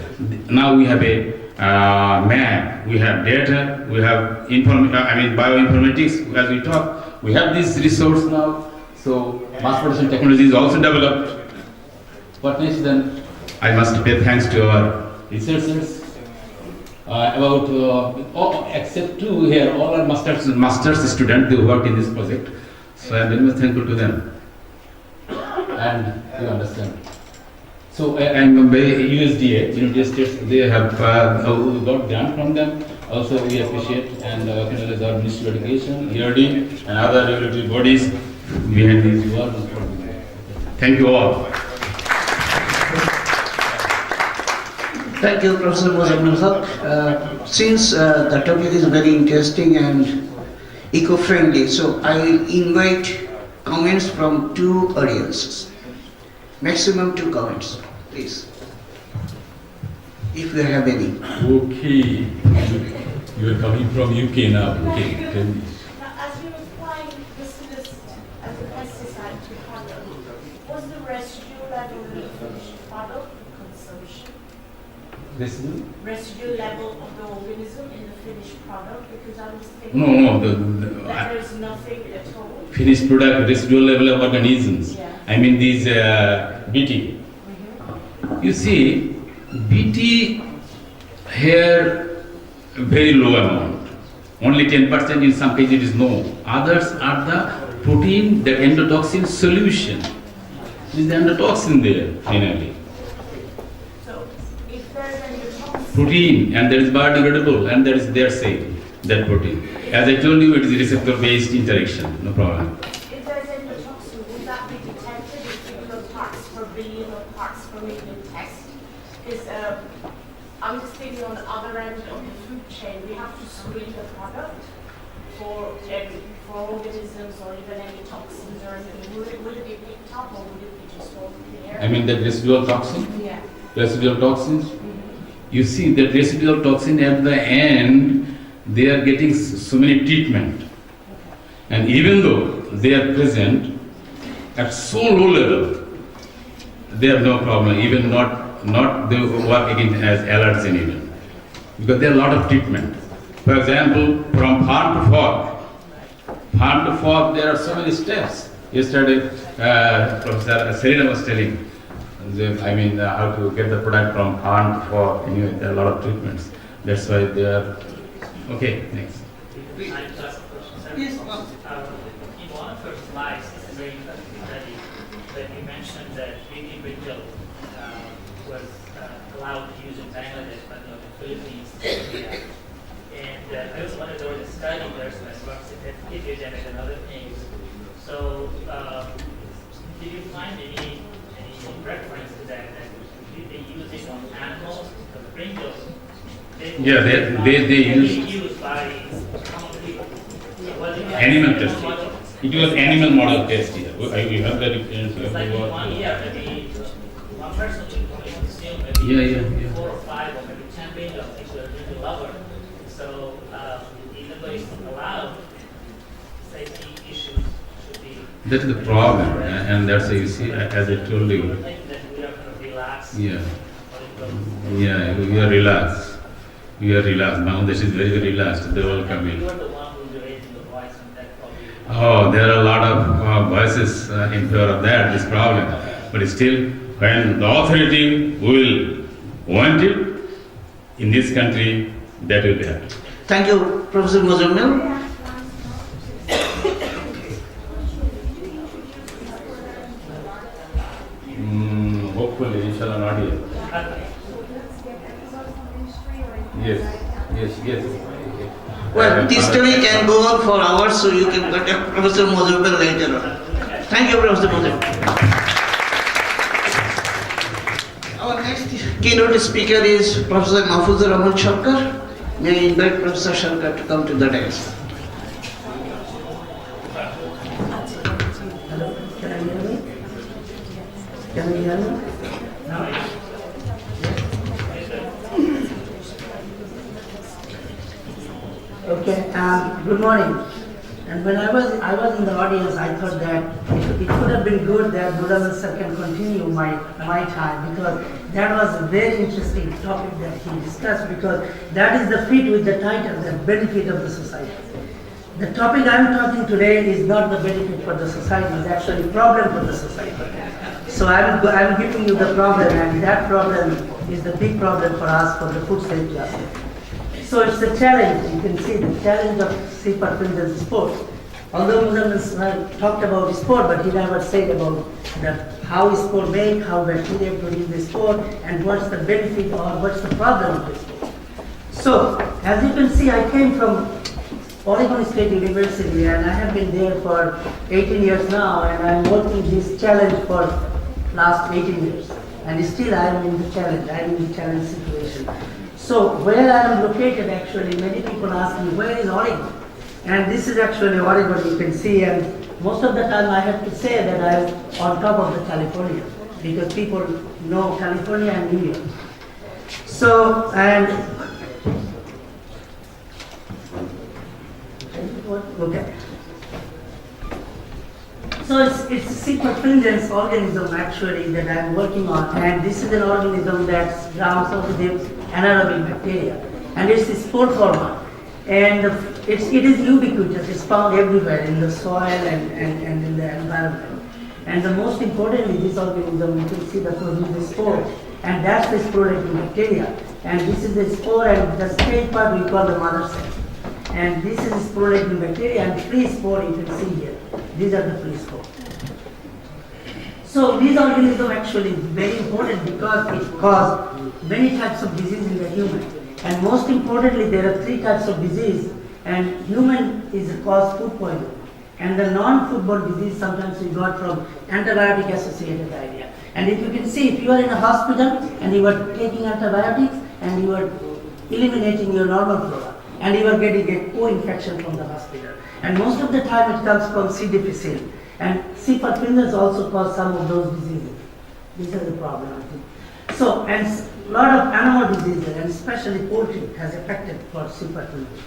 Now we have a map, we have data, we have bioinformatics as we talk. We have this resource now, so mass production technology is also developed. What next then? I must pay thanks to our researchers. Except 2 here, all are masters students, they worked in this project. So I am very much thankful to them. And you understand. So and USDA, United States, they have we got grant from them. Also we appreciate and acknowledge our Ministry of Education, ERD, and other regulatory bodies behind these work. Thank you all. Thank you, Professor Mozammil Haq. Since the topic is very interesting and eco-friendly, so I invite comments from 2 audiences. Maximum 2 comments, please. If you have any. Okay. You are coming from UK now. Okay. Tell me. Now, as you're applying this list as a pesticide to product, was the residue level in the finished product consumption? Residue level of the organism in the finished product? Because I was thinking that there is nothing at all. Finished product, residual level of organisms. Yeah. These BT. Mm-hmm. You see, BT here very low amount, only 10%, in some cases it is no. Others are the protein, the endotoxin solution. There is the endotoxin there finally. So if there is endotoxin, protein, and there is biodegradable, and there is their same, that protein. As I told you, it is receptor based interaction, no problem. if there is endotoxin, would that be detected if you do parts per billion or parts per million test? Because I'm just thinking on the other end of the food chain, we have to screen the product for organisms or even any toxins or anything. Would it be picked up or would it be just all clear? The residual toxin? Yeah. Residual toxins? Mm-hmm. You see that residual toxin at the end, they are getting so many treatment. And even though they are present at so low level, they have no problem, even not they work again as allergen even. Because there are a lot of treatment. For example, from farm to fork, there are so many steps. Yesterday, Professor Serena was telling, how to get the product from farm to fork. Anyway, there are a lot of treatments. That's why they are. Okay, next. In one of your slides, it's a very interesting study, that you mentioned that antimicrobial was allowed to use in Bangladesh, but not in the Philippines, India. And I just wanted to know the study there, so as well as epidemic and other things. So, did you find any reference to that? Did they use it on animals to bring those? Yeah, they used by common people. animal testing. It was animal model test here. You have that experience? It's like in 1 year, maybe one person will consume maybe 4 or 5 or maybe 10 billion of things that are really lower. So even though it's allowed, safety issues should be. That's the problem, and that's why you see, as I told you. I think that we are kind of relaxed. Yeah, we are relaxed. We are relaxed. Bangladesh is very, very relaxed. They all come in. You are the one who will be raising the voice on that problem. Oh, there are a lot of voices in favor of this problem. But still, when the authority will want it in this country, that will be happening. Thank you, Professor Mozammil. Hopefully, inshallah, not here. Yes. Well, this study can go on for hours, so you can contact Professor Mozammil later on. Thank you, Professor Mozammil. Our next keynote speaker is Professor Mahfuzur Rahman Shankar. May I invite Professor Shankar to come to the dais. Hello, can you hear me? Can you hear me? Okay, good morning. And when I was in the audience, I thought that it would have been good that Budhaman sir can continue my time, because that was a very interesting topic that he discussed, because that is the fit with the title, the benefit of the society. The topic I am talking today is not the benefit for the society, it's actually a problem for the society. So I am giving you the problem, and that problem is the big problem for us for the food safety aspect. So it's a challenge. You can see the challenge of C-Perfringens sport. Although Muhammad talked about sport, but he never said about how sport make, how bacteria produce the sport, and what's the benefit or what's the problem of the sport. So, as you can see, I came from Oregon State University, and I have been there for 18 years now, and I'm working this challenge for last 18 years. And still I am in the challenge. I am in the challenge situation. So where I am located, actually, many people ask me, where is Oregon? And this is actually Oregon, you can see, and most of the time I have to say that I am on top of the California, because people know California and New York. So, okay. So it's a C-Perfringens organism actually that I'm working on, and this is an organism that grounds out the anaerobic bacteria, and it's a spore former, and it is ubiquitous. It's found everywhere in the soil and in the environment. And the most importantly, this organism, you can see the produces spore, and that's the spore-laden bacteria. And this is the spore, and the stage part we call the mother cell. And this is spore-laden bacteria, and free spore you can see here. These are the free spore. So these organisms actually is very important because it causes many types of disease in the human. And most importantly, there are 3 types of disease, and human is cause food poisoning. And the non-foodborne disease sometimes we got from antibiotic associated diarrhea. And if you can see, if you are in a hospital and you are taking antibiotics and you are eliminating your normal flora, and you are getting a co-infection from the hospital. And most of the time it comes from C. difficile. And C-Perfringens also cause some of those diseases. This is the problem, I think. So, and a lot of animal diseases, and especially poultry, has affected for C-Perfringens.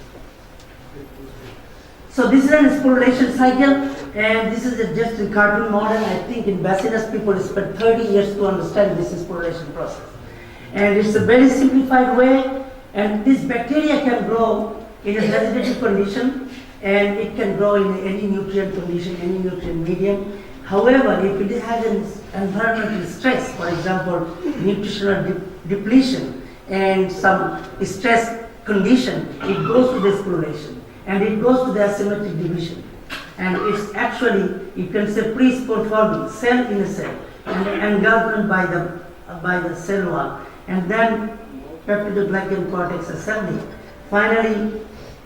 So this is an sporulation cycle, and this is just a cartoon model. I think in Bacillus people spent 30 years to understand this sporulation process. And it's a very simplified way, and this bacteria can grow in a vegetative condition, and it can grow in any nutrient condition, any nutrient medium. However, if it has an environmental stress, for example, nutritional depletion and some stress condition, it goes to the sporulation, and it goes to the asymmetric division. And it's actually, you can say, pre-spore forming, cell in a cell, and engulfment by the cell wall, and then peptidoglycan cortex assembly. Finally,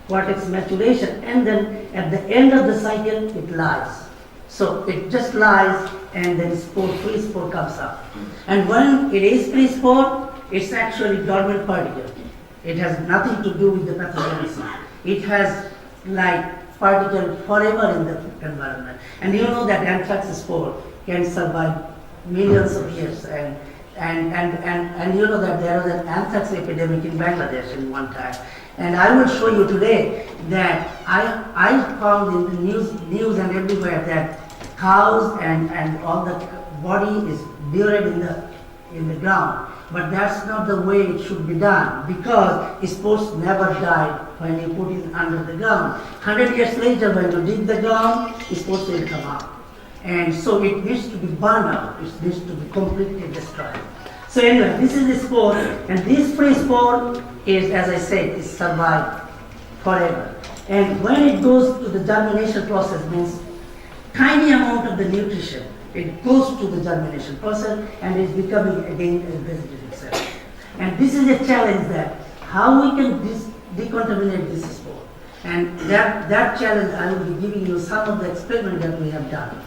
cortex maturation, and then at the end of the cycle, it lies. So it just lies, and then free spore comes up. And when it is free spore, it's actually dormant particle. It has nothing to do with the pathogenesis. It has like particle forever in the environment. And you know that anthrax spore can survive millions of years, and you know that there was an anthrax epidemic in Bangladesh in one time. And I will show you today that I found in the news and everywhere that cows and all the body is buried in the ground. But that's not the way it should be done, because spores never die when you put it under the ground. 100 years later, when you dig the ground, spores will come out. And so it needs to be burned out. It needs to be completely destroyed. So anyway, this is the spore, and this free spore is, as I said, is survived forever. And when it goes to the germination process, means tiny amount of the nutrition, it goes to the germination process and is becoming again a vegetative cell. And this is a challenge, that how we can decontaminate this spore. And that challenge, I will be giving you some of the experiments that we have done.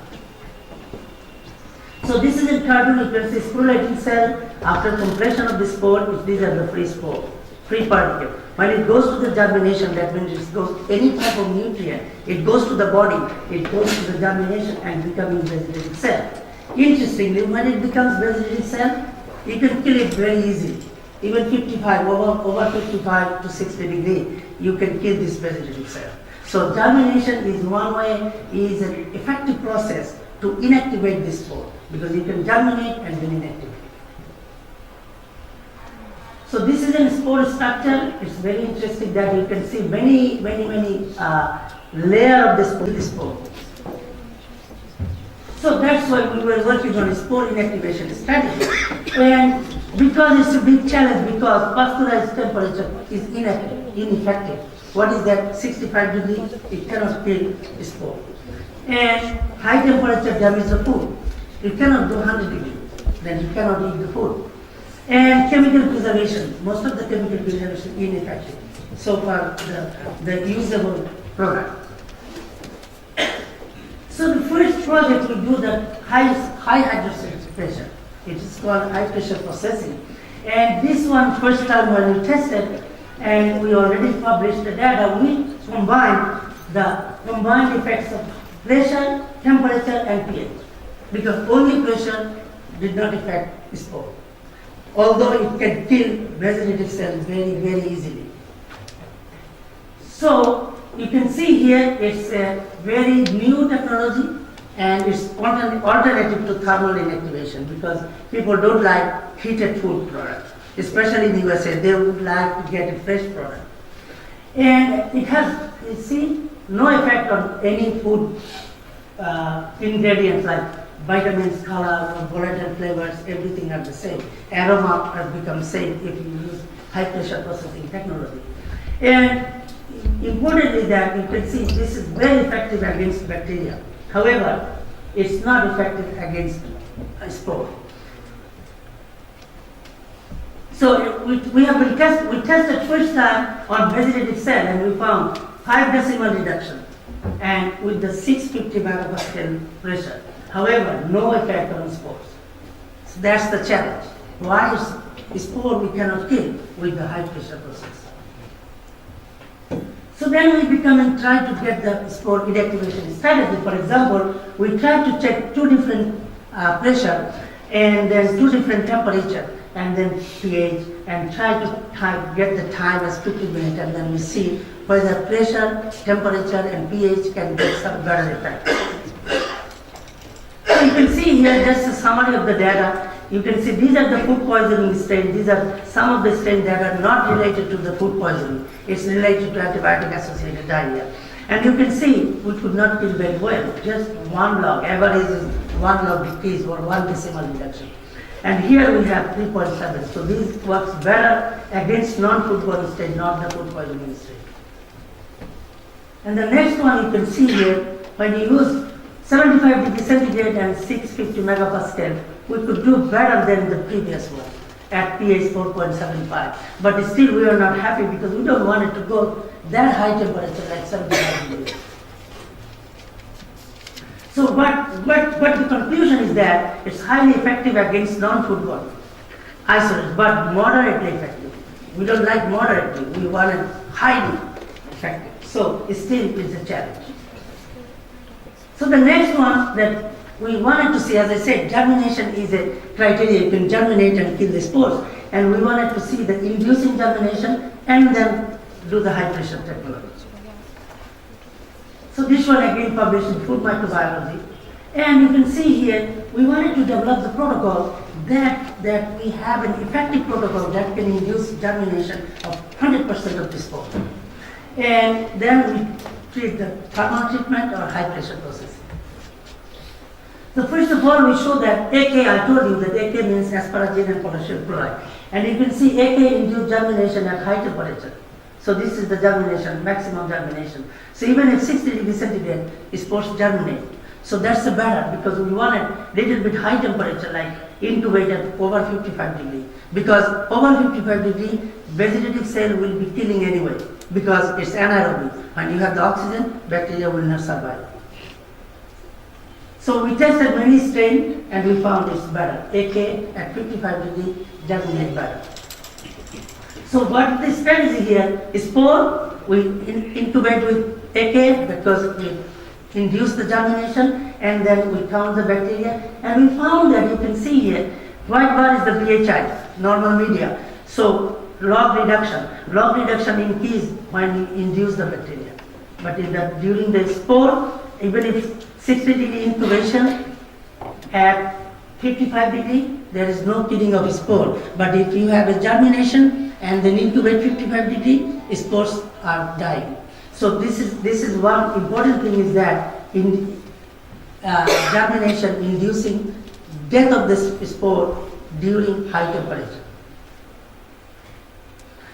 So this is a cartoon, you can see sporulating cell. After compression of the spore, these are the free spore, free particle. When it goes to the germination, that means it goes any type of nutrient, it goes to the body, it goes to the germination and becoming vegetative cell. Interestingly, when it becomes vegetative cell, you can kill it very easily. Even 55, over 55 to 60 degrees, you can kill this vegetative cell. So germination is one way, is an effective process to inactivate this spore, because you can germinate and then inactivate. So this is a spore structure. It's very interesting that you can see many layers of the spore. So that's why we were working on a spore inactivation strategy. And because it's a big challenge, because pasteurized temperature is ineffective. What is that? 65 degrees, it cannot kill a spore. And high temperature damages the food. You cannot do 100 degrees, then you cannot eat the food. And chemical preservation, most of the chemical preservation is ineffective. So far, the usable product. So the first project we do the high hydrostatic pressure. It is called high pressure processing. And this one, first time when we tested, and we already published the data, we combined the combined effects of pressure, temperature, and pH. Because only pressure did not affect spore, although it can kill vegetative cells very, very easily. So you can see here it's a very new technology, and it's alternative to thermal inactivation, because people don't like heated food products, especially in the USA. They would like to get a fresh product. And it has, you see, no effect on any food ingredients like vitamins, color, volatile flavors, everything are the same. Aroma has become same if you use high pressure processing technology. And importantly that you can see this is very effective against bacteria. However, it's not effective against spore. So we tested first time on vegetative cell, and we found 5 decimal reduction, and with the 650 megapascal pressure. However, no effect on spores. So that's the challenge. Why is spore we cannot kill with the high pressure process? So then we become and try to get the spore inactivation strategy. For example, we try to check 2 different pressure and then 2 different temperature and then pH and try to get the time as 15 minutes, and then we see whether pressure, temperature, and pH can get some better effect. So you can see here just a summary of the data. You can see these are the food poisoning strains. These are some of the strains that are not related to the food poisoning. It's related to antibiotic-associated diarrhea. And you can see we could not kill very well. Just 1 log, average is 1 log decrease or 1 decimal reduction. And here we have 3.7. So this works better against non-foodborne strain, not the food poisoning strain. And the next one you can see here, when you use 75 degrees centigrade and 650 megapascal, we could do better than the previous one at pH 4.75. But still we are not happy because we don't want it to go that high temperature like 75 degrees. So what the conclusion is that it's highly effective against non-foodborne isolates, but moderately effective. We don't like moderately, we want it highly effective. So it still is a challenge. So the next one that we wanted to see, as I said, germination is a criteria. You can germinate and kill the spores. And we wanted to see the inducing germination and then do the high pressure technology. So this one again published in Food Microbiology. And you can see here, we wanted to develop the protocol that we have an effective protocol that can induce germination of 100% of the spore. And then we treat the thermal treatment or high pressure processing. So first of all, we show that AK, I told you that AK means asparagine and potassium chloride. And you can see AK induced germination at high temperature. So this is the germination, maximum germination. So even if 60 degrees centigrade, spores germinate. So that's better because we want a little bit high temperature, like intubate at over 55 degrees. Because over 55 degrees, vegetative cell will be killing anyway because it's anaerobic. When you have the oxygen, bacteria will not survive. So we tested many strains and we found it's better. AK at 55 degrees germinate better. So what the strategy here is spore, we intubate with AK because we induce the germination and then we count the bacteria, and we found that you can see here, white bar is the BHI, normal media. So log reduction increase when you induce the bacteria. But during the spore, even if 60 degree incubation at 55 degree, there is no killing of spore. But if you have a germination and then incubate 55 degree, spores are dying. So this is one important thing is that in germination inducing death of the spore during high temperature.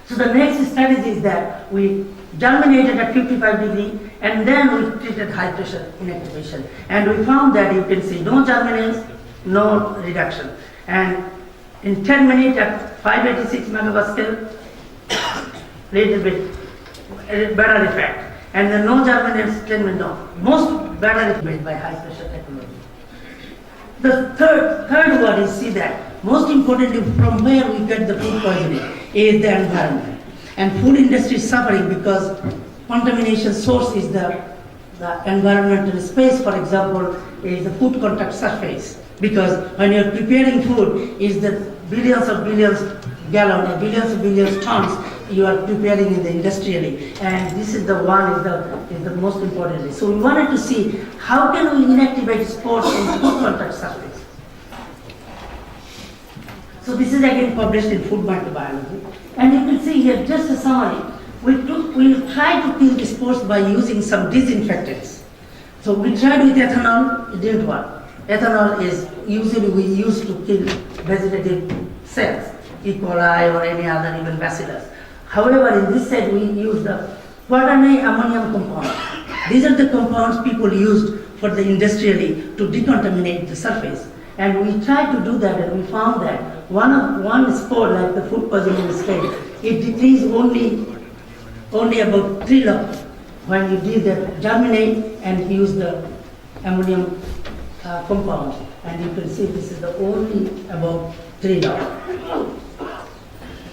So the next strategy is that we germinated at 55 degree and then we treated high pressure inactivation. And we found that you can see no germination, no reduction. And in 10 minutes at 586 megapascal, little bit better effect. And the no germination 10 minutes, no. Most better is made by high pressure technology. The third one is see that most importantly from where we get the food poisoning is the environment. And food industry is suffering because contamination source is the environmental space, for example, is the food contact surface. Because when you're preparing food, is the billions of billions gallons or billions of billions tons you are preparing in the industrially. And this is the one is the most important. So we wanted to see how can we inactivate spores in food contact surface. So this is again published in Food Microbiology. And you can see here just a summary. We tried to kill the spores by using some disinfectants. So we tried with ethanol, it didn't work. Ethanol is usually we use to kill vegetative cells, E. coli or any other, even bacillus. However, in this set we use the quaternary ammonium compound. These are the compounds people used for the industrially to decontaminate the surface. And we tried to do that and we found that one spore like the food poisoning strain, it decreased only about 3 logs when you did the germinate and use the ammonium compounds. And you can see this is the only about 3 logs.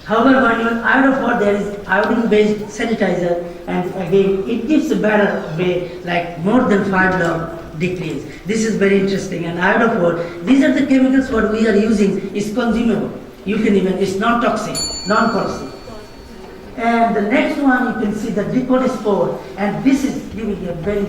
However, when you iodophore, there is iodine-based sanitizer, and again, it gives a better way, like more than 5 log decrease. This is very interesting. And iodophore, these are the chemicals what we are using is consumable. You can even, it's not toxic. non-corrosive. And the next one, you can see the deconspore, and this is giving a very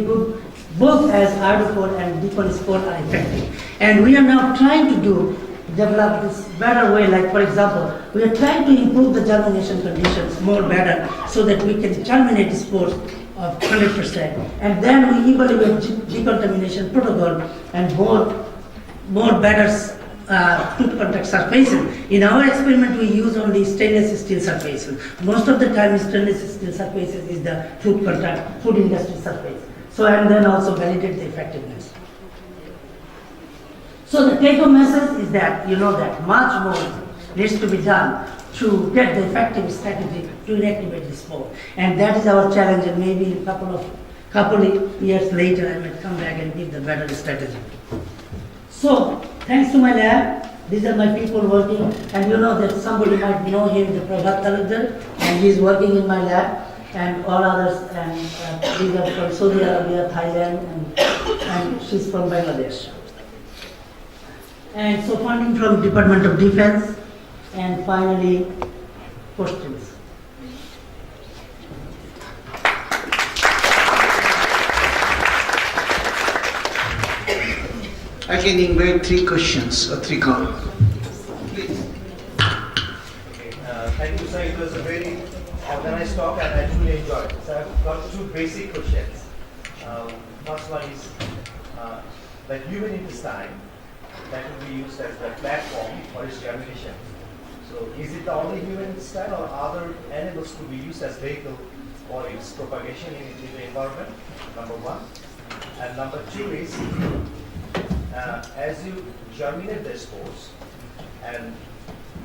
good, both as iodophore and deconspore are effective. And we are now trying to develop this better way, like for example, we are trying to improve the germination conditions more better so that we can germinate spores of 100%. And then we evaluate decontamination protocol and more better fruit contact surfaces. In our experiment, we use only stainless steel surfaces. Most of the time, stainless steel surfaces is the food industry surface. So, and then also validate the effectiveness. So the take-home message is that that much more needs to be done to get the effective strategy to inactivate the spore. And that is our challenge, and maybe in a couple of years later, I might come back and give the better strategy. So, thanks to my lab, these are my people working, and you know that somebody might know him, the Prabhat Talukdar, and he is working in my lab, and all others, and these are from Saudi Arabia, Thailand, and she's from Bangladesh. And so funding from Department of Defense, and finally, questions. I can invite 3 questions or 3 comments. Please. Thank you, sir. It was a very organized talk and I truly enjoyed it. So I've got 2 basic questions. First one is the human intestine that will be used as the platform for its germination. So is it the only human intestine or other animals could be used as vehicle for its propagation in the environment? Number 1. And number 2 is as you germinate the spores and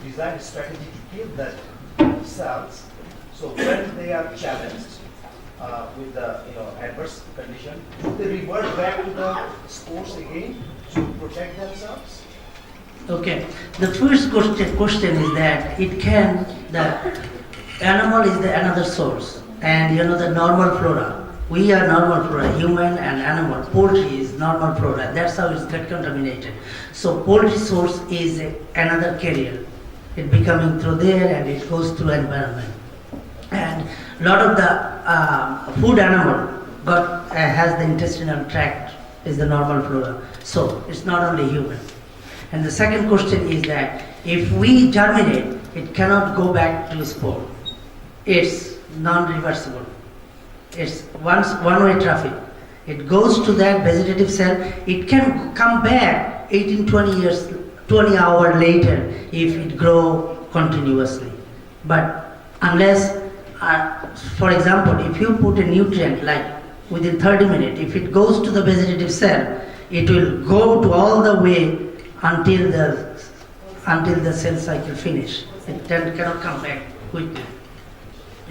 design a strategy to kill the cells, so when they are challenged with the adverse condition, do they revert back to the spores again to protect themselves? Okay, the first question is that the animal is another source, and the normal flora. We are normal flora, human and animal. Poultry is normal flora. That's how it's get contaminated. So poultry source is another carrier. It becoming through there and it goes through environment. And a lot of the food animal has the intestinal tract is the normal flora. So it's not only human. And the second question is that if we germinate, it cannot go back to spore. It's non-reversible. It's one-way traffic. It goes to that vegetative cell. It can come back 20 hours later if it grow continuously. But unless, for example, if you put a nutrient like within 30 minutes, if it goes to the vegetative cell, it will go to all the way until the cell cycle finish. It cannot come back quickly.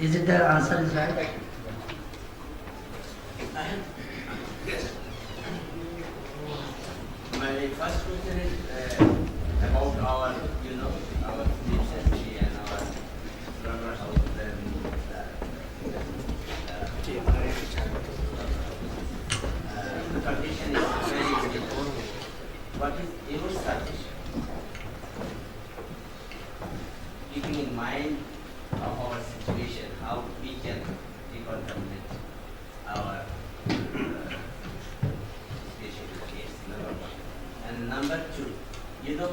Is it the answer is right? Yes. My first question is about our food safety and our slaughter house and the condition is very important. What is your suggestion? Keeping in mind of our situation, how we can decontaminate our and number 2, the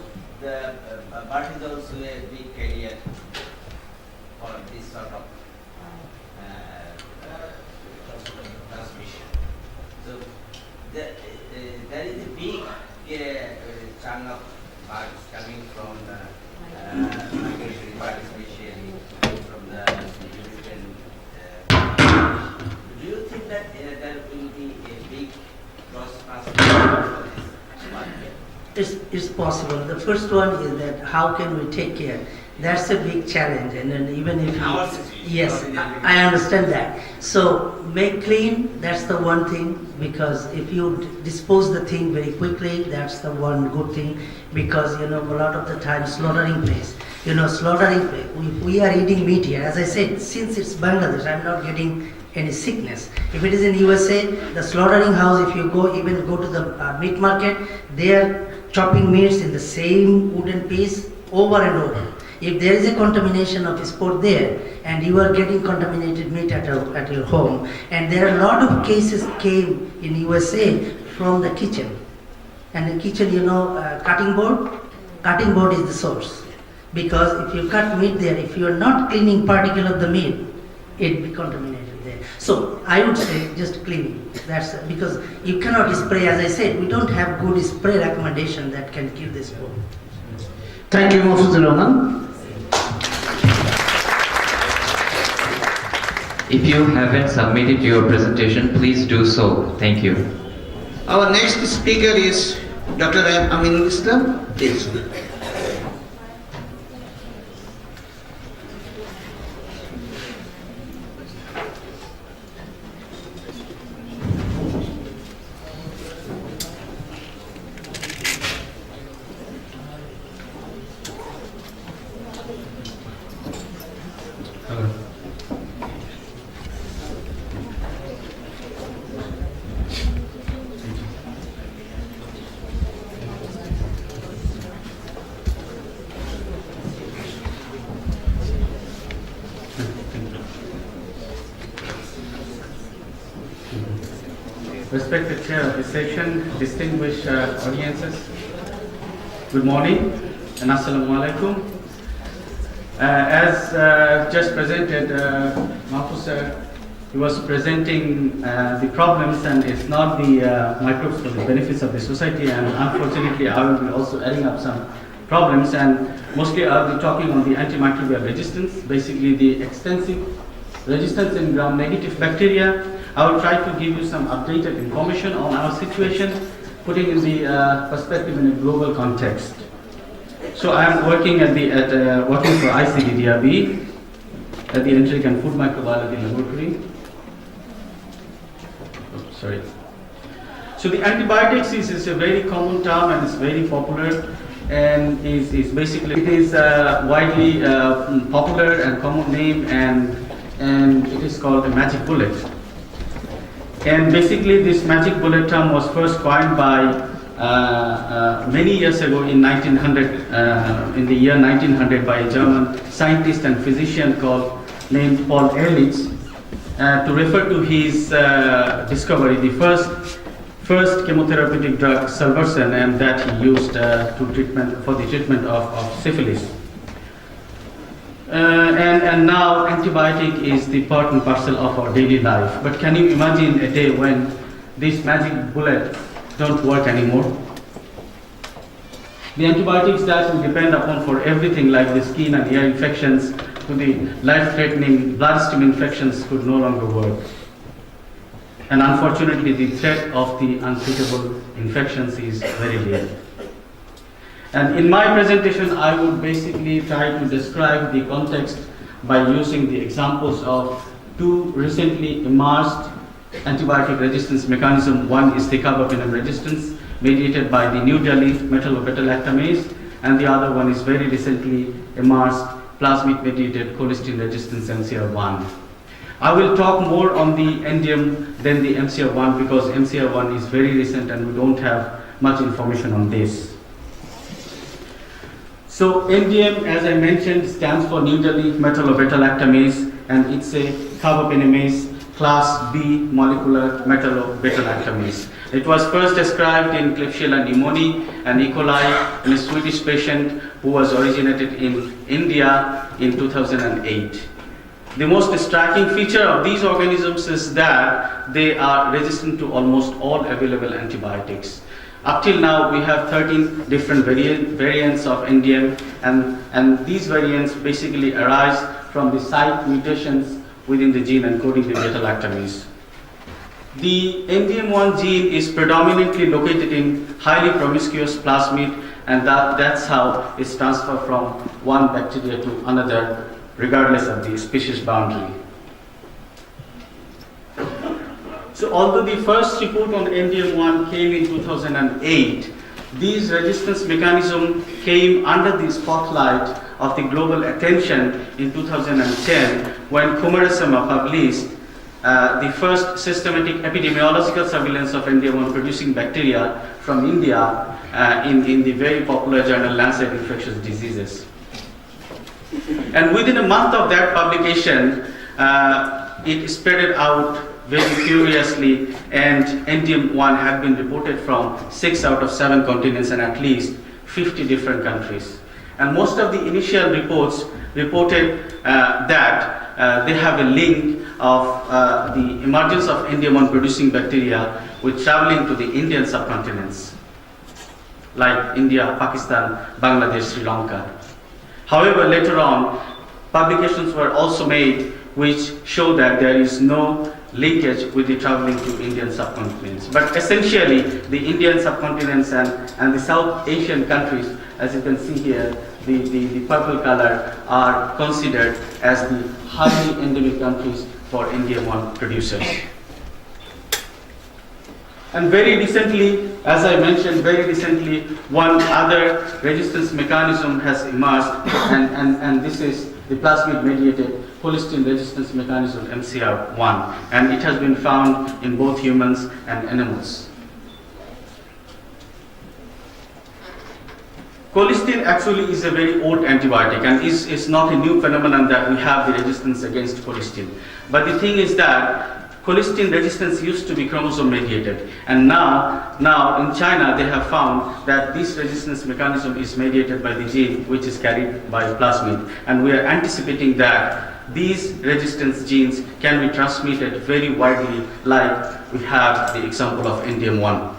bird is also a big carrier for this sort of transmission. So there is a big chunk of birds coming from the migratory birds, especially from the European. Do you think that there will be a big cross transmission for this? It's possible. The first one is that how can we take care? That's a big challenge, and then even if yes, I understand that. So make clean. That's the one thing, because if you dispose the thing very quickly, that's the one good thing. Because a lot of the time slaughtering place. Slaughtering place. We are eating meat here. As I said, since it's Bangladesh, I'm not getting any sickness. If it is in USA, the slaughtering house, if you go to the meat market, they are chopping meats in the same wooden piece over and over. If there is a contamination of spore there, and you are getting contaminated meat at your home, and there are a lot of cases came in USA from the kitchen. And the kitchen, cutting board is the source. Because if you cut meat there, if you are not cleaning particle of the meat, it be contaminated there. So I would say just cleaning. That's because you cannot spray. As I said, we don't have good spray recommendation that can kill this spore. Thank you, Mr. Roman. If you haven't submitted your presentation, please do so. Thank you. Our next speaker is Dr. Aminul Islam. Please. Respected Chair of the session, distinguished audiences, good morning and Assalamu alaikum. As just presented, Mahfouz sir, he was presenting the problems, and it's not the microbes for the benefits of the society, and unfortunately I will be also adding up some problems, and mostly I'll be talking on the antimicrobial resistance, basically the extensive resistance in gram-negative bacteria. I will try to give you some updated information on our situation, putting in the perspective in a global context. So I am working working for ICDDRB at the Enteric and Food Microbiology Laboratory. Sorry. So the antibiotics is a very common term and it's very popular, and is basically it is widely popular and common name, and it is called a magic bullet. And basically this magic bullet term was first coined by many years ago in 1900, in the year 1900 by a German scientist and physician named Paul Ehrlich, to refer to his discovery, the first chemotherapeutic drug Salvarsan, and that he used for the treatment of syphilis. And now antibiotic is the part and parcel of our daily life. But can you imagine a day when this magic bullet don't work anymore? The antibiotics that we depend upon for everything like the skin and ear infections to the life-threatening bloodstream infections could no longer work. And unfortunately the threat of the untreatable infections is very real. And in my presentation, I would basically try to describe the context by using the examples of two recently emerged antibiotic resistance mechanisms. One is the carbapenem resistance mediated by the New Delhi metallo-beta-lactamase, and the other one is very recently emerged plasmid mediated colistin resistance MCR1. I will talk more on the NDM than the MCR1 because MCR1 is very recent and we don't have much information on this. So NDM, as I mentioned, stands for New Delhi metallo-beta-lactamase, and it's a carbapenemase class B molecular metallo-beta-lactamase. It was first described in Klebsiella pneumoniae and E. coli in a Swedish patient who was originated in India in 2008. The most striking feature of these organisms is that they are resistant to almost all available antibiotics. Up till now, we have 13 different variants of NDM, and these variants basically arise from the site mutations within the gene encoding the beta-lactamase. The NDM1 gene is predominantly located in highly promiscuous plasmid, and that's how it's transferred from one bacteria to another, regardless of the species boundary. So although the first report on NDM1 came in 2008, these resistance mechanisms came under the spotlight of the global attention in 2010 when Kumarasamy published the first systematic epidemiological surveillance of NDM1 producing bacteria from India in the very popular journal Lancet Infectious Diseases. And within a month of that publication, it spread out very furiously, and NDM1 had been reported from 6 out of 7 continents and at least 50 different countries. And most of the initial reports reported that they have a link of the emergence of NDM1 producing bacteria with traveling to the Indian subcontinents, like India, Pakistan, Bangladesh, Sri Lanka. However, later on, publications were also made which show that there is no linkage with the traveling to Indian subcontinents. But essentially, the Indian subcontinents and the South Asian countries, as you can see here, the purple color, are considered as the highly endemic countries for NDM1 producers. And very recently, as I mentioned, one other resistance mechanism has emerged, and this is the plasmid-mediated colistin resistance mechanism, MCR1, and it has been found in both humans and animals. Colistin actually is a very old antibiotic, and is not a new phenomenon that we have the resistance against colistin. But the thing is that colistin resistance used to be chromosome mediated, and now in China they have found that this resistance mechanism is mediated by the gene which is carried by plasmid, and we are anticipating that these resistance genes can be transmitted very widely, like we have the example of NDM1.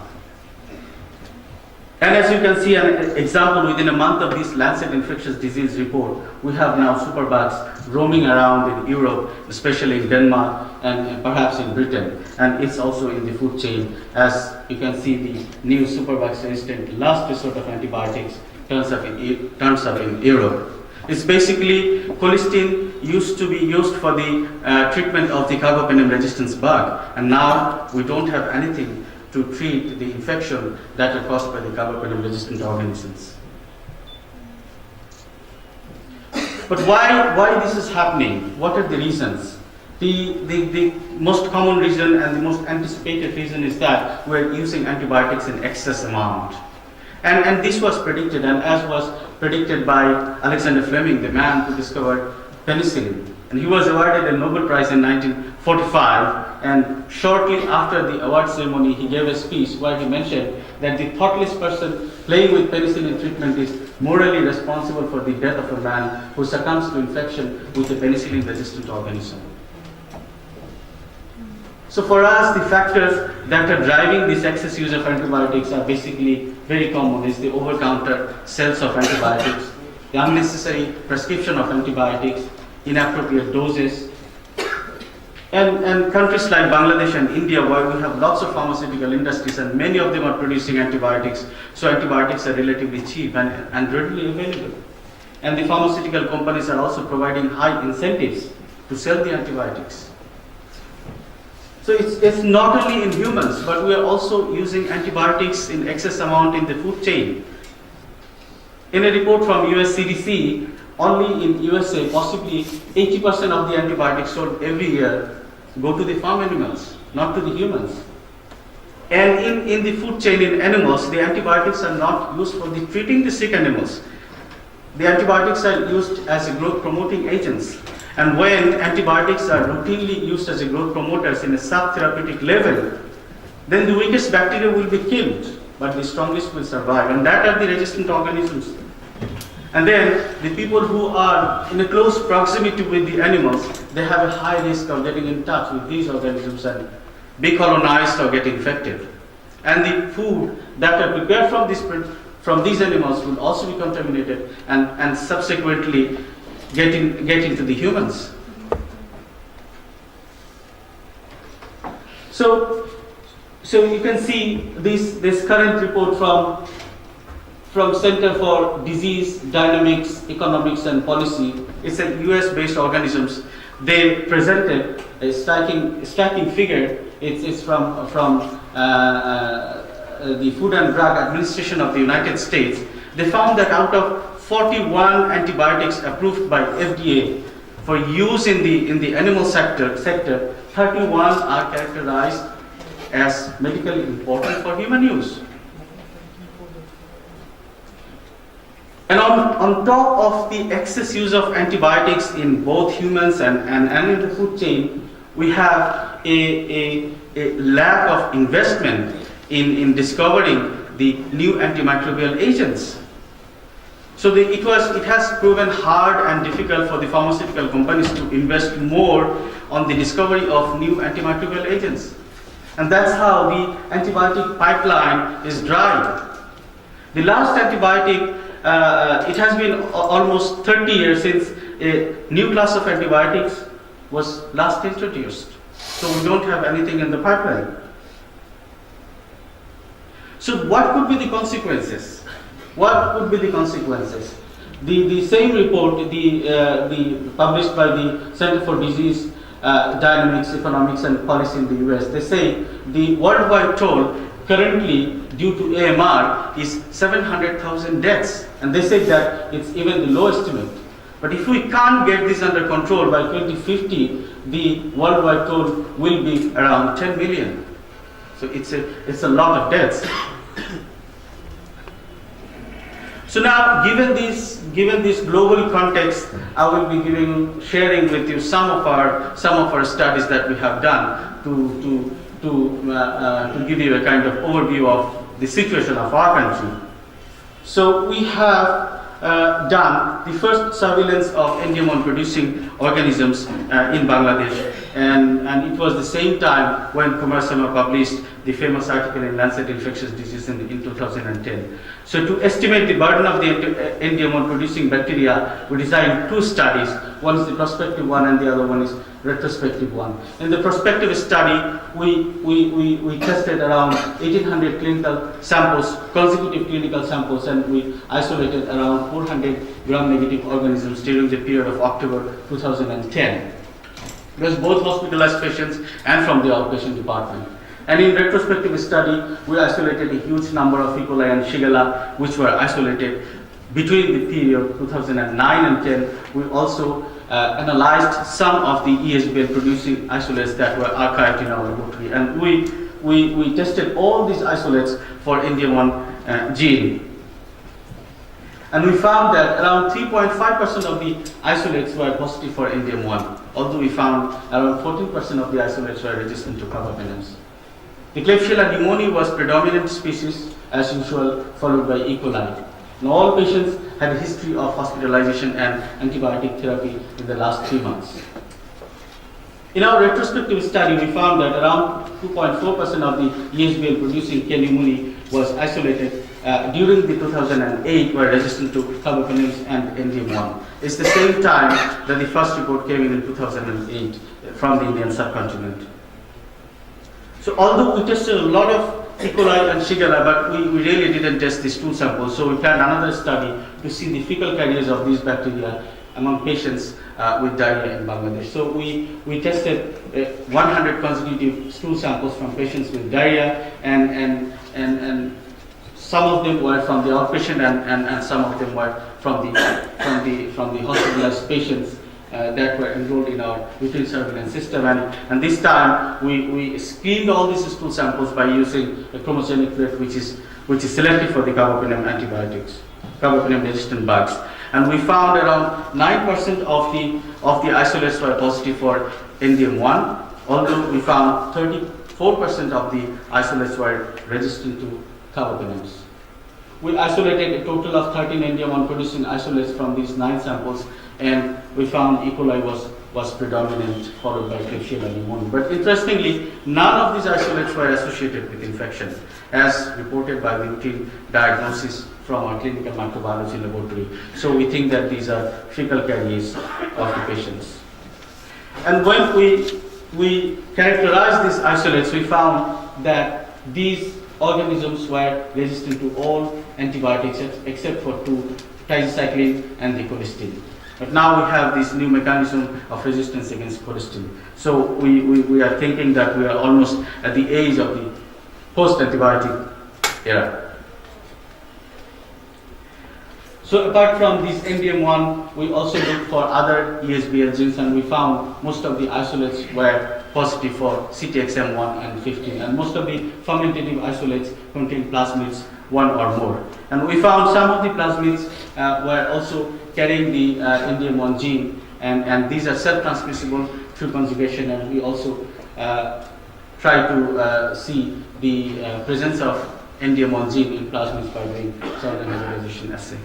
And as you can see an example, within a month of this Lancet Infectious Disease report, we have now superbugs roaming around in Europe, especially in Denmark and perhaps in Britain. And it's also in the food chain. As you can see, the new superbugs resistant last resort of antibiotics turns up in Europe. It's basically colistin used to be used for the treatment of the carbapenem resistance bug, and now we don't have anything to treat the infection that are caused by the carbapenem resistant organisms. But why this is happening? What are the reasons? The most common reason and the most anticipated reason is that we're using antibiotics in excess amount. And this was predicted, and as was predicted by Alexander Fleming, the man who discovered penicillin. And he was awarded a Nobel Prize in 1945, and shortly after the award ceremony he gave a speech where he mentioned that the thoughtless person playing with penicillin treatment is morally responsible for the death of a man who succumbs to infection with a penicillin resistant organism. So for us, the factors that are driving this excess use of antibiotics are basically very common. It's the over-counter sales of antibiotics, the unnecessary prescription of antibiotics, inappropriate doses, and countries like Bangladesh and India, where we have lots of pharmaceutical industries and many of them are producing antibiotics, so antibiotics are relatively cheap and readily available. And the pharmaceutical companies are also providing high incentives to sell the antibiotics. So it's not only in humans, but we are also using antibiotics in excess amount in the food chain. In a report from US CDC, only in USA, possibly 80% of the antibiotics sold every year go to the farm animals, not to the humans. And in the food chain in animals, the antibiotics are not used for the treating the sick animals. The antibiotics are used as a growth promoting agents. And when antibiotics are routinely used as a growth promoters in a sub-therapeutic level, then the weakest bacteria will be killed, but the strongest will survive. And that are the resistant organisms. And then the people who are in a close proximity with the animals, they have a high risk of getting in touch with these organisms and be colonized or get infected. And the food that are prepared from these animals will also be contaminated and subsequently get into the humans. So you can see this current report from Center for Disease Dynamics, Economics and Policy. It's a US-based organisms. They presented a striking figure. It's from the Food and Drug Administration of the United States. They found that out of 41 antibiotics approved by FDA for use in the animal sector, 31 are characterized as medically important for human use. And on top of the excess use of antibiotics in both humans and in the food chain, we have a lack of investment in discovering the new antimicrobial agents. So it has proven hard and difficult for the pharmaceutical companies to invest more on the discovery of new antimicrobial agents. And that's how the antibiotic pipeline is dry. The last antibiotic, it has been almost 30 years since a new class of antibiotics was last introduced. So we don't have anything in the pipeline. So what could be the consequences? What could be the consequences? The same report, published by the Center for Disease Dynamics, Economics and Policy in the US, they say the worldwide toll currently due to AMR is 700,000 deaths, and they say that it's even the low estimate. But if we can't get this under control by 2050, the worldwide toll will be around 10 million. So it's a lot of deaths. So now, given this global context, I will be sharing with you some of our studies that we have done to give you a kind of overview of the situation of our country. So we have done the first surveillance of NDM1 producing organisms in Bangladesh, and it was the same time when Kumar Sharma published the famous article in Lancet Infectious Diseases in 2010. So to estimate the burden of the NDM1 producing bacteria, we designed two studies. One is the prospective one and the other one is retrospective one. In the prospective study, we tested around 1800 clinical samples, consecutive clinical samples, and we isolated around 400 gram-negative organisms during the period of October 2010. It was both hospitalized patients and from the outpatient department. And in retrospective study, we isolated a huge number of E. coli and Shigella, which were isolated between the period 2009 and 10. We also analyzed some of the ESBL producing isolates that were archived in our laboratory, and we tested all these isolates for NDM1 gene. And we found that around 3.5% of the isolates were positive for NDM1, although we found around 14% of the isolates were resistant to carbapenems. The Klebsiella pneumoniae was predominant species as usual, followed by E. coli. And all patients had a history of hospitalization and antibiotic therapy in the last 3 months. In our retrospective study, we found that around 2.4% of the ESBL producing K. pneumoniae was isolated during the 2008 were resistant to carbapenems and NDM1. It's the same time that the first report came in 2008 from the Indian subcontinent. So although we tested a lot of E. coli and Shigella, but we really didn't test these two samples. So we planned another study to see the fecal carriers of these bacteria among patients with diarrhea in Bangladesh. So we tested 100 consecutive stool samples from patients with diarrhea, and some of them were from the outpatient and some of them were from the hospitalized patients that were enrolled in our routine surveillance system. And this time we screened all these stool samples by using a chromogenic rate which is selective for the carbapenem antibiotics, carbapenem resistant bugs. And we found around 9% of the isolates were positive for NDM1, although we found 34% of the isolates were resistant to carbapenems. We isolated a total of 13 NDM1 producing isolates from these 9 samples, and we found E. coli was predominant, followed by Klebsiella pneumoniae. But interestingly, none of these isolates were associated with infection, as reported by the routine diagnosis from our clinical microbiology laboratory. So we think that these are fecal carriers of the patients. And when we characterized these isolates, we found that these organisms were resistant to all antibiotics except for 2, tigecycline and the colistin. But now we have this new mechanism of resistance against colistin. So we are thinking that we are almost at the age of the post-antibiotic era. So apart from this NDM1, we also looked for other ESBL genes, and we found most of the isolates were positive for CTXM1 and 15, and most of the fermentative isolates contain plasmids one or more. And we found some of the plasmids were also carrying the NDM1 gene, and these are self-transmissible through conjugation, and we also try to see the presence of NDM1 gene in plasmids by doing solvent hybridization assay.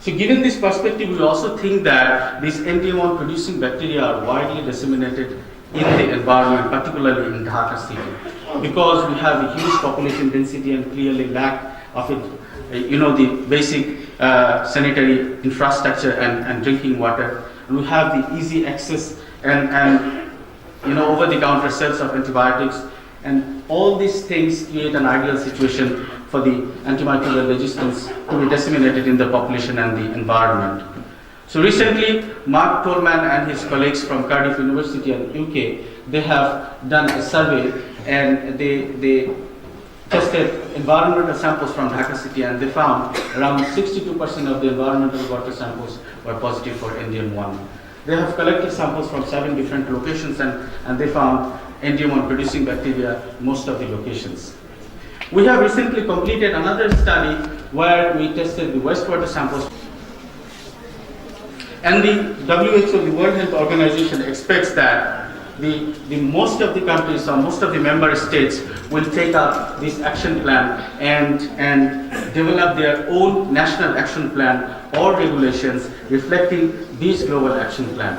So given this perspective, we also think that these NDM1 producing bacteria are widely disseminated in the environment, particularly in Dhaka city, because we have a huge population density and clearly lack of it, the basic sanitary infrastructure and drinking water. And we have the easy access and over-the-counter sales of antibiotics, and all these things create an ideal situation for the antimicrobial resistance to be disseminated in the population and the environment. So recently, Mark Tolman and his colleagues from Cardiff University and UK, they have done a survey, and they tested environmental samples from Dhaka city, and they found around 62% of the environmental water samples were positive for NDM1. They have collected samples from 7 different locations, and they found NDM1 producing bacteria in most of the locations. We have recently completed another study where we tested the wastewater samples. And the WHO, the World Health Organization, expects that the most of the countries or most of the member states will take up this action plan and develop their own national action plan or regulations reflecting this global action plan.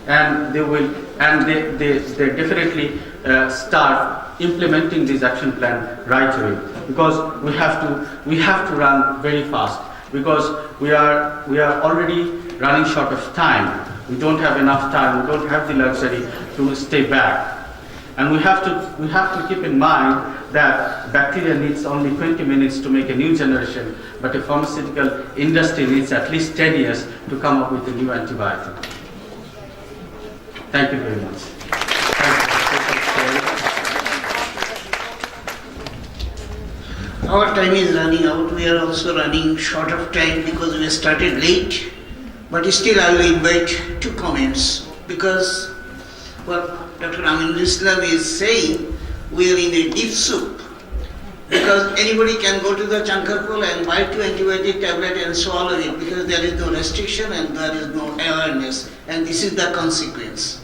And they definitely start implementing this action plan right away, because we have to run very fast, because we are already running short of time. We don't have enough time. We don't have the luxury to stay back. And we have to keep in mind that bacteria needs only 20 minutes to make a new generation, but a pharmaceutical industry needs at least 10 years to come up with a new antibiotic. Thank you very much. Our time is running out. We are also running short of time because we started late. But still I will invite 2 comments, because what Dr. Aminul Islam is saying, we are in a deep soup. Because anybody can go to the Chankarpol and buy 2 antibiotic tablet and swallow it, because there is no restriction and there is no awareness, and this is the consequence.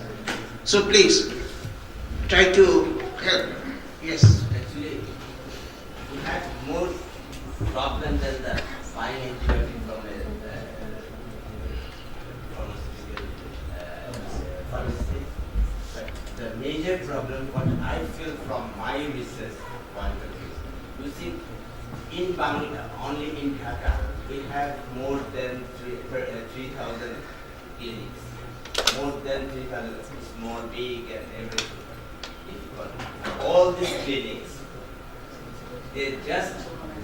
So please, try to help. Yes. Actually, we had more problem than the buying antibiotic from a pharmacy. But the major problem, what I feel from my research point of view, you see, in Bangladesh, only in Dhaka, we have more than 3,000 clinics. More than 3,000, small, big, and everything. All these clinics, they just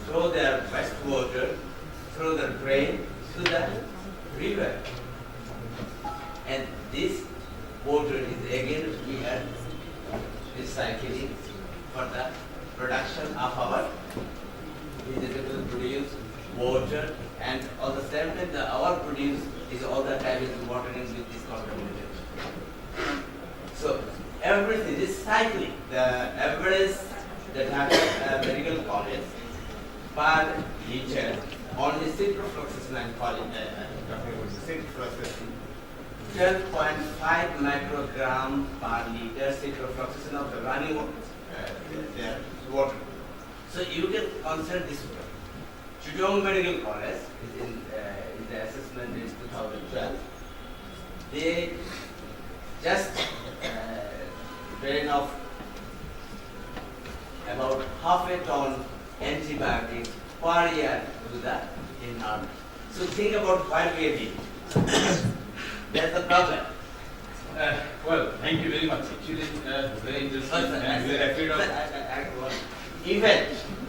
throw their wastewater, throw the drain to the river. And this water is again we are recycling for the production of our vegetable produce, water, and at the same time our produce is all the time is watering with this contaminated. So everything is cycling. The average that happens medical college per liter only ciprofloxacin and talking about ciprofloxacin 12.5 microgram per liter ciprofloxacin of the running water. So you can consider this one. Chittagong Medical College is in the assessment is 2012. They just drain off about half a ton antibiotics per year to the environment. So think about why we are doing. That's the problem. Well, thank you very much. Actually, very interesting. And we are afraid of. Even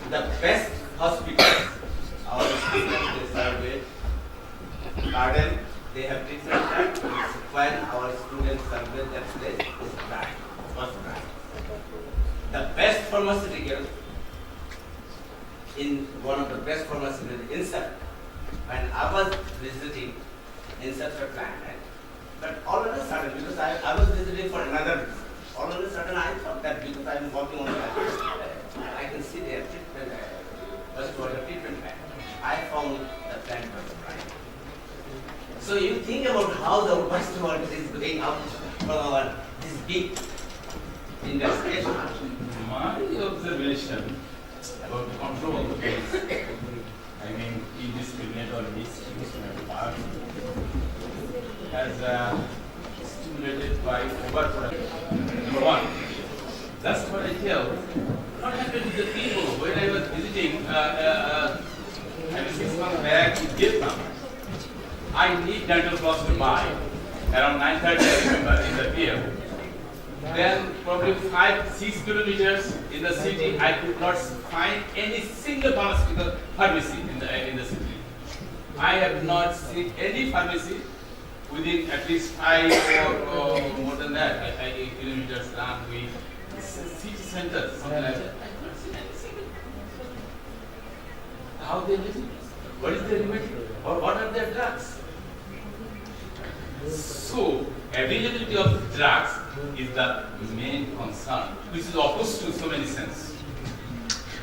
the best hospitals, our students they surveyed, garden, they have treatment that when our students survey that place is dry, was dry. The best pharmaceutical in one of the best pharmaceutical insect. When I was visiting in such a planet, but all of a sudden, because I was visiting for another reason, all of a sudden I thought that because I am working on that, I can see their treatment, wastewater treatment plant. I found the plant was right. So you think about how the wastewater is going out from our this big industry. My observation about the control of the waste, I mean, indiscriminate or misuse part, has stimulated by overproduction. Number one, that's what I tell. What happened to the people when I was visiting, I mean, 6 months back in Vietnam? I need dental floss to buy around 9:30, I remember, in the PM. Then probably 5-6 kilometers in the city, I could not find any single pharmacy in the city. I have not seen any pharmacy within at least 5 or more than that, 8 kilometers down the city center, something like that. How they living? What is their remedy? Or what are their drugs? So, availability of drugs is the main concern, which is opposed to so many sense.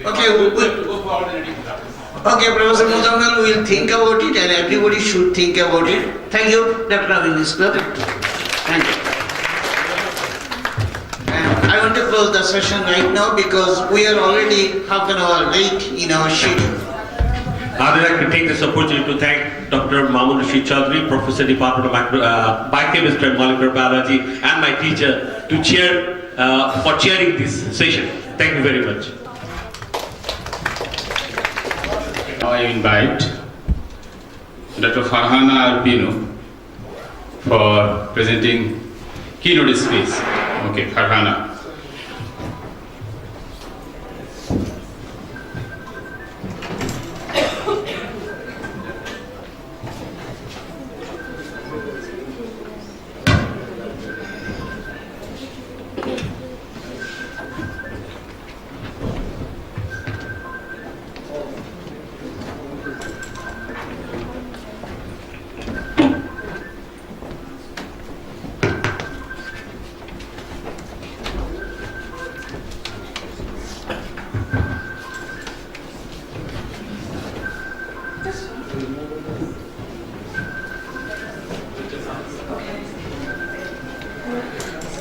Okay, we have to go for alternative drugs. Okay, Professor Muzammal, we will think about it and everybody should think about it. Thank you, Dr. Avinis Club. Thank you. And I want to close the session right now because we are already half an hour late in our schedule. I'd like to take this opportunity to thank Dr. Mamun Rashid Chaudhary, Professor, Department of Biochemistry and Molecular Biology, and my teacher to for chairing this session. Thank you very much. Now I invite Dr. Farhana Arpino for presenting keynote speech. Okay, Farhana.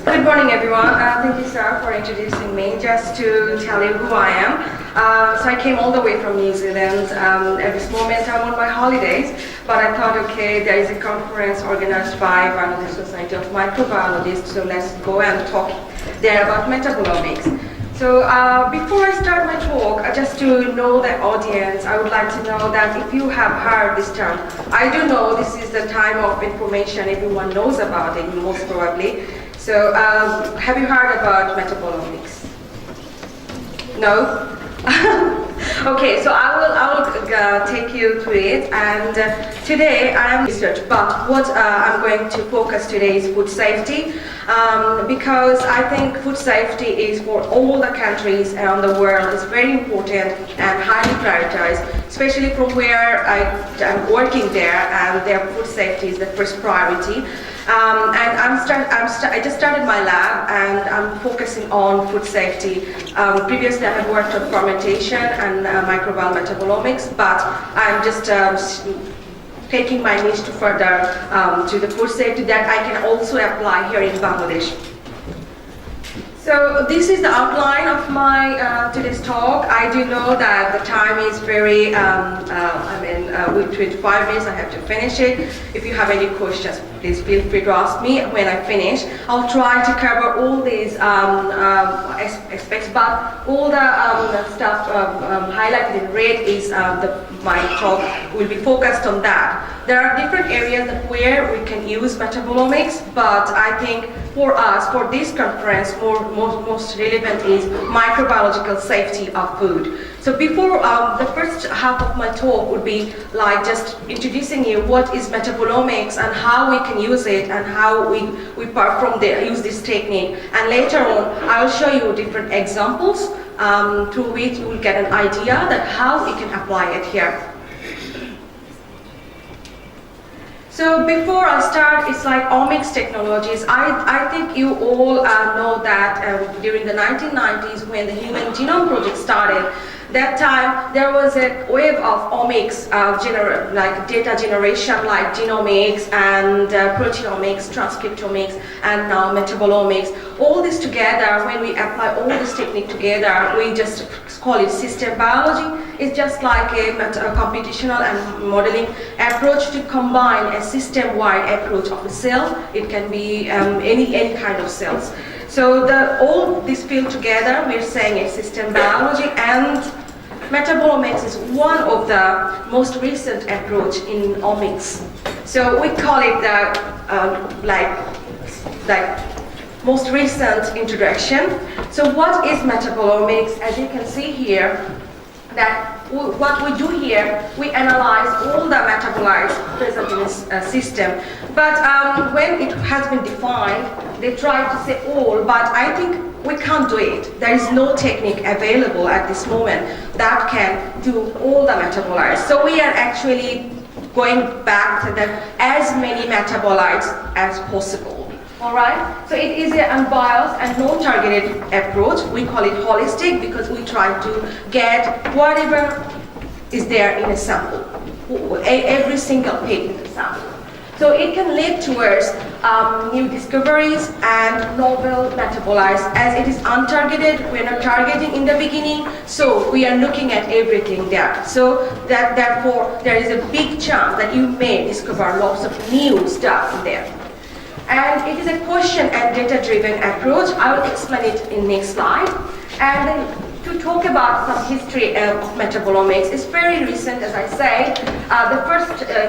Good morning, everyone. Thank you, sir, for introducing me. Just to tell you who I am. So I came all the way from New Zealand. At this moment, I'm on my holidays, but I thought, okay, there is a conference organized by Bangladesh Society of Microbiologists, so let's go and talk there about metabolomics. So before I start my talk, just to know the audience, I would like to know that if you have heard this term, I do know this is the time of information, everyone knows about it, most probably. So have you heard about metabolomics? No? Okay, so I will take you through it, and today I am research, but what I'm going to focus today is food safety, because I think food safety is for all the countries around the world is very important and highly prioritized, especially from where I'm working there, and their food safety is the first priority. I just started my lab and I'm focusing on food safety. Previously I have worked on fermentation and microbial metabolomics, but I'm just taking my niche to further to the food safety that I can also apply here in Bangladesh. So this is the outline of my today's talk. I do know that the time is very, with 25 minutes I have to finish it. If you have any questions, please feel free to ask me when I finish. I'll try to cover all these aspects, but all the stuff highlighted in red is my talk will be focused on that. There are different areas where we can use metabolomics, but I think for us, for this conference, most relevant is microbiological safety of food. So before the first half of my talk would be like just introducing you what is metabolomics and how we can use it and how we use this technique. And later on, I will show you different examples through which you will get an idea that how we can apply it here. So before I start, it's like omics technologies. I think you all know that during the 1990s when the Human Genome Project started, that time there was a wave of omics, like data generation, like genomics and proteomics, transcriptomics, and now metabolomics. All this together, when we apply all this technique together, we just call it system biology. It's just like a computational and modeling approach to combine a system-wide approach of a cell. It can be any kind of cells. So all this field together, we're saying it's system biology, and metabolomics is one of the most recent approach in omics. So we call it the like most recent introduction. So what is metabolomics? As you can see here, that what we do here, we analyze all the metabolites present in this system. But when it has been defined, they try to say all, but I think we can't do it. There is no technique available at this moment that can do all the metabolites. So we are actually going back to as many metabolites as possible. All right, so it is an unbiased and non-targeted approach. We call it holistic because we try to get whatever is there in a sample, every single pig in the sample. So it can lead towards new discoveries and novel metabolites. As it is untargeted, we're not targeting in the beginning, so we are looking at everything there. So therefore, there is a big chance that you may discover lots of new stuff in there. And it is a question and data-driven approach. I will explain it in next slide. And then to talk about some history of metabolomics, it's very recent, as I say.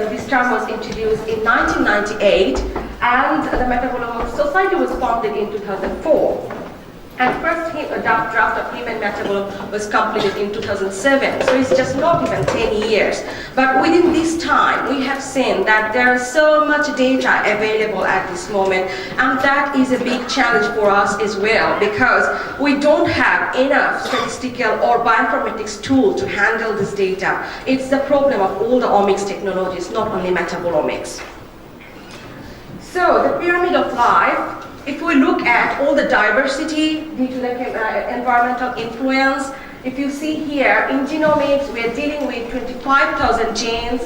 This term was introduced in 1998, and the Metabolomics Society was founded in 2004. And first draft of Human Metabolome was completed in 2007, so it's just not even 10 years. But within this time, we have seen that there is so much data available at this moment, and that is a big challenge for us as well, because we don't have enough statistical or bioinformatics tool to handle this data. It's the problem of all the omics technologies, not only metabolomics. So the pyramid of life, if we look at all the diversity due to the environmental influence, if you see here in genomics, we are dealing with 25,000 genes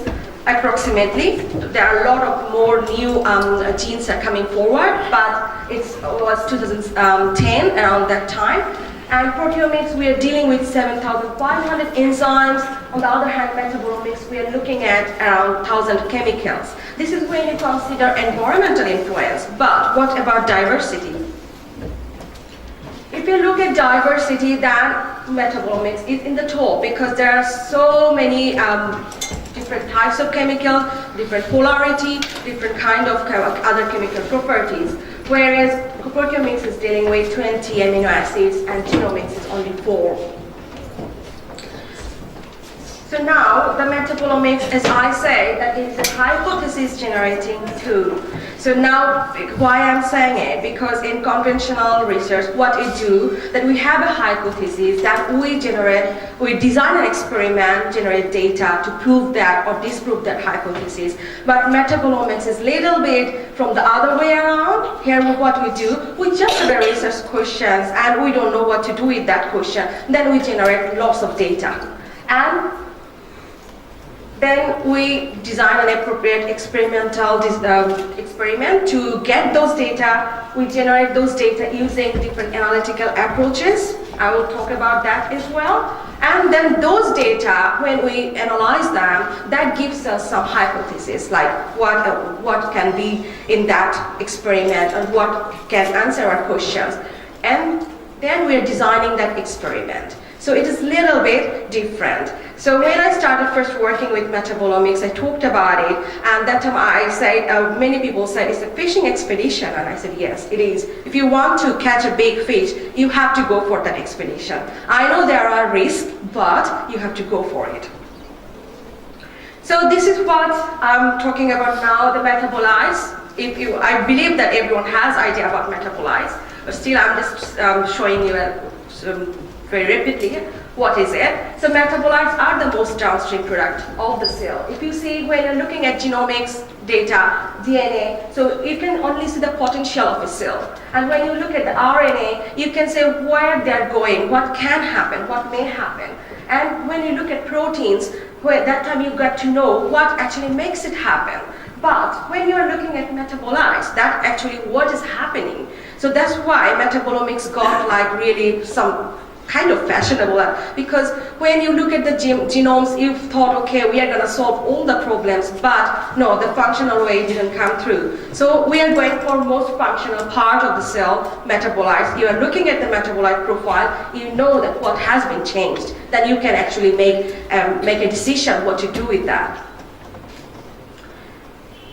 approximately. There are a lot of more new genes are coming forward, but it was 2010 around that time. And proteomics, we are dealing with 7,500 enzymes. On the other hand, metabolomics, we are looking at around 1,000 chemicals. This is when you consider environmental influence. But what about diversity? If you look at diversity, then metabolomics is in the top, because there are so many different types of chemicals, different polarity, different kind of other chemical properties. Whereas proteomics is dealing with 20 amino acids and genomics is only 4. So now the metabolomics, as I say, that is a hypothesis generating tool. So now why I'm saying it, because in conventional research, what we do, that we have a hypothesis that we design an experiment, generate data to prove that or disprove that hypothesis. But metabolomics is little bit from the other way around. Here what we do, we just have a research questions and we don't know what to do with that question. Then we generate lots of data. And then we design an appropriate experimental experiment to get those data. We generate those data using different analytical approaches. I will talk about that as well. And then those data, when we analyze them, that gives us some hypothesis, like what can be in that experiment and what can answer our questions. And then we are designing that experiment. So it is a little bit different. So when I started first working with metabolomics, I talked about it, and that time I said, many people said it's a fishing expedition, and I said yes, it is. If you want to catch a big fish, you have to go for that expedition. I know there are risks, but you have to go for it. So this is what I'm talking about now, the metabolites. I believe that everyone has idea about metabolites, but still I'm just showing you very rapidly what is it. So metabolites are the most downstream product of the cell. If you see when you're looking at genomics, data, DNA, so you can only see the potential of a cell. And when you look at the RNA, you can say where they're going, what can happen, what may happen. And when you look at proteins, where that time you got to know what actually makes it happen. But when you're looking at metabolites, that actually what is happening. So that's why metabolomics got like really some kind of fashionable, because when you look at the genomes, you thought, okay, we are going to solve all the problems, but no, the functional way didn't come through. So we are going for most functional part of the cell, metabolites. You are looking at the metabolite profile, you know that what has been changed, then you can actually make a decision what to do with that.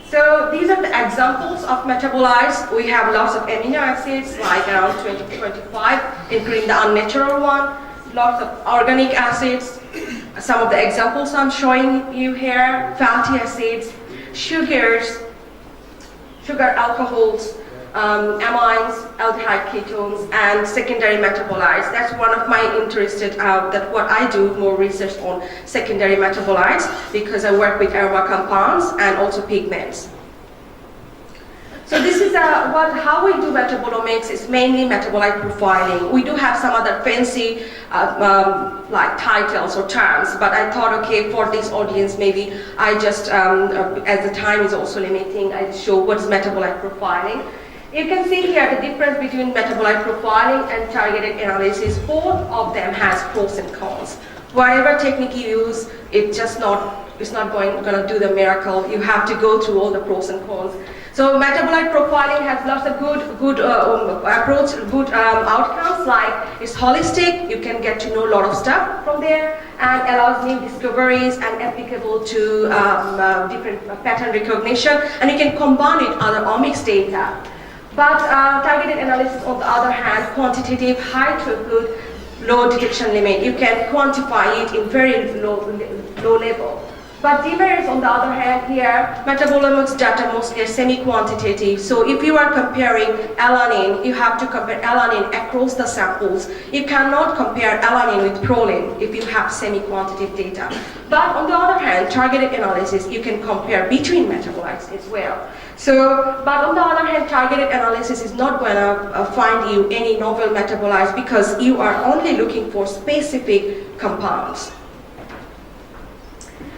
So these are the examples of metabolites. We have lots of amino acids, like around 20 to 25, including the unnatural one. Lots of organic acids. Some of the examples I'm showing you here: fatty acids, sugars, sugar alcohols, amines, aldehyde ketones, and secondary metabolites. That's one of my interested, that what I do more research on secondary metabolites, because I work with aroma compounds and also pigments. So this is how we do metabolomics is mainly metabolite profiling. We do have some other fancy like titles or terms, but I thought, okay, for this audience, maybe I just, as the time is also limiting, I show what is metabolite profiling. You can see here the difference between metabolite profiling and targeted analysis. Both of them has pros and cons. Whatever technique you use, it's not going to do the miracle. You have to go through all the pros and cons. So metabolite profiling has lots of good approach, good outcomes. Like it's holistic. You can get to know a lot of stuff from there, and allows new discoveries and applicable to different pattern recognition. And you can combine it other omics data. But targeted analysis, on the other hand, quantitative, high throughput, low detection limit. You can quantify it in very low level. But demerits, on the other hand, here, metabolomics data mostly are semi-quantitative. So if you are comparing alanine, you have to compare alanine across the samples. You cannot compare alanine with proline if you have semi-quantitative data. But on the other hand, targeted analysis, you can compare between metabolites as well. So, but on the other hand, targeted analysis is not going to find you any novel metabolites, because you are only looking for specific compounds.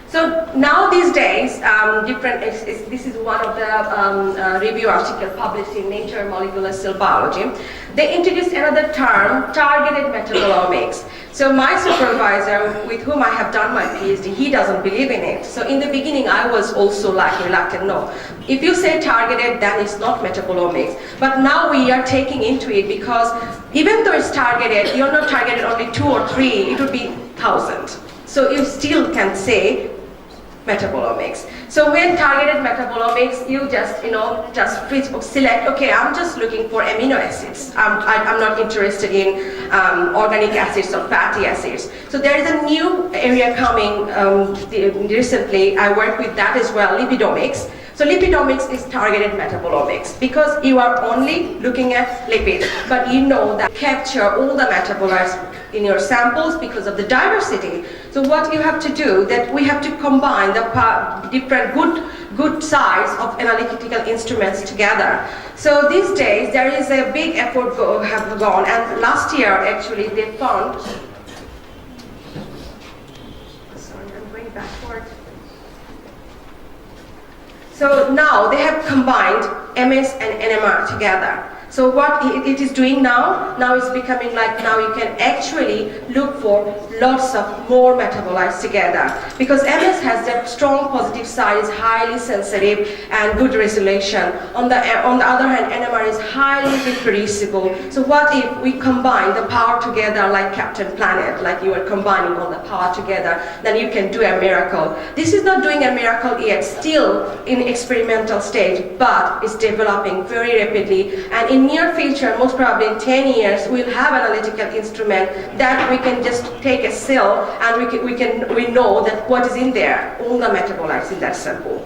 So now these days, this is one of the review articles published in Nature Molecular Cell Biology. They introduced another term, targeted metabolomics. So my supervisor, with whom I have done my PhD, he doesn't believe in it. So in the beginning, I was also like reluctant, no. If you say targeted, then it's not metabolomics. But now we are taking into it, because even though it's targeted, you're not targeted only 2 or 3, it would be 1,000. So you still can say metabolomics. So when targeted metabolomics, you just select, okay, I'm just looking for amino acids. I'm not interested in organic acids or fatty acids. So there is a new area coming recently. I work with that as well, lipidomics. So lipidomics is targeted metabolomics, because you are only looking at lipids, but you know that capture all the metabolites in your samples because of the diversity. So what you have to do, that we have to combine the different good size of analytical instruments together. So these days there is a big effort have gone, and last year actually they found. Sorry, I'm going backward. So now they have combined MS and NMR together. So what it is doing now it's becoming like, now you can actually look for lots of more metabolites together, because MS has that strong positive side, is highly sensitive and good resolution. On the other hand, NMR is highly reproducible. So what if we combine the power together like Captain Planet, like you are combining all the power together, then you can do a miracle. This is not doing a miracle yet, still in experimental stage, but it's developing very rapidly, and in near future, most probably in 10 years, we'll have an analytical instrument that we can just take a cell and we know that what is in there, all the metabolites in that sample.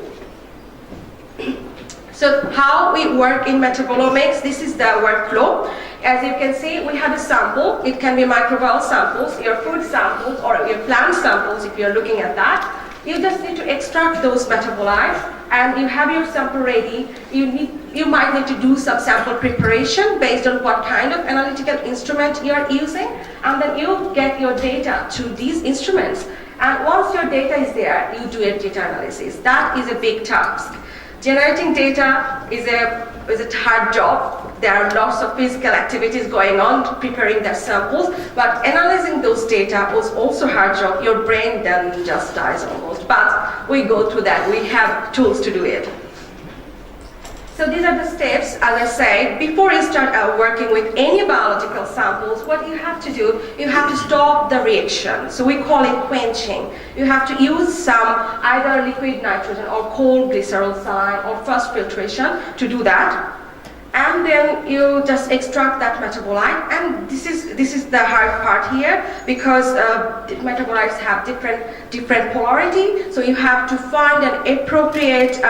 So how we work in metabolomics, this is the workflow. As you can see, we have a sample. It can be microbial samples, your food samples, or your plant samples if you're looking at that. You just need to extract those metabolites, and you have your sample ready. You might need to do some sample preparation based on what kind of analytical instrument you are using, and then you get your data to these instruments. And once your data is there, you do a data analysis. That is a big task. Generating data is a hard job. There are lots of physical activities going on preparing the samples, but analyzing those data was also a hard job. Your brain then just dies almost. But we go through that. We have tools to do it. So these are the steps, as I said, before you start working with any biological samples, what you have to do, you have to stop the reaction. So we call it quenching. You have to use some either liquid nitrogen or cold glycerol saline or fast filtration to do that. And then you just extract that metabolite, and this is the hard part here, because metabolites have different polarity, so you have to find an appropriate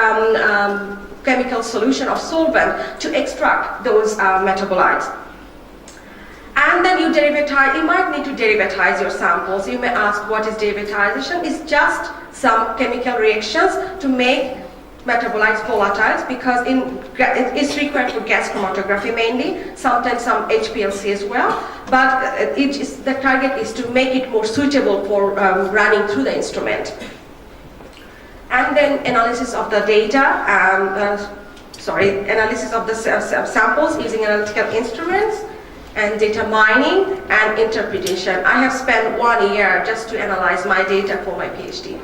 chemical solution or solvent to extract those metabolites. And then you derivatize. You might need to derivatize your samples. You may ask, what is derivatization? It's just some chemical reactions to make metabolites volatiles, because it is required for gas chromatography mainly, sometimes some HPLC as well, but the target is to make it more suitable for running through the instrument. And then analysis of the data, analysis of the samples using analytical instruments, and data mining and interpretation. I have spent 1 year just to analyze my data for my PhD.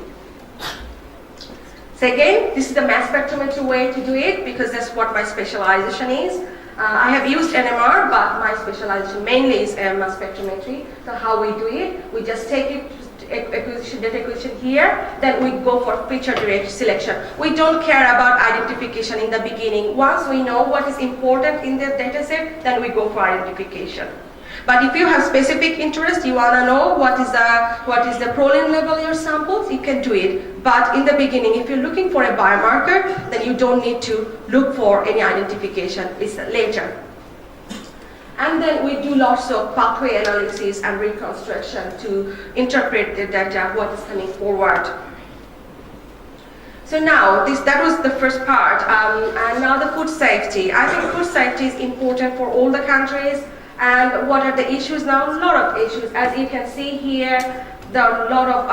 So again, this is the mass spectrometry way to do it, because that's what my specialization is. I have used NMR, but my specialization mainly is mass spectrometry. So how we do it, we just take it, data acquisition here, then we go for feature direct selection. We don't care about identification in the beginning. Once we know what is important in the data set, then we go for identification. But if you have specific interest, you want to know what is the proline level in your samples, you can do it. But in the beginning, if you're looking for a biomarker, then you don't need to look for any identification. It's later. And then we do lots of pathway analysis and reconstruction to interpret the data, what is coming forward. So now, that was the first part. And now the food safety. I think food safety is important for all the countries. And what are the issues now? A lot of issues. As you can see here, there are a lot of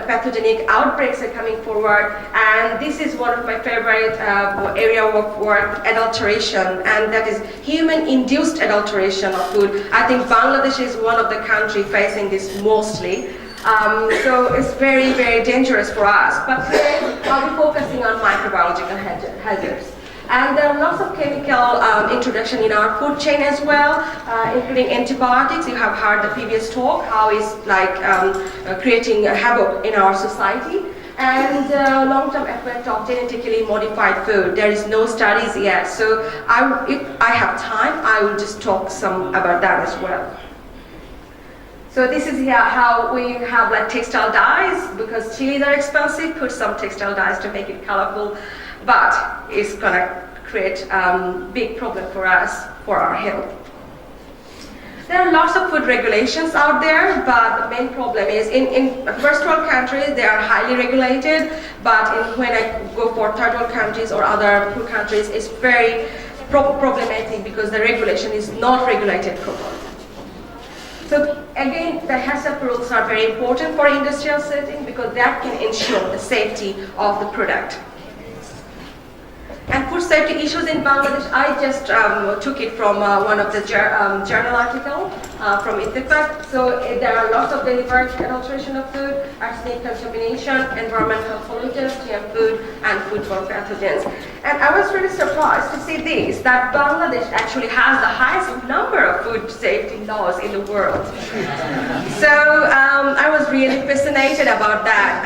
pathogenic outbreaks are coming forward. And this is one of my favorite area of work, adulteration. And that is human-induced adulteration of food. I think Bangladesh is one of the countries facing this mostly. So it's very, very dangerous for us. But today, I'll be focusing on microbiological hazards. And there are lots of chemical introduction in our food chain as well, including antibiotics. You have heard the previous talk, how it's like creating havoc in our society. And long-term effect of genetically modified food. There is no studies yet. So if I have time, I will just talk some about that as well. So this is how we have like textile dyes, because chilies are expensive, put some textile dyes to make it colorful. But it's going to create big problem for us, for our health. There are lots of food regulations out there, but the main problem is in first world countries, they are highly regulated, but when I go for third world countries or other poor countries, it's very problematic because the regulation is not regulated properly. So again, the HACCP rules are very important for industrial setting because that can ensure the safety of the product. And food safety issues in Bangladesh, I just took it from one of the journal article from Ittifaq. So there are lots of deliberate adulteration of food, arsenic contamination, environmental pollutants, GM food, and foodborne pathogens. And I was really surprised to see this, that Bangladesh actually has the highest number of food safety laws in the world. So I was really fascinated about that.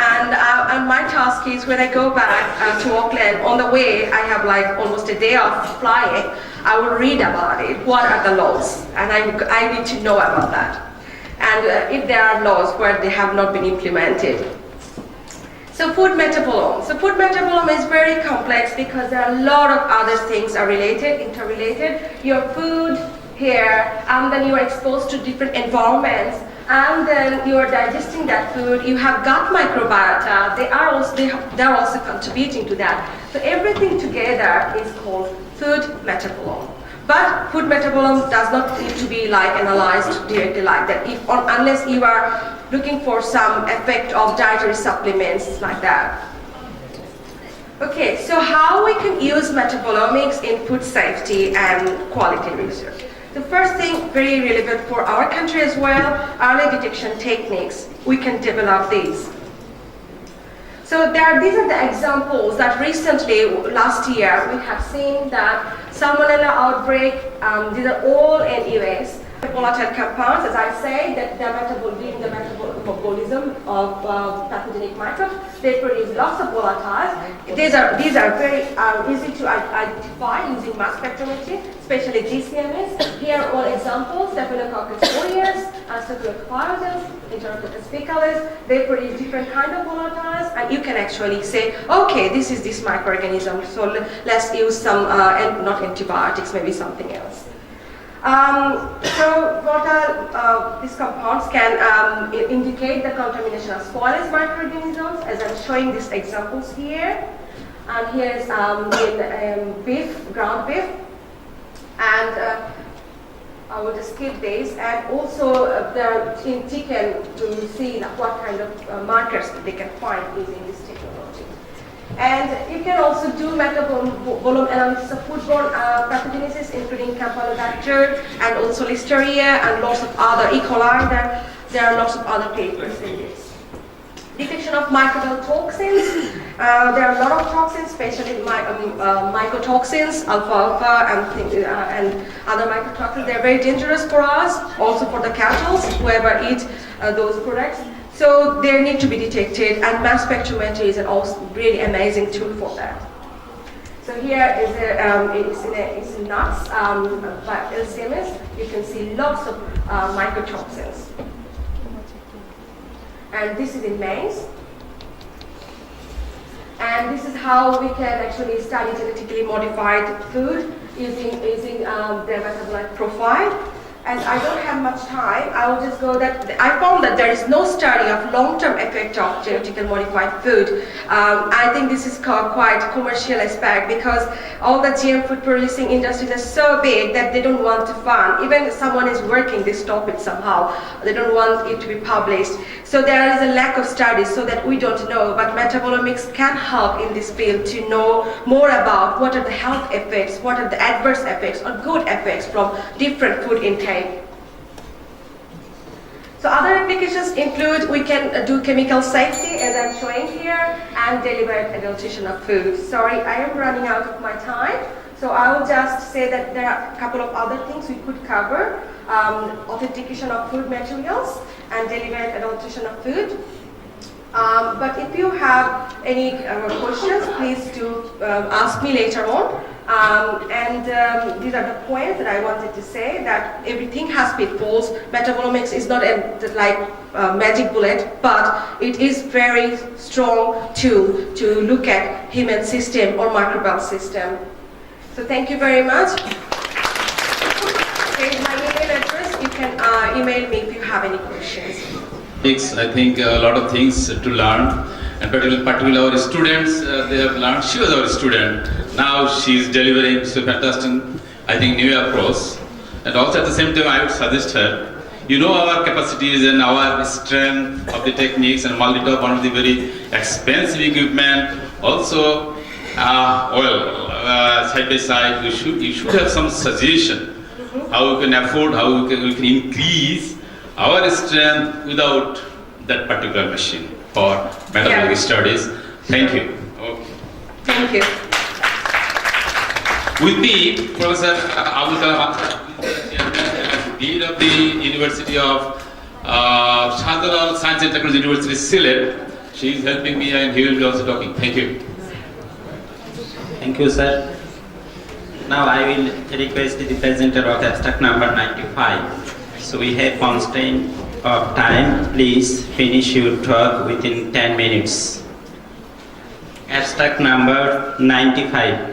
And my task is when I go back to Auckland, on the way, I have like almost a day of flying, I will read about it. What are the laws? And I need to know about that. And if there are laws where they have not been implemented. So food metabolome. So food metabolome is very complex because there are a lot of other things are related, interrelated. Your food here, and then you are exposed to different environments. and then you are digesting that food. You have gut microbiota. They are also contributing to that. So everything together is called food metabolome. But food metabolome does not need to be like analyzed directly like that, unless you are looking for some effect of dietary supplements like that. Okay, so how we can use metabolomics in food safety and quality research? The first thing, very relevant for our country as well, early detection techniques. We can develop these. So these are the examples that recently, last year, we have seen that Salmonella outbreak, these are all in US. Volatile compounds, as I say, that during the metabolism of pathogenic microbes, they produce lots of volatiles. These are very easy to identify using mass spectrometry, especially GCMS. Here are all examples: Staphylococcus aureus, Staphylococcus, Enterococcus faecalis. They produce different kind of volatiles, and you can actually say, okay, this is this microorganism, so let's use some, not antibiotics, maybe something else. These compounds can indicate the contamination of spoilage microorganisms, as I'm showing these examples here. And here is in beef, ground beef, and I will just skip this. And also they're in chicken to see what kind of markers they can find using this technology. And you can also do metabolome analysis of foodborne pathogenesis, including Campylobacter and also Listeria and lots of other E. coli. There are lots of other papers in this. Detection of microbial toxins. There are a lot of toxins, especially mycotoxins, alfalfa and other mycotoxins. They're very dangerous for us, also for the cattle, whoever eats those products. So they need to be detected, and mass spectrometry is a really amazing tool for that. So here is it's in nuts by LCMS. You can see lots of mycotoxins. And this is in maize. And this is how we can actually study genetically modified food using their metabolite profile. As I don't have much time, I will just go that I found that there is no study of long-term effect of genetically modified food. I think this is quite commercial aspect, because all the GM food producing industries are so big that they don't want to fund. Even if someone is working, they stop it somehow. They don't want it to be published. So there is a lack of studies, so that we don't know. But metabolomics can help in this field to know more about what are the health effects, what are the adverse effects or good effects from different food intake. So other applications include, we can do chemical safety, as I'm showing here, and deliberate adulteration of food. Sorry, I am running out of my time, so I will just say that there are a couple of other things we could cover. Authentication of food materials and deliberate adulteration of food. But if you have any questions, please do ask me later on. These are the points that I wanted to say, that everything has pitfalls. Metabolomics is not like a magic bullet, but it is very strong tool to look at human system or microbial system. So thank you very much. Here's my email address. You can email me if you have any questions. I think a lot of things to learn, and particularly our students, they have learned. She was our student. Now she is delivering so fantastic, I think, new approach. And also at the same time, I would suggest her, you know our capacities and our strength of the techniques, and Maldita, one of the very expensive equipment. Also, side by side, you should have some suggestion how we can afford, how we can increase our strength without that particular machine for metabolic studies. Thank you. Okay. Thank you. With me, Professor Abdul Kalam, Dean of the University of Shahjalalal Science and Technology University, Sylhet. She is helping me, and he will be also talking. Thank you. Thank you, sir. Now I will request the presenter of abstract number 95. So we have constraint of time. Please finish your talk within 10 minutes. Abstract number 95.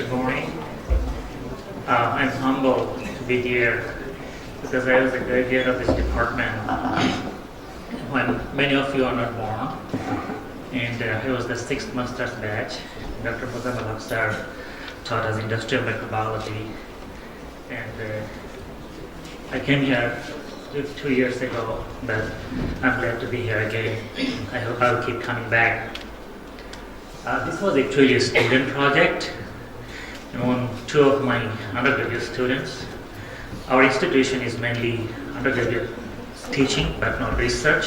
Good morning. I'm humbled to be here because I was a graduate of this department when many of you are not born. And it was the 6th master's batch. Dr. Muzamil sir taught us industrial microbiology. And I came here 2 years ago, but I'm glad to be here again. I hope I'll keep coming back. This was actually a student project among 2 of my undergraduate students. Our institution is mainly undergraduate teaching, but not research.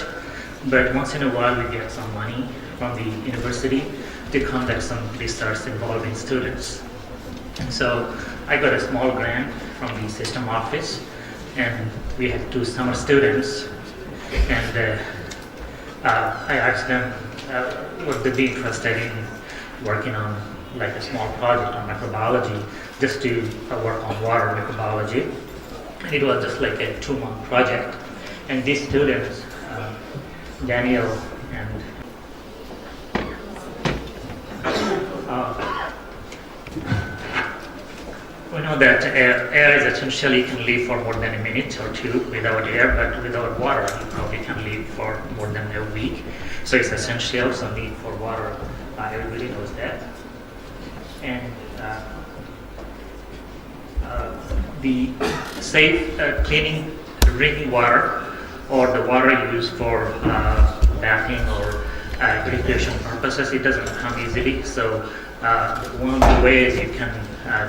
But once in a while, we get some money from the university to conduct some research involving students. So I got a small grant from the system office, and we had 2 summer students. And I asked them would they be interested in working on like a small project on microbiology, just to work on water microbiology. And it was just like a 2-month project. And these students, Daniel and we know that air is essential. You can live for more than a minute or 2 without air, but without water, you probably can live for more than a week. So it's essential, so need for water. Everybody knows that. And the safe cleaning drinking water, or the water used for bathing or irrigation purposes, it doesn't come easily. So one of the ways you can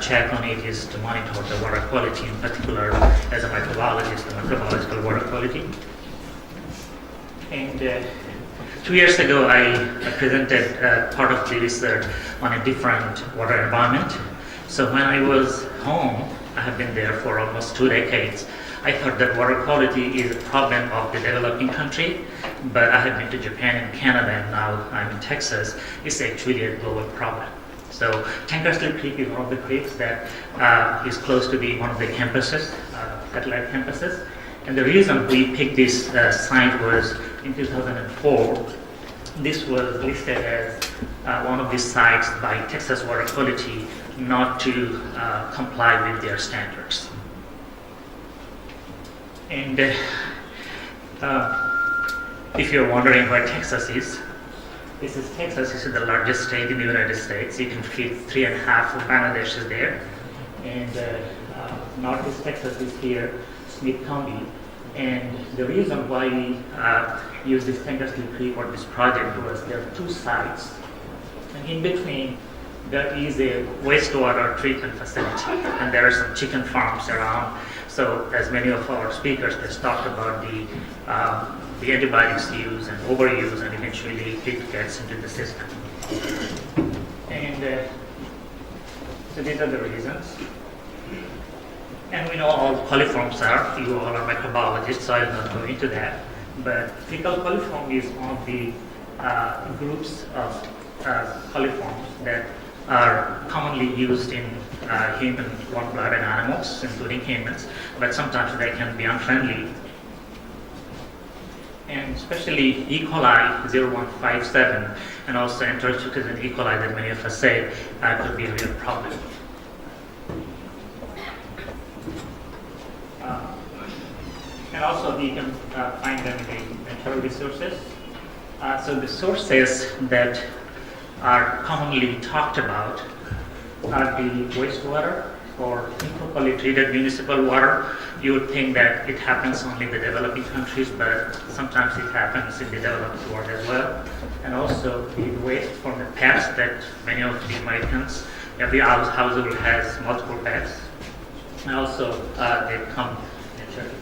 check on it is to monitor the water quality, in particular as a microbiologist, the microbiological water quality. And 2 years ago, I presented part of the research on a different water environment. So when I was home, I have been there for almost 2 decades. I thought that water quality is a problem of the developing country, but I have been to Japan and Canada, and now I'm in Texas. It's actually a global problem. So Tankersley Creek is one of the creeks that is close to one of the campuses, satellite campuses. And the reason we picked this site was in 2004, this was listed as one of the sites by Texas Water Quality not to comply with their standards. And if you're wondering where Texas is, this is Texas. This is the largest state in the United States. You can fit 3.5 of Bangladesh is there. And Northeast Texas is here, Smith County. And the reason why we used this Tankersley Creek for this project was there are 2 sites. And in between, there is a wastewater treatment facility, and there are some chicken farms around. So as many of our speakers just talked about the antibiotics use and overuse, and eventually it gets into the system. And so these are the reasons. And we know all coliforms are, you all are microbiologists, so I'll not go into that. But fecal coliform is one of the groups of coliforms that are commonly used in human warm-blooded animals, including humans, but sometimes they can be unfriendly. And especially E. coli 0157 and also enterocytosis E. coli that many of us say could be a real problem. And also you can find them in the natural resources. So the sources that are commonly talked about are the wastewater or improperly treated municipal water. You would think that it happens only in the developing countries, but sometimes it happens in the developed world as well. And also the waste from the pets that many of the Americans, every household has multiple pets. And also they come naturally.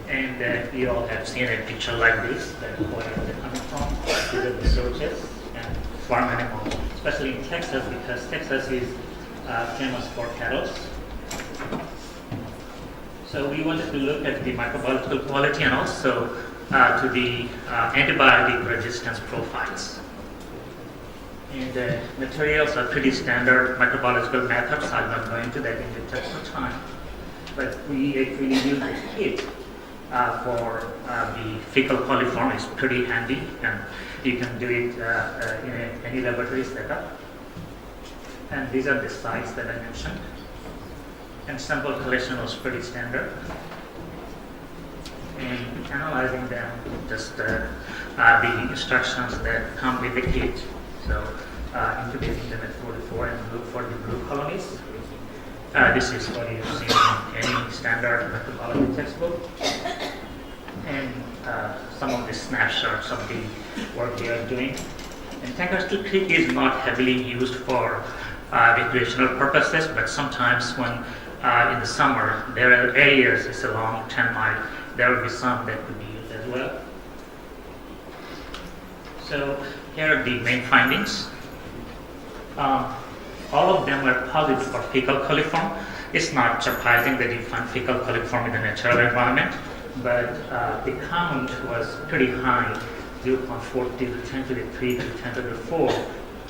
And you all have seen a picture like this, that where they're coming from. These are the sources and farm animals, especially in Texas, because Texas is famous for cattle. So we wanted to look at the microbiological quality and also to the antibiotic resistance profiles. And the materials are pretty standard microbiological methods. I'm not going into that in detail for time. But we actually use the kit for the fecal coliform. It's pretty handy, and you can do it in any laboratory setup. And these are the sites that I mentioned. And sample collection was pretty standard. And analyzing them, just the instructions that come with the kit. So incubating them at 44 and look for the blue colonies. This is what you see in any standard microbiology textbook. And some of the snapshots of the work we are doing. And tankers to creek is not heavily used for recreational purposes, but sometimes when in the summer there are areas, it's a long 10 mile, there will be some that could be used as well. So here are the main findings. All of them were positive for fecal coliform. It's not surprising that you find fecal coliform in the natural environment, but the count was pretty high, 0.4 to 10 to the 3 to 10 to the 4,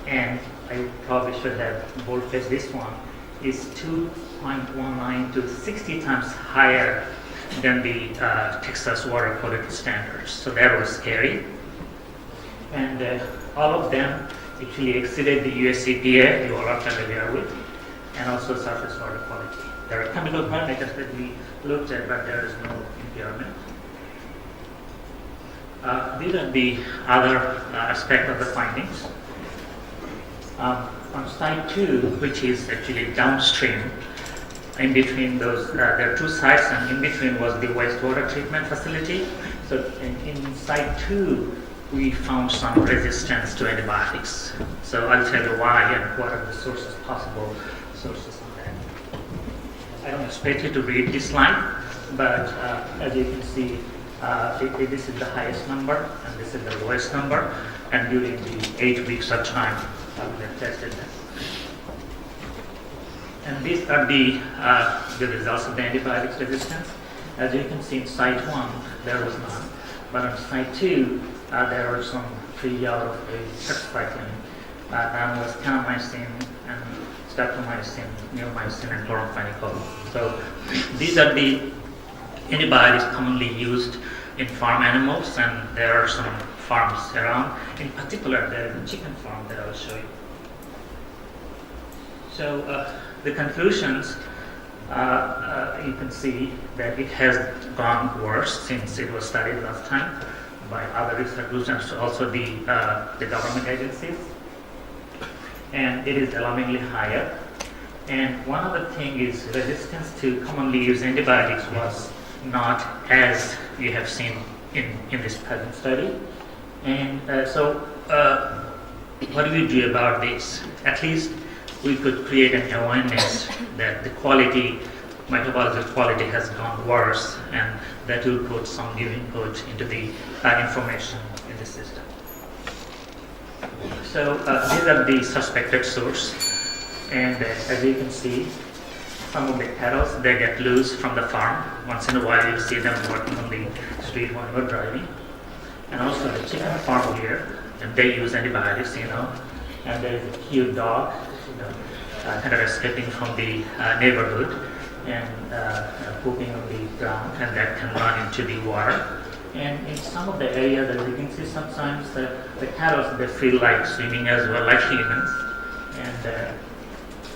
and I probably should have boldfaced this one, is 2.19 to 60 times higher than the Texas water quality standards. So that was scary. And all of them actually exceeded the US EPA, you all are familiar with, and also surface water quality. There are chemical parameters that we looked at, but there is no impairment. These are the other aspect of the findings. On site 2, which is actually downstream, in between those, there are two sites, and in between was the wastewater treatment facility. So in site 2, we found some resistance to antibiotics. So I'll tell you why and what are the sources, possible sources on that. I don't expect you to read this slide, but as you can see, this is the highest number and this is the lowest number, and during the 8 weeks of time we have tested them. And these are the results of the antibiotics resistance. As you can see in site 1, there was none, but on site 2, there were some 3 out of 8 tetracycline. None was kanamycin and streptomycin, neomycin, and chloramphenicol. So these are the antibiotics commonly used in farm animals, and there are some farms around. In particular, there is a chicken farm that I will show you. So the conclusions, you can see that it has gone worse since it was studied last time by other research groups and also the government agencies, and it is alarmingly higher. And one other thing is resistance to commonly used antibiotics was not as you have seen in this present study. And so what do we do about this? At least we could create an awareness that the quality, microbiology quality has gone worse, and that will put some new input into the information in the system. So these are the suspected source, and as you can see, some of the cattle, they get loose from the farm. Once in a while you see them working on the street when you're driving. And also the chicken farm here, and they use antibiotics, and there is a cute dog, kind of escaping from the neighborhood and pooping on the ground, and that can run into the water. And in some of the areas, as you can see, sometimes the cattle, they feel like swimming as well, like humans, and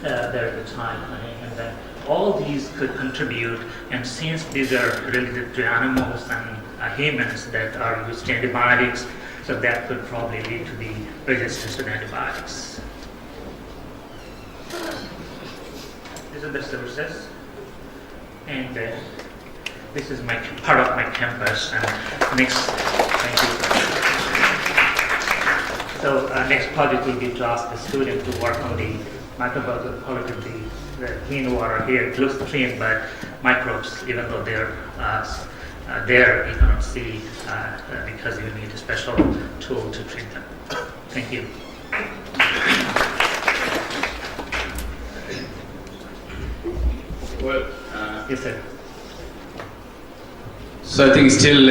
they're the time. And all these could contribute, and since these are related to animals and humans that are used to antibiotics, so that could probably lead to the resistance to the antibiotics. These are the sources, and this is part of my campus. And next, thank you. So next project will be to ask the student to work on the microbiological quality of the clean water. Here it looks clean, but microbes, even though they're there, you cannot see because you need a special tool to treat them. Thank you. Well, yes, sir. So I think still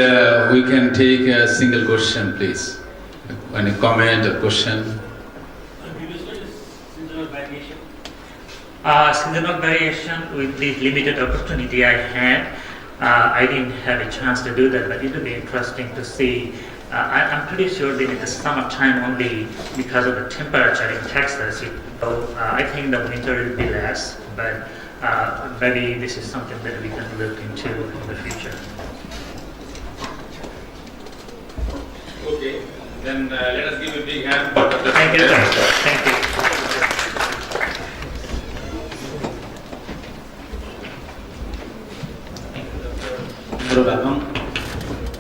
we can take a single question, please. Any comment or question? Seasonal variation, with the limited opportunity I had, I didn't have a chance to do that, but it would be interesting to see. I'm pretty sure that in the summertime only, because of the temperature in Texas, I think the winter will be less, but maybe this is something that we can look into in the future. Okay, then let us give a big hand for Dr. Thank you, sir. Thank you.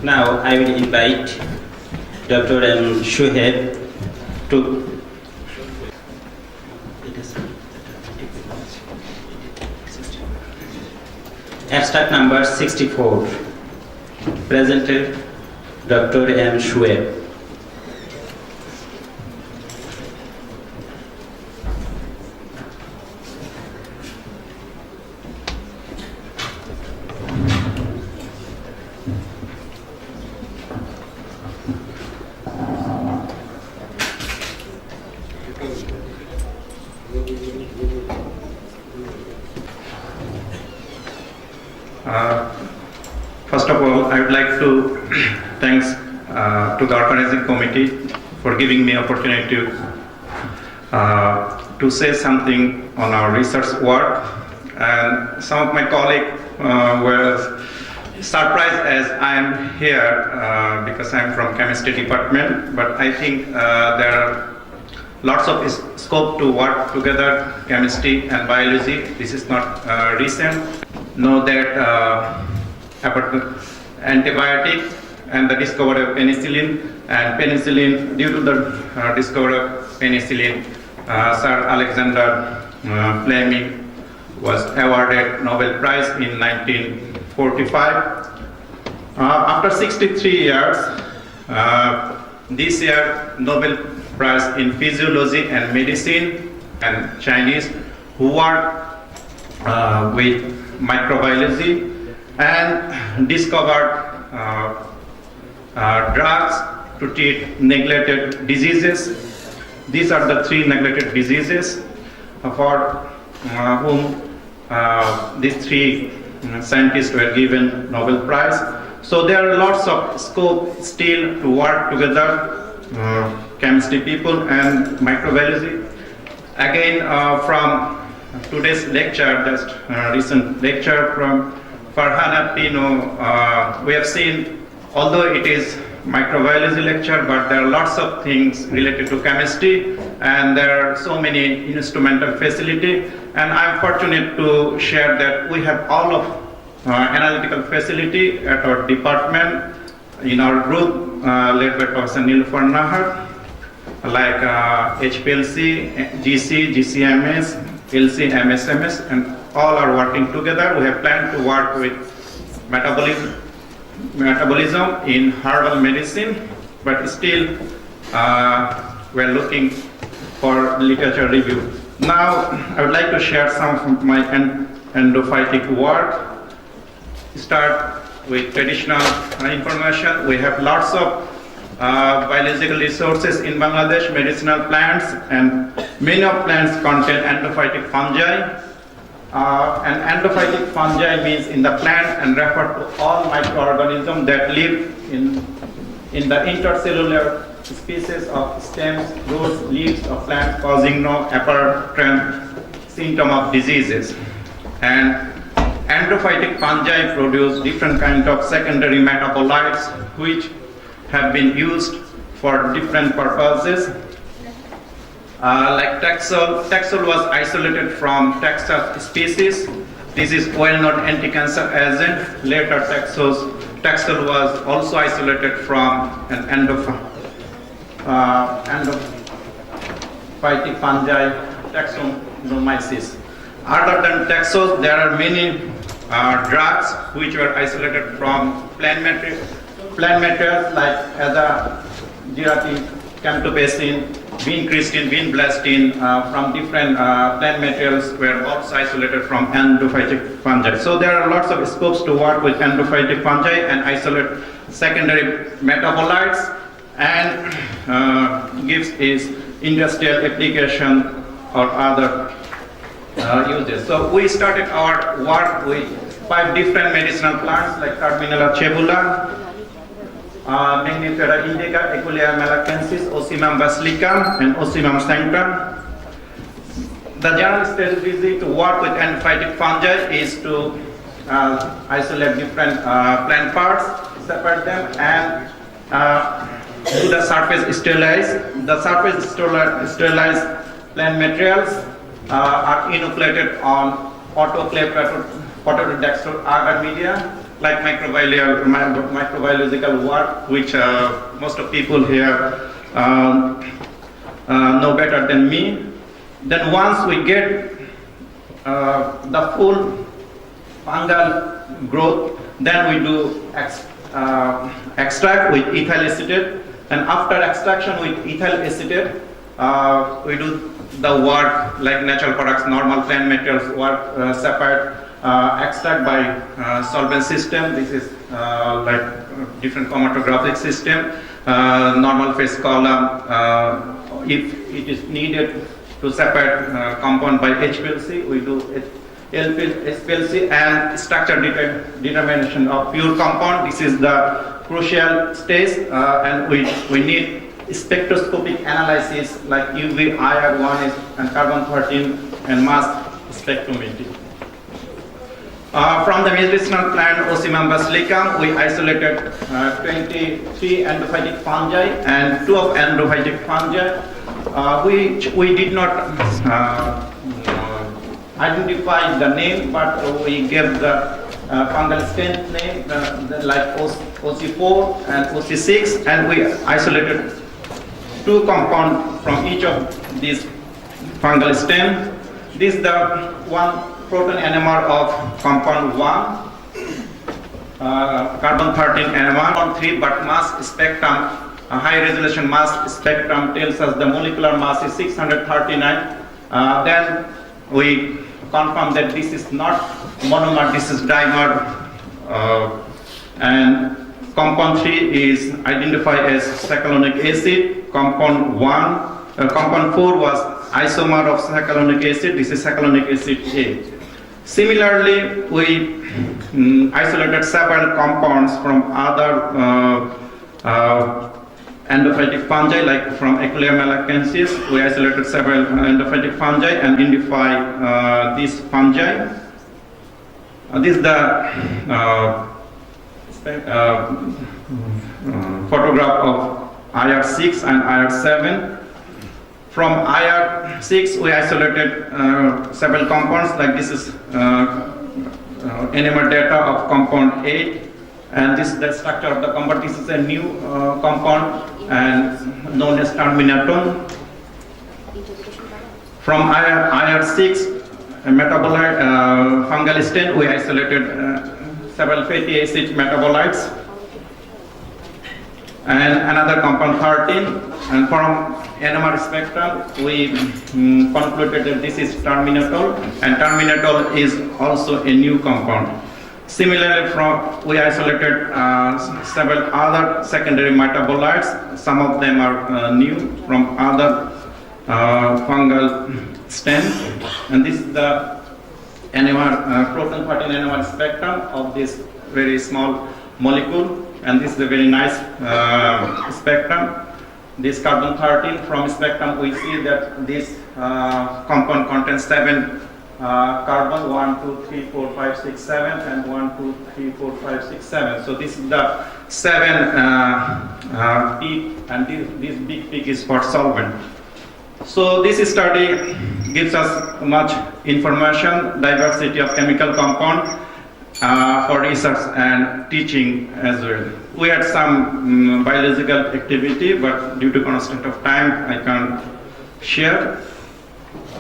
Now I will invite Dr. Shuheb to abstract number 64, presented Dr. M. Shuheb. First of all, I would like to thanks to the organizing committee for giving me opportunity to say something on our research work. And some of my colleagues were surprised as I am here because I am from chemistry department, but I think there are lots of scope to work together, chemistry and biology. This is not recent. Know that antibiotic and the discovery of penicillin, and penicillin, due to the discovery of penicillin, Sir Alexander Fleming was awarded Nobel Prize in 1945. After 63 years, this year Nobel Prize in Physiology and Medicine, and Chinese who work with microbiology and discovered drugs to treat neglected diseases. These are the 3 neglected diseases for whom these 3 scientists were given Nobel Prize. So there are lots of scope still to work together, chemistry people and microbiology. Again, from today's lecture, just recent lecture from Farhana Pino, we have seen, although it is microbiology lecture, but there are lots of things related to chemistry, and there are so many instrumental facility, and I'm fortunate to share that we have all of analytical facility at our department in our group led by Professor Nilufar Nahar, like HPLC, GC, GCMS, LC, MSMS, and all are working together. We have planned to work with metabolism in herbal medicine, but still we are looking for literature review. Now I would like to share some of my endophytic work. Start with traditional information. We have lots of biological resources in Bangladesh, medicinal plants, and many of plants contain endophytic fungi. And endophytic fungi means in the plant and refer to all microorganisms that live in the intercellular species of stems, roots, leaves of plants, causing no apparent symptom of diseases. And endophytic fungi produce different kinds of secondary metabolites which have been used for different purposes. Like Taxol. Taxol was isolated from Taxa species. This is well-known anti-cancer agent. Later Taxol was also isolated from an endophytic fungi, Taxonomyces. Other than Taxol, there are many drugs which were isolated from plant materials like azadirachtin, camptothecin, vincristine, vinblastine from different plant materials were also isolated from endophytic fungi. So there are lots of scopes to work with endophytic fungi and isolate secondary metabolites, and gives is industrial application or other uses. So we started our work with 5 different medicinal plants like Cardinala cebula, Magnifera indica, Equilea malacensis, Ocimum basilicum, and Ocimum sanctum. The general strategy to work with antiphytic fungi is to isolate different plant parts, separate them, and do the surface sterilize. The surface sterilized plant materials are inoculated on autoclave photodextral agar media, like microbiological work, which most of people here know better than me. Then once we get the full fungal growth, then we do extract with ethyl acetate, and after extraction with ethyl acetate, we do the work like natural products, normal plant materials work, separate extract by solvent system. This is like different chromatographic system, normal phase column. If it is needed to separate compound by HPLC, we do HPLC, and structure determination of pure compound. This is the crucial stage, and we need spectroscopic analysis like UV, IR1 and carbon-13 and mass spectrometry. From the medicinal plant Ocimum basilicum, we isolated 23 endophytic fungi and 2 of endophytic fungi, which we did not identify the name, but we gave the fungal stain name like OC4 and OC6, and we isolated 2 compounds from each of these fungal stem. This is the one proton NMR of compound 1, carbon-13 NMR on 3, but mass spectrum, a high resolution mass spectrum tells us the molecular mass is 639. Then we confirm that this is not monomer, this is dimer, and compound 3 is identified as saccharonic acid. Compound 4 was isomer of saccharonic acid. This is saccharonic acid A. Similarly, we isolated several compounds from other endophytic fungi, like from Equilea malacensis. We isolated several endophytic fungi and identified these fungi. This is the photograph of IR6 and IR7. From IR6, we isolated several compounds, like this is NMR data of compound 8, and this is the structure of the compound. This is a new compound and known as terminaton. From IR6 metabolite fungal stain, we isolated several fatty acid metabolites, and another compound 13. And from NMR spectrum, we concluded that this is terminatol, and terminatol is also a new compound. Similarly, we isolated several other secondary metabolites. Some of them are new from other fungal stem, and this is the NMR proton 13 NMR spectrum of this very small molecule, and this is a very nice spectrum. This carbon-13 from spectrum, we see that this compound contains 7 carbon, 1, 2, 3, 4, 5, 6, 7, and 1, 2, 3, 4, 5, 6, 7. So this is the 7 peak, and this big peak is for solvent. So this study gives us much information, diversity of chemical compound for research and teaching as well. We had some biological activity, but due to constraint of time, I can't share.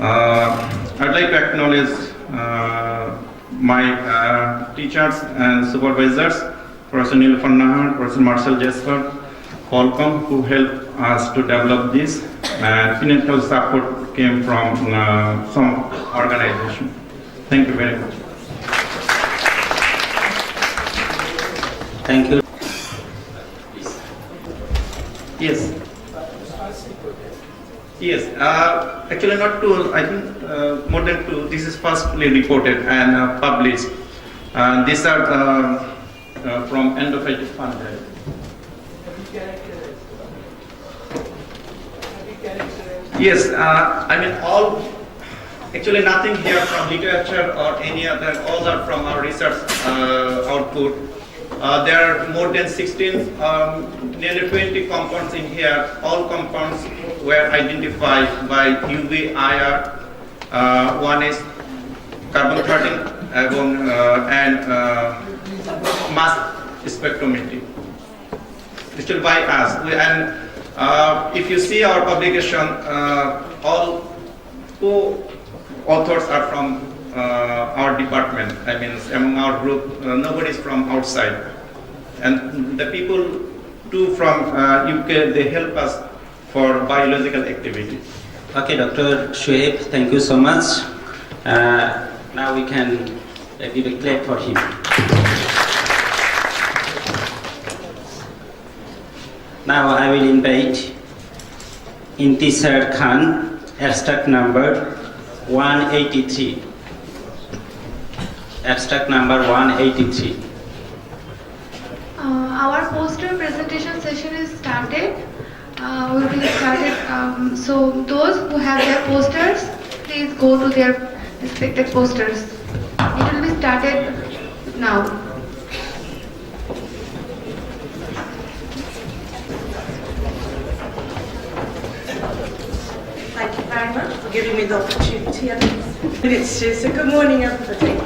I'd like to acknowledge my teachers and supervisors, Professor Nilüfer Nahar, Professor Marcel Jesper, Holcomb, who helped us to develop this, and financial support came from some organization. Thank you very much. Thank you. Yes. Yes. Actually, not two. I think more than 2. This is firstly reported and published. These are from endophytic fungi. Yes, I mean actually nothing here from literature or any other, all are from our research output. There are more than 16, nearly 20 compounds in here. All compounds were identified by UV IR. One is carbon-13 and mass spectrometry. Still by us. If you see our publication, all co-authors are from our department. I mean, among our group, nobody is from outside. And the people too from UK, they help us for biological activity. Okay, Dr. Shoaib, thank you so much. Now we can give a clap for him. Now I will invite Intisar Khan, abstract number 183. Abstract number 183. Our poster presentation session is started. Will be started. So those who have their posters, please go to their respective posters. It will be started now. Thank you very much for giving me the opportunity. So good morning, everybody.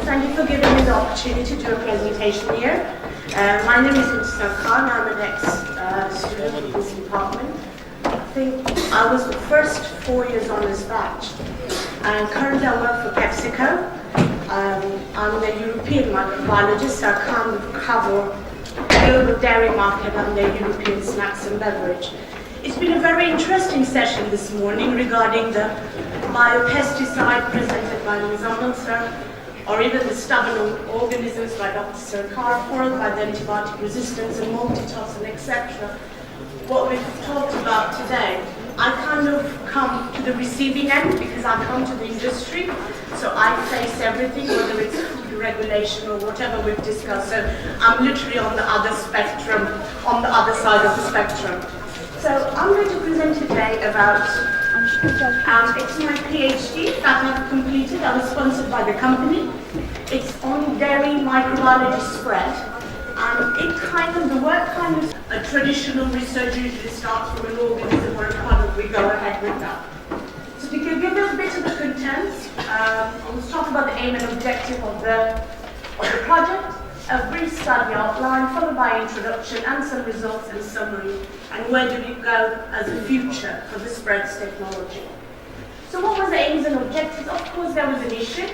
Thank you for giving me the opportunity to do a presentation here. My name is Intisar Khan. I'm an ex-student of this department. I think I was the first 4 years on this batch. And currently I work for PepsiCo. I'm the European microbiologist, so I can't cover the global dairy market and the European snacks and beverage. It's been a very interesting session this morning regarding the biopesticide presented by Ms. Amundsen, or even the stubborn organisms by Dr. Sarkar, followed by the antibiotic resistance and multitoxin, etc. What we've talked about today, I kind of come to the receiving end because I come to the industry, so I face everything, whether it's food regulation or whatever we've discussed. So I'm literally on the other spectrum, on the other side of the spectrum. So I'm going to present today about, it's my PhD that I've completed. I was sponsored by the company. It's on dairy microbiology spread. The work kind of, a traditional research usually starts from an organism or a product, we go ahead with that. So to give you a bit of the contents, I'll talk about the aim and objective of the project, a brief study outline, followed by introduction and some results and summary, and where do we go as a future for the spreads technology. So what was the aims and objectives? Of course there was an issue.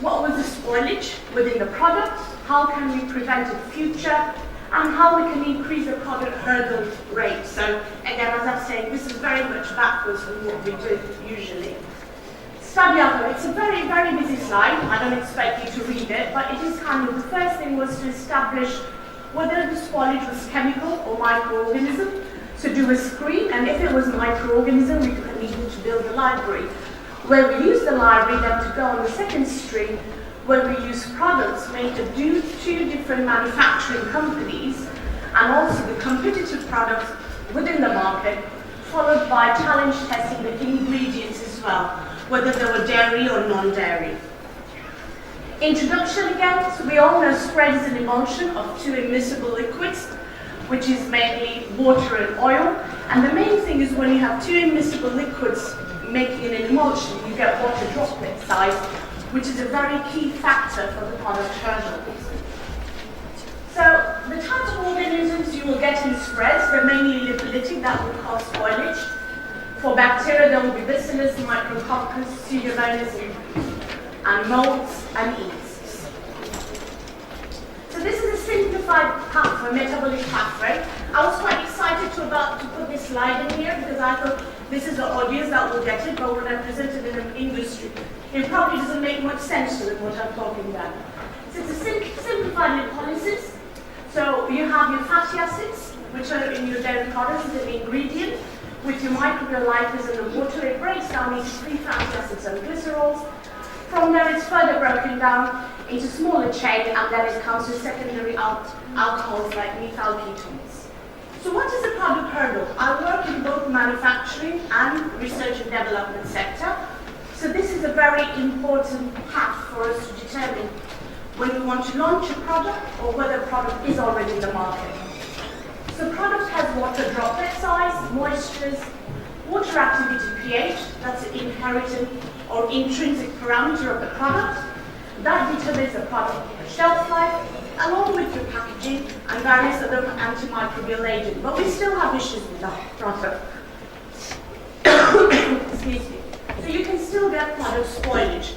What was the spoilage within the product? How can we prevent it future? And how we can increase the product hurdle rate. So again, as I'm saying, this is very much backwards from what we do usually. Study outline, it's a very, very busy slide. I don't expect you to read it, but it is kind of, the first thing was to establish whether the spoilage was chemical or microorganism. So do a screen, and if it was microorganism, we needed to build a library. Where we use the library then to go on the second stream, where we use products made of two different manufacturing companies, and also the competitive products within the market, followed by challenge testing the ingredients as well, whether they were dairy or non-dairy. Introduction again, so we all know spread is an emulsion of two immiscible liquids, which is mainly water and oil. And the main thing is when you have two immiscible liquids making an emulsion, you get water droplet size, which is a very key factor for the product hurdle. So the types of organisms you will get in spreads, they're mainly lipolytic, that will cause spoilage. For bacteria, there will be bacillus, micrococcus, pseudomonas, and molds and yeasts. So this is a simplified pathway, metabolic pathway. I was quite excited to put this slide in here because I thought this is the audience that will get it, but when I present it in an industry, it probably doesn't make much sense to them what I'm talking about. So it's a simplified lipolysis. So you have your fatty acids, which are in your dairy products as an ingredient. With your microbiologists and the water, it breaks down into free fatty acids and glycerols. From there, it's further broken down into smaller chain, and then it comes to secondary alcohols like methyl ketones. So what is the product hurdle? I work in both manufacturing and research and development sector. So this is a very important path for us to determine when we want to launch a product or whether a product is already in the market. So product has water droplet size, moistures, water activity pH, that's the inherent or intrinsic parameter of the product. That determines the product shelf life, along with your packaging and various other antimicrobial agents. But we still have issues with that product. Excuse me. So you can still get product spoilage.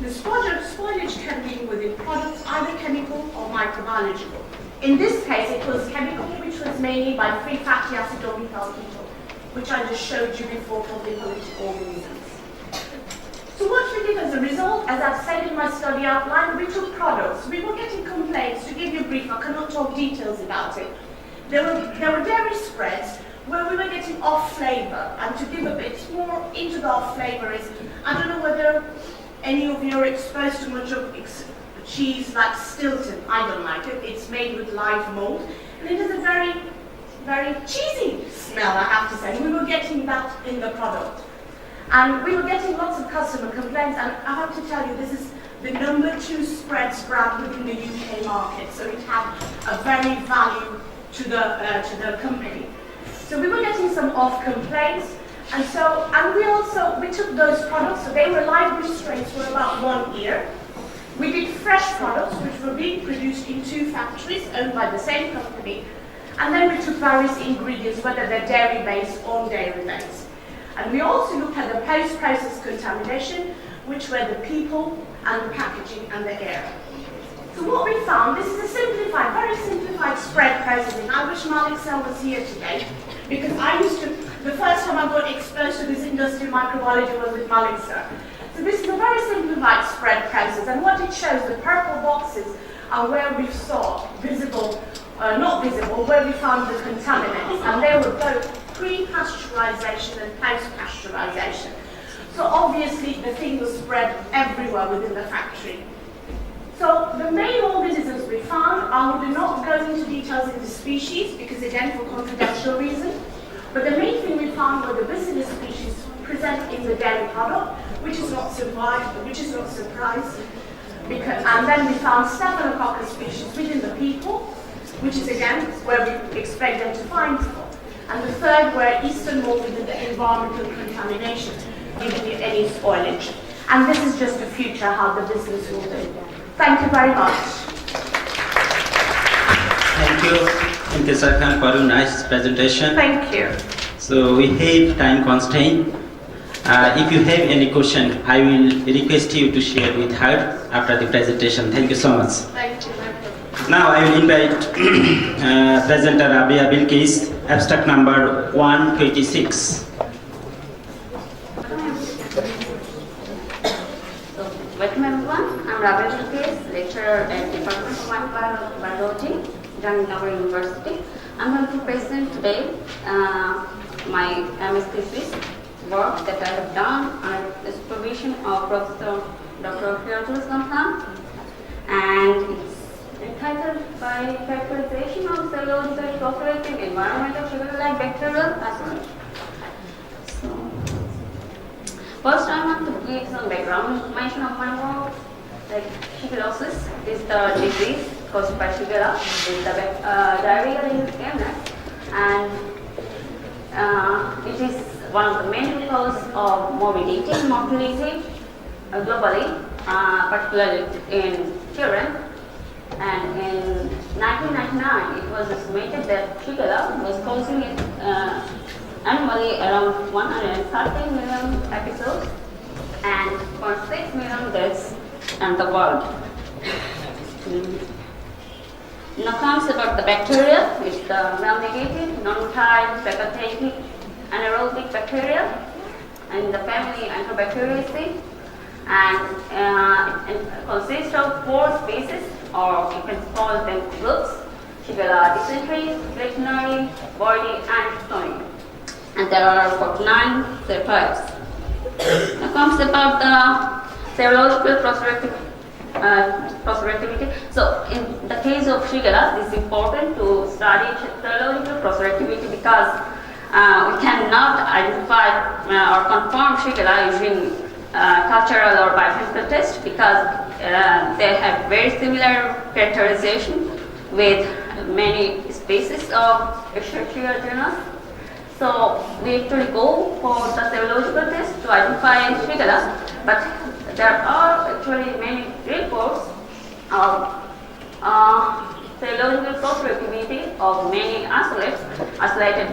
The spoilage can be within products, either chemical or microbiological. In this case, it was chemical, which was mainly by free fatty acid or methyl ketone, which I just showed you before for the political organisms. So what we did as a result, as I've said in my study outline, we took products. We were getting complaints. To give you a brief, I cannot talk details about it. There were dairy spreads where we were getting off flavor. And to give a bit more into the off flavor is, I don't know whether any of you are exposed to much of cheese like Stilton. I don't like it. It's made with live mold. And it is a very, very cheesy smell, I have to say. We were getting that in the product. And we were getting lots of customer complaints, and I have to tell you, this is the #2 spreads brand within the UK market, so it had a very value to the company. So we were getting some off complaints, and we took those products, so they were live restraints for about 1 year. We did fresh products, which were being produced in 2 factories owned by the same company, and then we took various ingredients, whether they're dairy-based or dairy-based. And we also looked at the post-process contamination, which were the people and the packaging and the air. So what we found, this is a simplified, very simplified spread processing. I wish Malik Sir was here today, because the first time I got exposed to this industry, microbiology, was with Malik Sir. So this is a very simplified spread process, and what it shows, the purple boxes are where we saw not visible, where we found the contaminants, and they were both pre-pasteurization and post-pasteurization. So obviously the thing was spread everywhere within the factory. So the main organisms we found, I would not go into details in the species, because again for confidential reasons, but the main thing we found were the bacillus species present in the dairy product, which is not surprising, and then we found staphylococcus species within the people, which is again where we expect them to find them. And the third were eastern mold within the environmental contamination, giving you any spoilage. And this is just a future how the business will do. Thank you very much. Thank you, Sir Khan, for a nice presentation. Thank you. So we have time constraint. If you have any question, I will request you to share with her after the presentation. Thank you so much. Thank you. Now I will invite presenter Rabia Bilkis, abstract number 126. Welcome everyone, I'm Rabia Bilkis, lecturer at Department of Microbiology, Jamnagar University. I'm going to present today my MS thesis work that I have done under the supervision of Professor Dr. Firoz Khan, and it's entitled by characterization of cellulose proliferating environment of sugar-like bacterial pathogens. So, first I want to give some background information of my work. Like shigellosis is the disease caused by Shigella, is the diarrheal illness, and it is one of the main causes of morbidity and mortality globally, particularly in children. And in 1999, it was estimated that Shigella was causing it annually around 130 million episodes and 0.6 million deaths in the world. Now comes about the bacteria. It's the gram-negative, non-tied, facultative, anaerobic bacteria, and the family Enterobacteriaceae, and it consists of 4 species, or you can call them groups: Shigella dysentery, veterinary, body, and chronic. And there are 49 subtypes. Now comes about the serological proliferative cross-reactivity. So in the case of Shigella, it is important to study serological cross-reactivity because we cannot identify or confirm Shigella using cultural or biochemical test because they have very similar characterization with many species of Escherichia genus. So we actually go for the serological test to identify Shigella, but there are actually many reports of serological cross-reactivity of many isolates isolated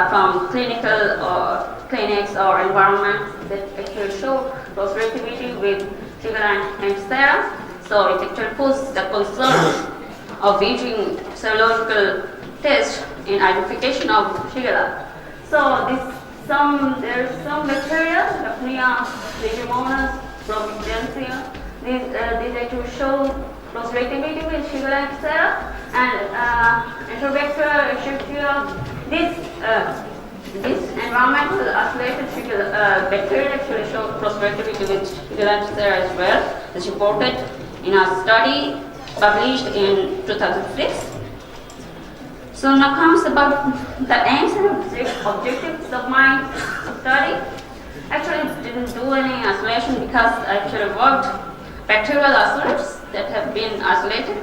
from clinics or environments that actually show cross-reactivity with Shigella and Anthera. So it actually poses the concern of using serological test in identification of Shigella. So there's some bacteria, Daphnia, Leishmaniasis, Providencia. These actually show cross-reactivity with Shigella and Anthera and Enterobacter, Escherichia. This environmental isolated bacteria actually show cross-reactivity with Shigella and Anthera as well. It's reported in a study published in 2006. So now comes about the aims and objectives of my study. Actually didn't do any isolation because I actually worked bacterial isolates that have been isolated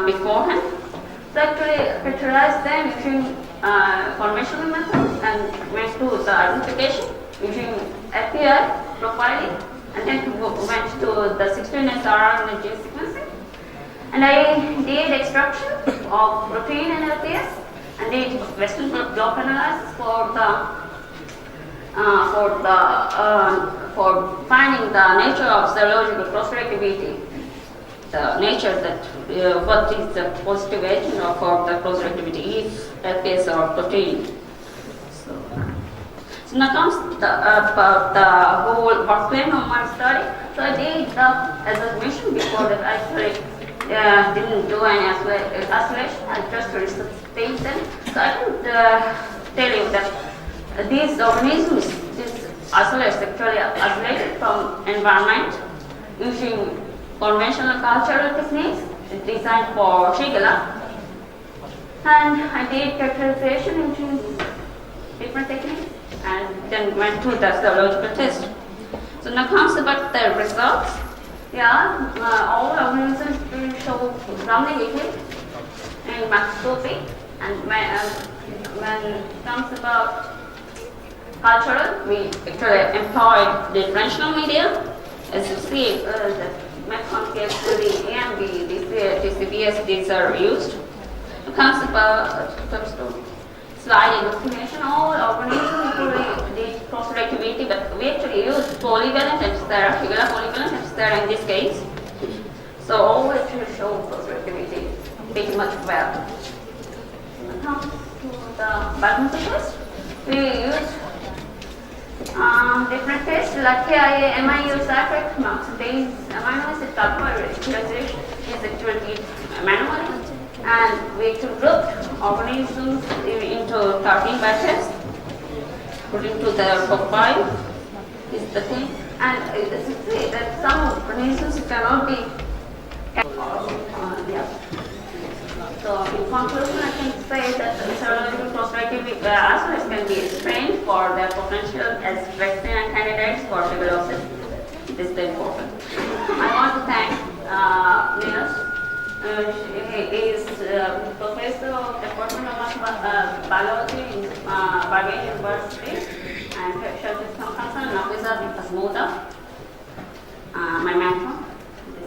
beforehand. So actually characterized them using conventional methods and went to the identification using API profiling and then went to the 16S RNA gene sequencing. And I did extraction of protein and LPS and did Western blot analysis for finding the nature of serological cross-reactivity, the nature that what is the positive agent for the cross-reactivity, if LPS or protein. So now comes about the whole work plan of my study. So I did, as I mentioned before, that I actually didn't do any isolation, I just resuscitated them. So I can tell you that these organisms, these isolates actually isolated from environment using conventional cultural techniques designed for Shigella. And I did characterization using different techniques and then went to the serological test. So now comes about the results. Yeah, all organisms will show some negative in microscopy, and when it comes about cultural, we actually employed differential media. As you see, the Metcon KF3, AMB, TCBS, these are used. It comes to slide investigation, all organisms did cross-reactivity, but we actually used polyvalent Anthera, Shigella polyvalent Anthera in this case. So all actually show cross-reactivity pretty much well. When it comes to the biochemical test, we used different tests like KIA, MIU, cyclic, base, amino acid carbohydrate characterization is actually manually. And we actually grouped organisms into 13 batches according to their profile is the thing. And as you see that some organisms cannot be So in conclusion, I can say that the serological cross-reactivity isolates can be strained for their potential as vaccine candidates for tuberculosis. This is important. I want to thank Linus. He is professor of Department of Microbiology in Barbadian University and Shajit Kamkasa and Nafisa Asmuda, my mentor.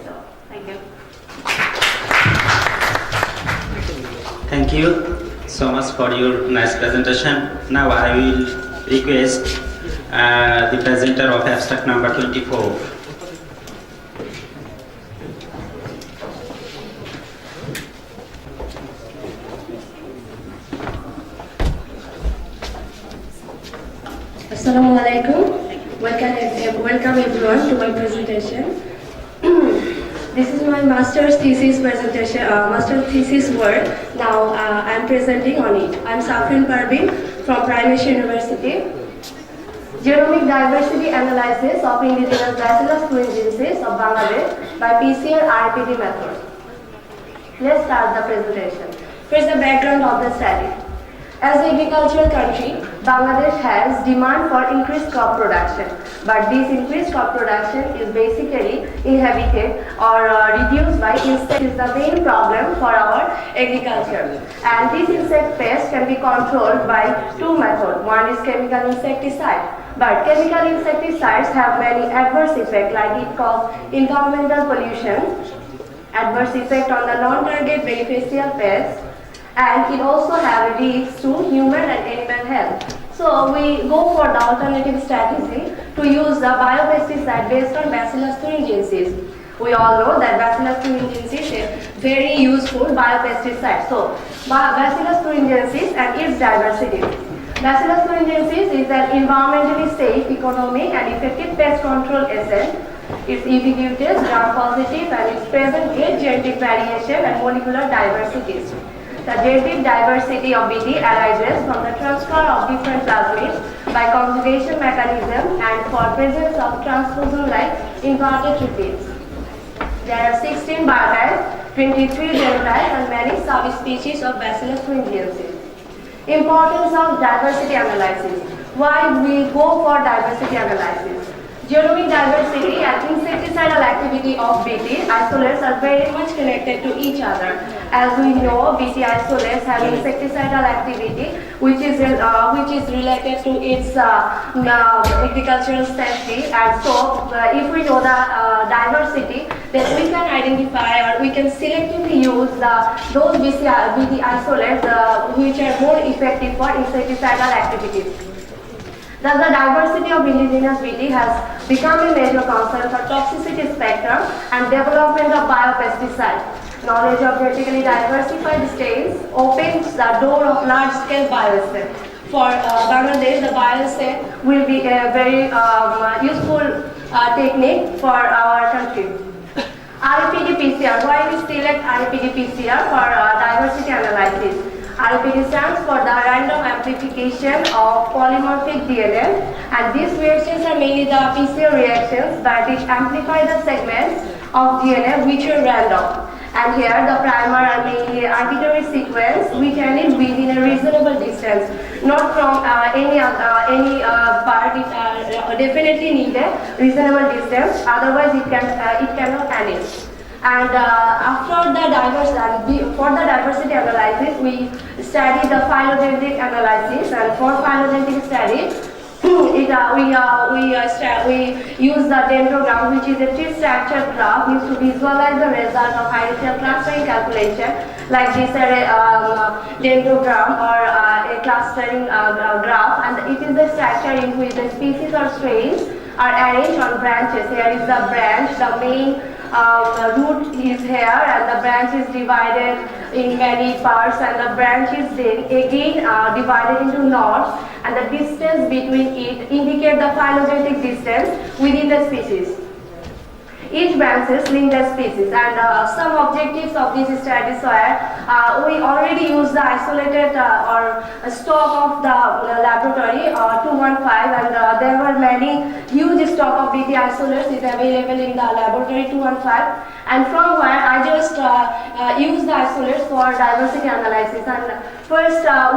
So, thank you. Thank you so much for your nice presentation. Now I will request the presenter of abstract number 24. Assalamu alaikum. Welcome everyone to my presentation. This is my master's thesis presentation, master's thesis work. Now I am presenting on it. I am Safrin Parveen from Prime Minister University. Genomic diversity analysis of indigenous Bacillus thuringiensis of Bangladesh by PCR RPD method. Let's start the presentation. First, the background of the study. As an agricultural country, Bangladesh has demand for increased crop production, but this increased crop production is basically inhibited or reduced by insects. Is the main problem for our agriculture. And this insect pest can be controlled by two methods. One is chemical insecticide. But chemical insecticides have many adverse effects, like it causes environmental pollution, adverse effect on the non-target beneficial pests, and it also has risks to human and animal health. So we go for the alternative strategy to use the biopesticide based on Bacillus thuringiensis. We all know that Bacillus thuringiensis is very useful biopesticide. So Bacillus thuringiensis and its diversity. Bacillus thuringiensis is an environmentally safe, economic and effective pest control agent. It's ubiquitous, gram-positive, and it's present in genetic variation and molecular diversities. The genetic diversity of BT arises from the transfer of different plasmids by conjugation mechanism and for presence of transposon-like inverted repeats. There are 16 biotypes, 23 genotypes, and many subspecies of Bacillus thuringiensis. Importance of diversity analysis. Why we go for diversity analysis? Genomic diversity and insecticidal activity of BT isolates are very much connected to each other. As we know, BT isolates have insecticidal activity which is related to its agricultural safety, and so if we know the diversity, then we can identify or we can selectively use those BT isolates which are more effective for insecticidal activities. Thus, the diversity of indigenous BT has become a major concern for toxicity spectrum and development of biopesticides. Knowledge of genetically diversified strains opens the door of large-scale bioassay. For Bangladesh, the bioassay will be a very useful technique for our country. RPD-PCR. Why we select RPD-PCR for diversity analysis? RPD stands for the random amplification of polymorphic DNA, and these reactions are mainly the PCR reactions that which amplify the segments of DNA which are random. And here the primer are mainly arbitrary sequence which are in within a reasonable distance, not from any part. It definitely need a reasonable distance, otherwise it cannot vanish. And after the for the diversity analysis, we study the phylogenetic analysis, and for phylogenetic study, we use the dendrogram, which is a tree-structured graph used to visualize the result of hierarchical clustering calculation, like this dendrogram or a clustering graph, and it is the structure in which the species or strains are arranged on branches. Here is the branch, the main root is here, and the branch is divided in many parts, and the branch is then again divided into nodes, and the distance between it indicates the phylogenetic distance within the species. Each branches link the species, and some objectives of this study were we already use the isolated or stock of the laboratory 215, and there were many huge stock of BT isolates is available in the laboratory 215, and from where I just use the isolates for diversity analysis. And first I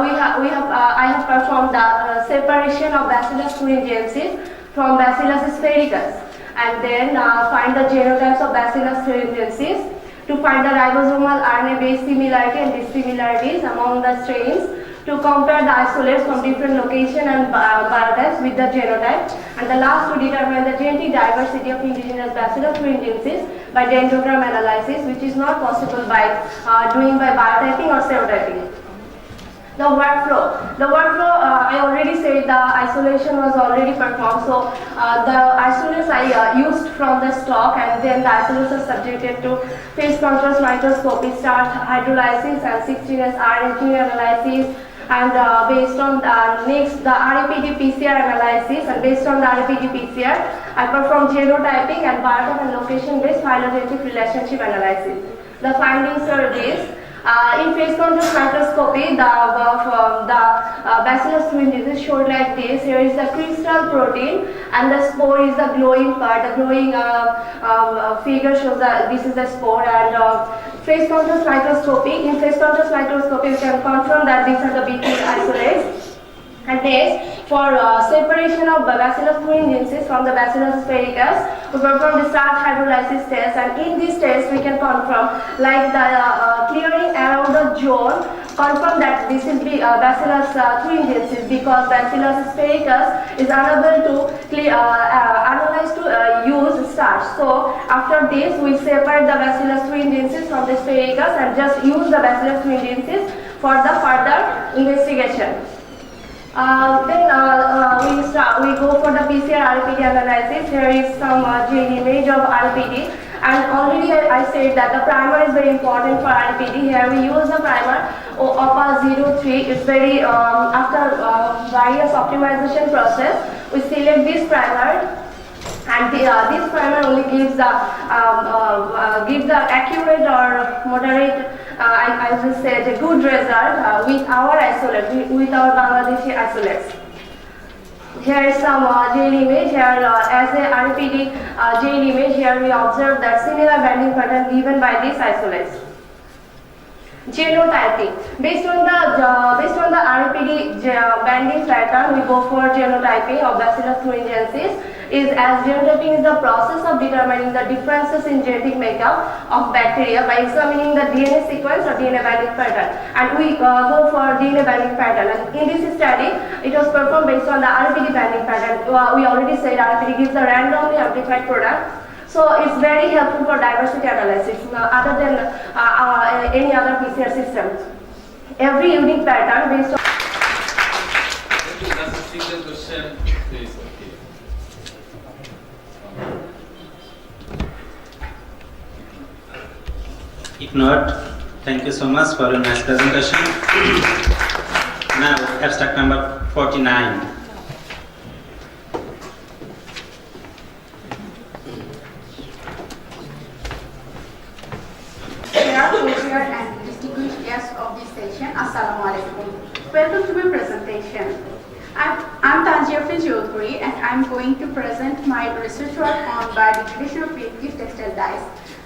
have performed the separation of Bacillus thuringiensis from Bacillus sphaericus, and then find the genotypes of Bacillus thuringiensis to find the ribosomal RNA-based similarity and dissimilarities among the strains, to compare the isolates from different location and biotypes with the genotype, and the last to determine the genetic diversity of indigenous Bacillus thuringiensis by dendrogram analysis, which is not possible by doing by biotyping or serotyping. The workflow, I already said the isolation was already performed. So the isolates I used from the stock, and then the isolates are subjected to phase contrast microscopy, start hydrolysis and 16S RNA analysis, and based on the RAPD-PCR analysis, and based on the RAPD-PCR, I performed genotyping and biotype and location-based phylogenetic relationship analysis. The findings are these. In phase contrast microscopy, the bacillus thuringiensis is shown like this. Here is the crystal protein, and the spore is the glowing part. The glowing figure shows that this is the spore. And phase contrast microscopy. In phase contrast microscopy, you can confirm that these are the BT isolates. And next, for separation of Bacillus thuringiensis from the Bacillus sphaericus, we perform the starch hydrolysis test, and in this test we can confirm, like the clearing around the zone, confirm that this is Bacillus thuringiensis, because Bacillus sphaericus is unable to analyze to use starch. So after this, we separate the Bacillus thuringiensis from the sphaericus and just use the Bacillus thuringiensis for the further investigation. We go for the PCR RPD analysis. Here is some image of RPD, and already I said that the primer is very important for RPD. Here we use the primer OPA 03. It's very after various optimization process, we select this primer. And this primer only gives the accurate or moderate, I will say, a good result with our isolate, with our Bangladeshi isolates. Here is some gel image. Here, as a RPD gel image, here we observe that similar binding pattern given by these isolates. Genotyping. Based on the RPD binding pattern, we go for genotyping of Bacillus thuringiensis. As genotyping is the process of determining the differences in genetic makeup of bacteria by examining the DNA sequence or DNA binding pattern. And we go for DNA binding pattern. And in this study, it was performed based on the RPD binding pattern. We already said RPD gives the randomly amplified product. So it's very helpful for diversity analysis, other than any other PCR system. Every unique pattern based on. That's a single question, please. If not, thank you so much for your nice presentation. Now, abstract number 49. And distinguished guests of this session, Assalamu alaikum. Welcome to my presentation. I'm Tanjia Chaudhary, and I'm going to present my research work on biodegradation of reactive textile dyes.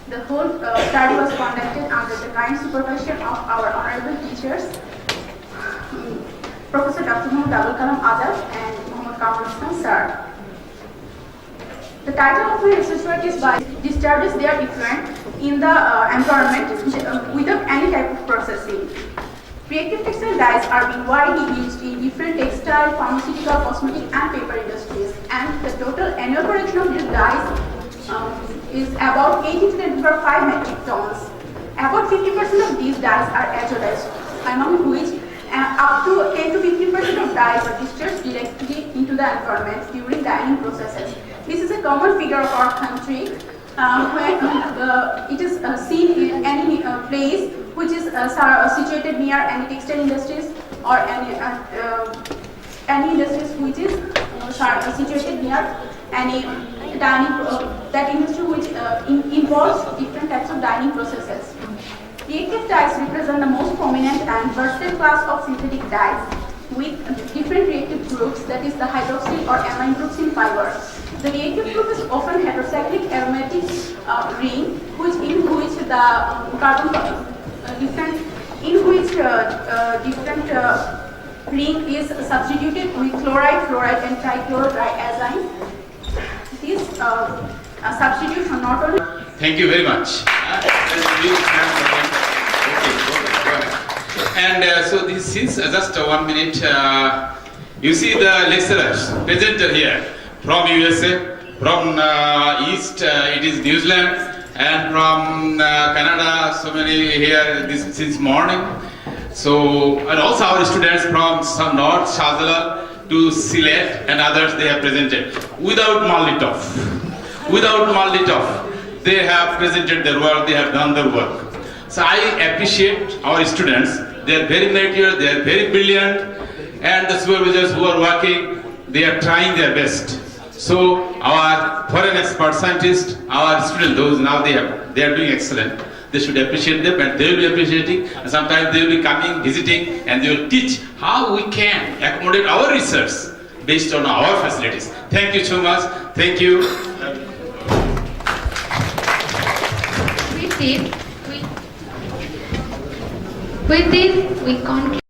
The whole study was conducted under the kind supervision of our honorable teachers, Professor Dr. Muhammad Abul Kalam Azad and Muhammad Kamar Islam sir. The title of my research work is by discharges their effluent in the environment without any type of processing. Reactive textile dyes are being widely used in different textile, pharmaceutical, cosmetic and paper industries, and the total annual production of these dyes is about 80 to 10 per 5 metric tons. About 50% of these dyes are azotized, among which up to 10 to 15% of dyes are discharged directly into the environment during dyeing processes. This is a common figure of our country, when it is seen in any place which is situated near any textile industries or any industries which is situated near any dyeing, that industry which involves different types of dyeing processes. Reactive dyes represent the most prominent and versatile class of synthetic dyes with different reactive groups, that is the hydroxyl or amine groups in fiber. The reactive group is often heterocyclic aromatic ring, in which the carbon different ring is substituted with chloride, fluoride, and trichlorotriazine. This substitution not only. Thank you very much. And so this is just 1 minute. You see the lecturers, presenter here from USA, from East, it is New Zealand, and from Canada, so many here since morning. So, and also our students from North, Shahjalal to Sylhet and others, they have presented. Without Malditov, they have presented their work, they have done their work. So I appreciate our students. They are very mature, they are very brilliant, and the supervisors who are working, they are trying their best. So our foreign expert scientists, our students, those now they are doing excellent. they should appreciate them, and they will be appreciating, and sometimes they will be coming, visiting, and they will teach how we can accommodate our research based on our facilities. Thank you so much. Thank you. With this, we conclude.